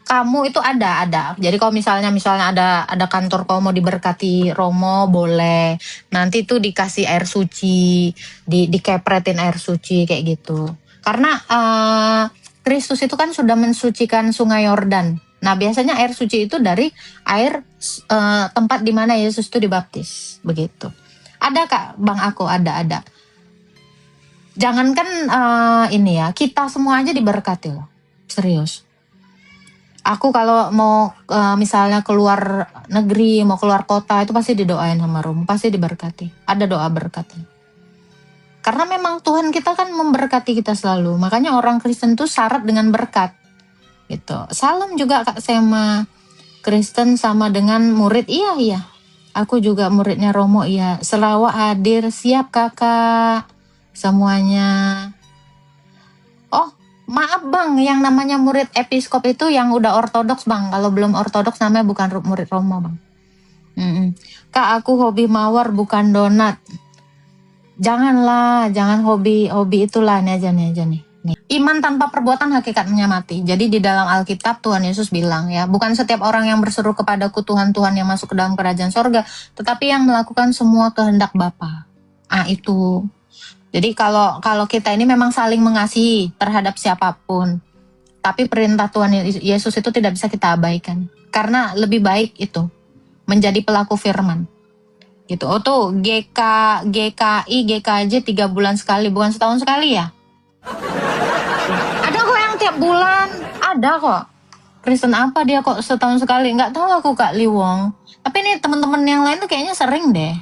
Kamu itu ada. Jadi kalau misalnya ada kantor kamu mau diberkati Romo boleh. Nanti tuh dikasih air suci, dikepretin air suci kayak gitu. Karena Kristus itu kan sudah mensucikan Sungai Yordan. Nah, biasanya air suci itu dari air tempat di mana Yesus itu dibaptis, begitu. Ada Kak, Bang aku ada. Jangankan ini ya, kita semua aja diberkati loh. Serius. Aku kalau mau misalnya keluar negeri, mau keluar kota itu pasti didoain sama Romo, pasti diberkati. Ada doa berkatnya. Karena memang Tuhan kita kan memberkati kita selalu. Makanya orang Kristen tuh syarat dengan berkat. Gitu. Salam juga Kak Sema. Kristen sama dengan murid, iya. Aku juga muridnya Romo, iya. Selawat hadir, siap Kakak. Semuanya. Oh, maaf Bang, yang namanya murid episkop itu yang udah ortodoks Bang. Kalau belum ortodoks namanya bukan murid Romo Bang. Kak, aku hobi mawar bukan donat. Jangan hobi itulah nih aja nih. Iman tanpa perbuatan hakikatnya mati. Jadi di dalam Alkitab Tuhan Yesus bilang ya, bukan setiap orang yang berseru kepadaku Tuhan yang masuk ke dalam kerajaan sorga, tetapi yang melakukan semua kehendak Bapa. Itu. Jadi kalau kita ini memang saling mengasihi terhadap siapapun, tapi perintah Tuhan Yesus itu tidak bisa kita abaikan. Karena lebih baik itu menjadi pelaku firman. Gitu. Oh tuh GKI, GKJ 3 bulan sekali, bukan setahun sekali ya? Ada kok yang tiap bulan, ada kok. Kristen apa dia kok setahun sekali? Nggak tahu aku Kak Liwong. Tapi nih teman-teman yang lain tuh kayaknya sering deh.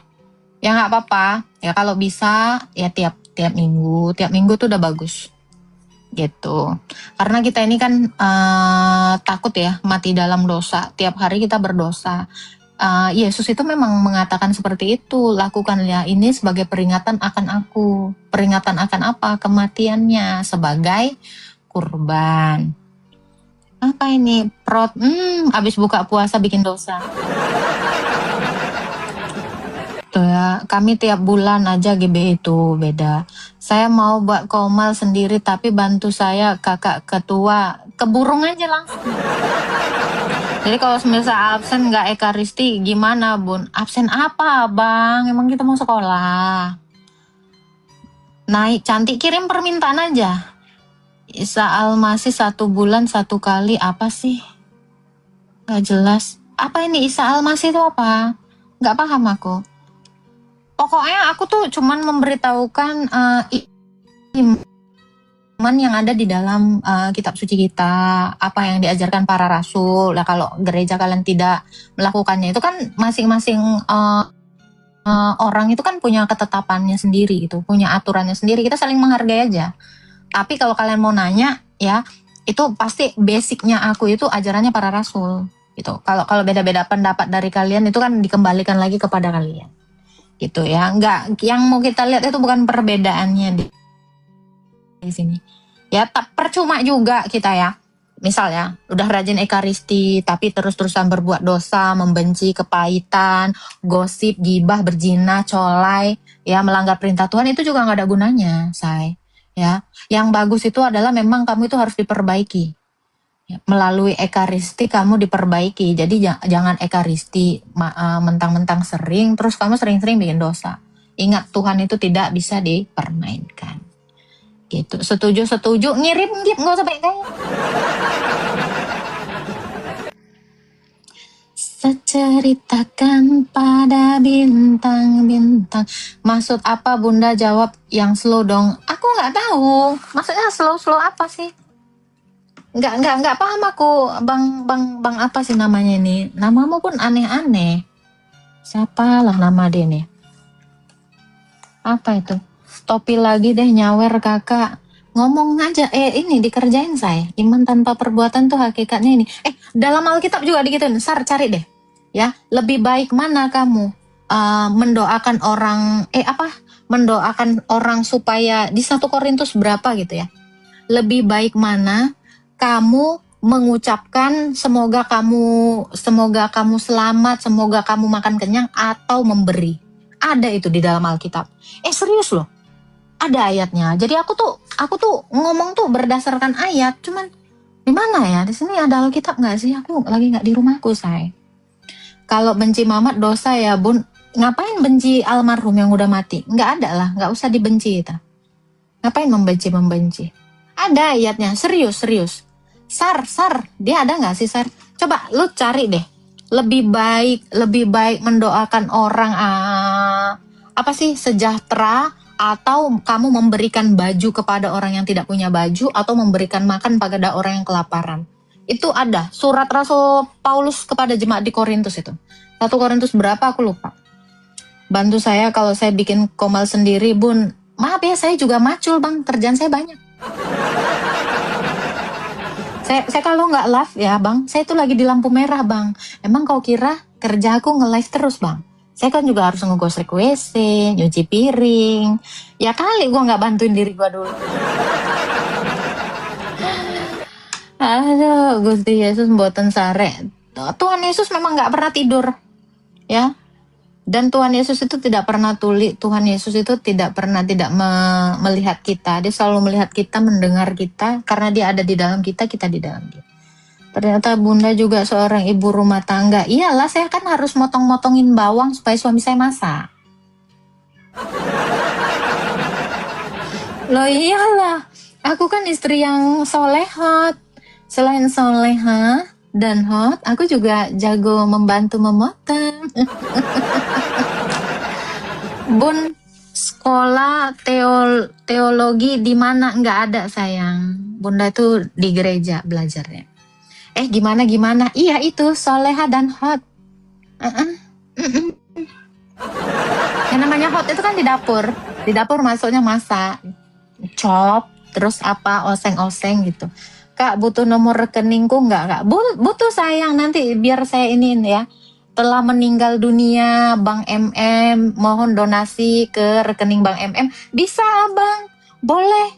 Ya nggak apa-apa. Ya kalau bisa ya tiap minggu tuh udah bagus. Gitu. Karena kita ini kan takut ya mati dalam dosa. Tiap hari kita berdosa. Yesus itu memang mengatakan seperti itu. Lakukanlah ini sebagai peringatan akan aku. Peringatan akan apa? Kematiannya sebagai kurban. Apa ini? Abis buka puasa bikin dosa. Tuh ya, kami tiap bulan aja GB itu beda. Saya mau buat komal sendiri tapi bantu saya kakak ketua. Keburung aja langsung. Jadi kalau semisal absen nggak ekaristi gimana Bun? Absen apa Bang? Emang kita mau sekolah? Naik cantik kirim permintaan aja. Isa Almasih 1 bulan 1 kali apa sih? Gak jelas. Apa ini Isa Almasih itu apa? Gak paham aku. Pokoknya aku tuh cuman memberitahukan iman yang ada di dalam kitab suci kita, apa yang diajarkan para rasul. Nah kalau gereja kalian tidak melakukannya itu kan masing-masing orang itu kan punya ketetapannya sendiri gitu, punya aturannya sendiri. Kita saling menghargai aja. Tapi kalau kalian mau nanya ya, itu pasti basicnya aku itu ajarannya para rasul gitu. Kalau beda-beda pendapat dari kalian itu kan dikembalikan lagi kepada kalian gitu ya. Enggak, yang mau kita lihat itu bukan perbedaannya di sini ya. Percuma juga kita ya, misalnya udah rajin ekaristi tapi terus-terusan berbuat dosa, membenci, kepahitan, gosip, gibah, berzina, colai ya, melanggar perintah Tuhan, itu juga nggak ada gunanya say ya. Yang bagus itu adalah memang kamu itu harus diperbaiki ya, melalui ekaristi kamu diperbaiki. Jadi jangan ekaristi mentang-mentang sering terus kamu sering-sering bikin dosa. Ingat Tuhan itu tidak bisa dipermainkan gitu. Setuju ngirim gitu, nggak usah pakai. Seceritakan pada bintang-bintang. Maksud apa Bunda? Jawab yang slow dong. Aku nggak tahu. Maksudnya slow apa sih? Nggak paham aku, bang apa sih namanya ini? Namamu pun aneh-aneh. Siapa lah nama dia nih? Apa itu? Topi lagi deh nyawer kakak. Ngomong aja, ini dikerjain saya. Iman tanpa perbuatan tuh hakikatnya ini. Dalam Alkitab juga digituin. Sar, cari deh. Ya, lebih baik mana kamu mendoakan orang, mendoakan orang supaya di 1 Korintus berapa gitu ya. Lebih baik mana kamu mengucapkan semoga kamu selamat, semoga kamu makan kenyang, atau memberi. Ada itu di dalam Alkitab. Serius loh. Ada ayatnya. Jadi aku tuh ngomong tuh berdasarkan ayat. Cuman di mana ya? Di sini ada Alkitab nggak sih? Aku lagi nggak di rumahku, say. Kalau benci Mamat dosa ya, Bun. Ngapain benci almarhum yang udah mati? Nggak ada lah. Nggak usah dibenci kita. Ngapain membenci? Ada ayatnya. Serius. Sar. Dia ada nggak sih, Sar? Coba lu cari deh. Lebih baik mendoakan orang sejahtera, atau kamu memberikan baju kepada orang yang tidak punya baju, atau memberikan makan pada orang yang kelaparan. Itu ada surat Rasul Paulus kepada jemaat di Korintus itu. 1 Korintus berapa aku lupa. Bantu saya kalau saya bikin komal sendiri, Bun. Maaf ya, saya juga macul, Bang. Kerjaan saya banyak. Saya kalau nggak live ya, Bang, saya tuh lagi di lampu merah, Bang. Emang kau kira kerja aku nge-live terus, Bang? Saya kan juga harus ngegosek WC, nyuci piring. Ya kali gue nggak bantuin diri gue dulu. Aduh, Gusti Yesus mboten sare. Tuhan Yesus memang nggak pernah tidur, ya. Dan Tuhan Yesus itu tidak pernah tuli. Tuhan Yesus itu tidak pernah tidak melihat kita. Dia selalu melihat kita, mendengar kita, karena dia ada di dalam kita, kita di dalam dia. Ternyata Bunda juga seorang ibu rumah tangga. Iyalah, saya kan harus motong-motongin bawang supaya suami saya masak. Loh iyalah, aku kan istri yang solehot. Selain soleha dan hot, aku juga jago membantu memotong. Bun, sekolah teologi di mana? Nggak ada, sayang. Bunda itu di gereja belajarnya. Gimana? Iya itu, soleha dan hot. Yang namanya hot itu kan di dapur. Di dapur masuknya masak, chop, terus oseng-oseng gitu. Kak, butuh nomor rekeningku nggak? Butuh, sayang, nanti biar saya iniin ya. Telah meninggal dunia Bang MM, mohon donasi ke rekening Bang MM. Bisa, Bang, boleh.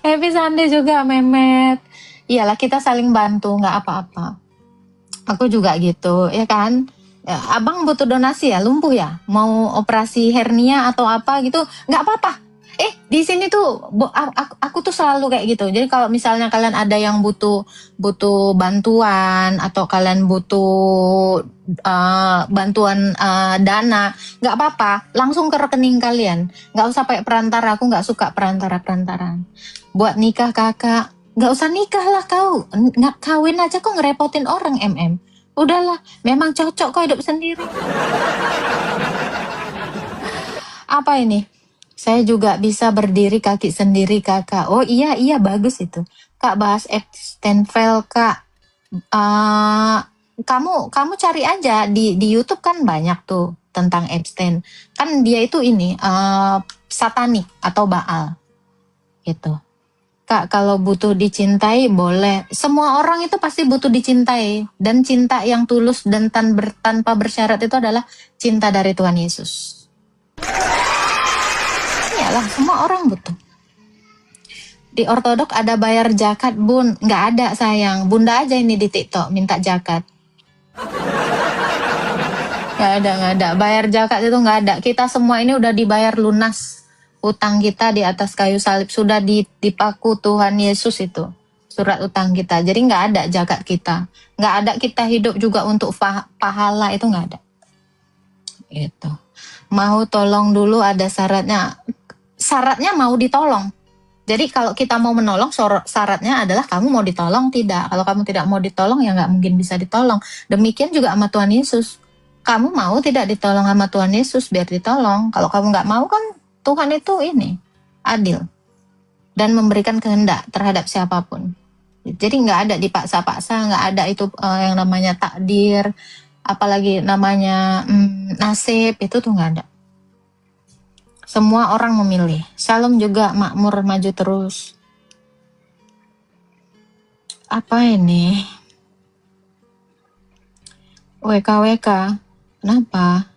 Happy Sunday juga, Memet. Iyalah, kita saling bantu, nggak apa-apa. Aku juga gitu, ya kan? Ya, Abang butuh donasi ya, lumpuh ya? Mau operasi hernia atau apa gitu, nggak apa-apa. Di sini tuh aku tuh selalu kayak gitu. Jadi kalau misalnya kalian ada yang butuh bantuan, atau kalian butuh bantuan dana, nggak apa-apa, langsung ke rekening kalian. Nggak usah pakai perantara, aku nggak suka perantara-perantaraan. Buat nikah kakak, nggak usah nikah lah kau. Nggak kawin aja kok ngerepotin orang, MM. Udahlah, memang cocok kok hidup sendiri. Apa ini? Saya juga bisa berdiri kaki sendiri, kakak. Oh iya, bagus itu. Kak, bahas Extenvel, Kak. Kamu cari aja di YouTube kan banyak tuh tentang Epstein. Kan dia itu ini satanik atau Baal gitu. Kak, kalau butuh dicintai boleh. Semua orang itu pasti butuh dicintai, dan cinta yang tulus dan tanpa bersyarat itu adalah cinta dari Tuhan Yesus. Iyalah, semua orang butuh. Di ortodok ada bayar zakat, Bun. Nggak ada, sayang. Bunda aja ini di TikTok minta zakat. Nggak ada. Bayar zakat itu nggak ada. Kita semua ini udah dibayar lunas. Utang kita di atas kayu salib. Sudah dipaku Tuhan Yesus itu. Surat utang kita. Jadi nggak ada zakat kita. Nggak ada kita hidup juga untuk pahala. Itu nggak ada. Gitu. Mau tolong dulu ada syaratnya. Syaratnya mau ditolong. Jadi kalau kita mau menolong, syaratnya adalah kamu mau ditolong tidak. Kalau kamu tidak mau ditolong, ya nggak mungkin bisa ditolong. Demikian juga sama Tuhan Yesus. Kamu mau tidak ditolong sama Tuhan Yesus, biar ditolong. Kalau kamu nggak mau kan, Tuhan itu ini adil, dan memberikan kehendak terhadap siapapun. Jadi nggak ada dipaksa-paksa, nggak ada itu yang namanya takdir, apalagi namanya nasib, itu tuh nggak ada. Semua orang memilih. Shalom juga makmur maju terus. Apa ini? WKWK, kenapa?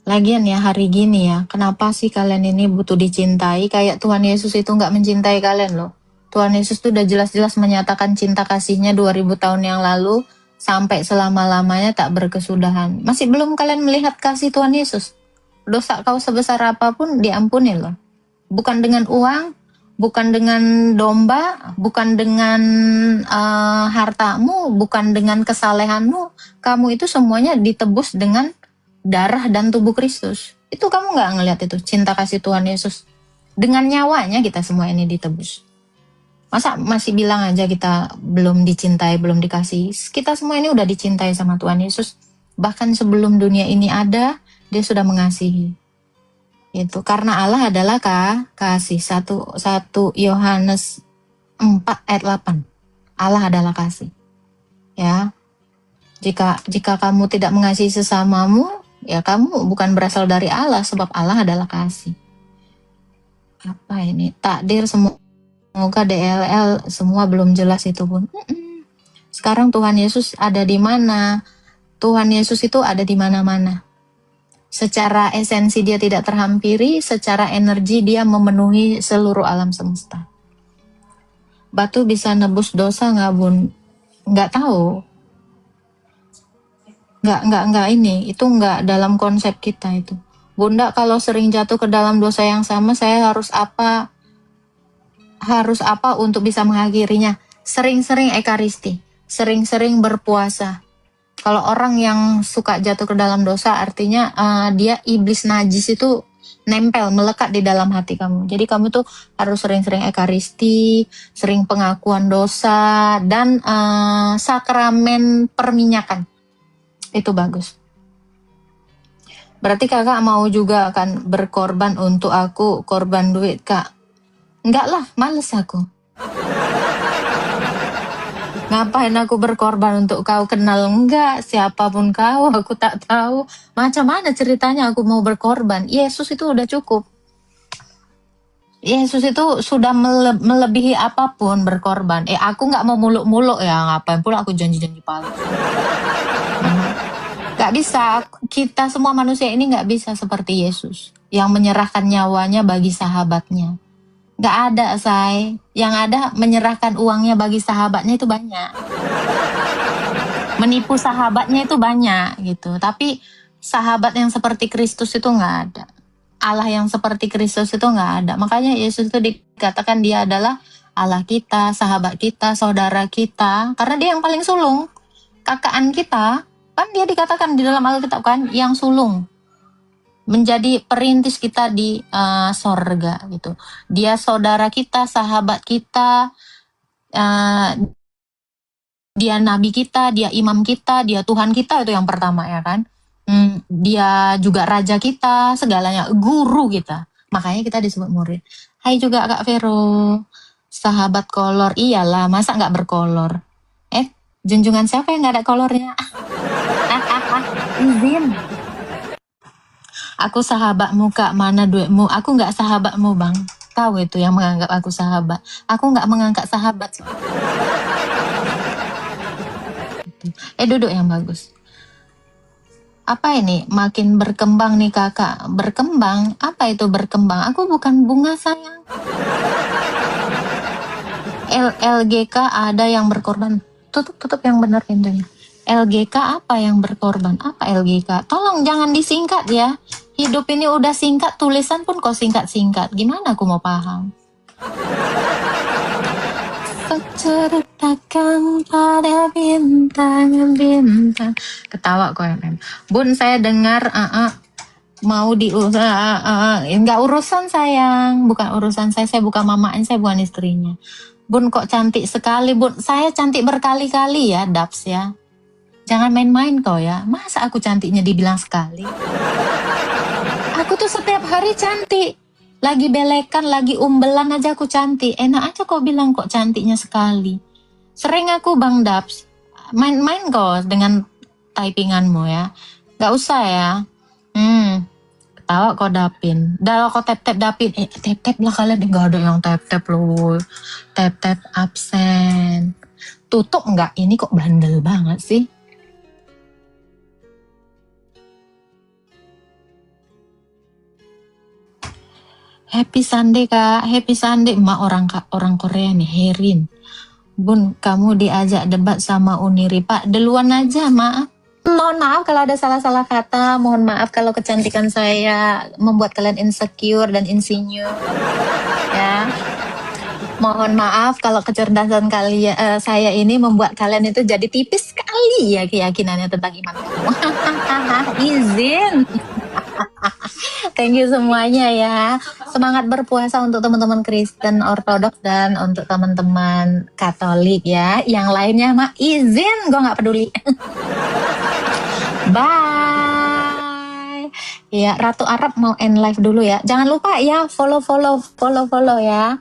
Lagian ya hari gini ya, kenapa sih kalian ini butuh dicintai? Kayak Tuhan Yesus itu nggak mencintai kalian loh. Tuhan Yesus tuh udah jelas-jelas menyatakan cinta kasihnya 2000 tahun yang lalu sampai selama-lamanya tak berkesudahan. Masih belum kalian melihat kasih Tuhan Yesus? Dosa kau sebesar apapun diampuni loh. Bukan dengan uang, bukan dengan domba, bukan dengan hartamu, bukan dengan kesalehanmu. Kamu itu semuanya ditebus dengan darah dan tubuh Kristus. Itu kamu nggak ngelihat itu cinta kasih Tuhan Yesus? Dengan nyawanya kita semua ini ditebus. Masa masih bilang aja kita belum dicintai, belum dikasih? Kita semua ini udah dicintai sama Tuhan Yesus. Bahkan sebelum dunia ini ada, dia sudah mengasihi. Itu karena Allah adalah kasih. 1 Yohanes 4 ayat 8. Allah adalah kasih. Ya. Jika kamu tidak mengasihi sesamamu, ya kamu bukan berasal dari Allah, sebab Allah adalah kasih. Apa ini? Takdir semoga DLL semua belum jelas itu pun. Sekarang Tuhan Yesus ada di mana? Tuhan Yesus itu ada di mana-mana. Secara esensi dia tidak terhampiri, secara energi dia memenuhi seluruh alam semesta. Batu bisa nebus dosa nggak bun? Nggak tahu. Nggak ini. Itu nggak dalam konsep kita itu. Bunda kalau sering jatuh ke dalam dosa yang sama, saya harus apa? Harus apa untuk bisa mengakhirinya? Sering-sering ekaristi, sering-sering berpuasa. Kalau orang yang suka jatuh ke dalam dosa, artinya dia iblis najis itu nempel, melekat di dalam hati kamu. Jadi kamu tuh harus sering-sering ekaristi, sering pengakuan dosa, dan sakramen perminyakan. Itu bagus. Berarti kakak mau juga akan berkorban untuk aku, korban duit kak? Enggak lah, males aku. Ngapain aku berkorban untuk kau? Kenal enggak? Siapapun kau, aku tak tahu. Macam mana ceritanya aku mau berkorban? Yesus itu udah cukup. Yesus itu sudah melebihi apapun berkorban. Aku nggak mau muluk-muluk ya, ngapain pula aku janji-janji palsu. Gak bisa, kita semua manusia ini gak bisa seperti Yesus yang menyerahkan nyawanya bagi sahabatnya. Gak ada, say. Yang ada menyerahkan uangnya bagi sahabatnya itu banyak. Menipu sahabatnya itu banyak gitu. Tapi sahabat yang seperti Kristus itu gak ada. Allah yang seperti Kristus itu gak ada. Makanya Yesus itu dikatakan dia adalah Allah kita, sahabat kita, saudara kita. Karena dia yang paling sulung. Kakaan kita, kan dia dikatakan di dalam Alkitab kan, yang sulung. Menjadi perintis kita di sorga gitu. Dia saudara kita, sahabat kita, dia nabi kita, dia imam kita, dia Tuhan kita, itu yang pertama ya kan. Dia juga raja kita, segalanya, guru kita. Makanya kita disebut murid. Hai juga Kak Vero, sahabat kolor. Iyalah, masa nggak berkolor? Junjungan siapa yang nggak ada kolornya? Izin. Aku sahabatmu kak, mana duitmu? Aku nggak sahabatmu bang. Tahu itu yang menganggap aku sahabat. Aku nggak mengangkat sahabat. Duduk yang bagus. Apa ini? Makin berkembang nih kakak. Berkembang? Apa itu berkembang? Aku bukan bunga sayang. LGK ada yang berkorban. Tutup yang benar pintunya. LGK apa yang berkorban? Apa LGK? Tolong jangan disingkat ya. Hidup ini udah singkat, tulisan pun kok singkat-singkat. Gimana aku mau paham? Ceritakan pada bintang-bintang. Ketawa kok MM. Bun, saya dengar mau enggak urusan sayang, bukan urusan saya bukan mamanya, saya bukan istrinya. Bun kok cantik sekali bun. Saya cantik berkali-kali ya, Daps ya. Jangan main-main kau ya. Masa aku cantiknya dibilang sekali? Aku tuh setiap hari cantik. Lagi belekan, lagi umbelan aja aku cantik. Enak aja kau bilang kok cantiknya sekali. Sering aku Bang Daps main-main kok dengan typinganmu ya. Gak usah ya. Ketawa kau Dapin. Dah kau tap-tap Dapin. Tap-tap lah kalian. Gak ada yang tap-tap loh. Tap-tap absen. Tutup nggak? Ini kok bandel banget sih. Happy Sunday Kak. Happy Sunday. Emak orang Korea nih, Herin. Bun, kamu diajak debat sama Uniri. Pak, duluan aja, maaf. Mohon maaf kalau ada salah-salah kata. Mohon maaf kalau kecantikan saya membuat kalian insecure dan insinyur. Ya. Mohon maaf kalau kecerdasan kalian saya ini membuat kalian itu jadi tipis sekali ya keyakinannya tentang iman kamu. Izin. Thank you semuanya ya. Semangat berpuasa untuk teman-teman Kristen Ortodoks dan untuk teman-teman Katolik ya. Yang lainnya mah izin, gue nggak peduli. Bye. Ya, Ratu Arab mau end live dulu ya. Jangan lupa ya follow ya.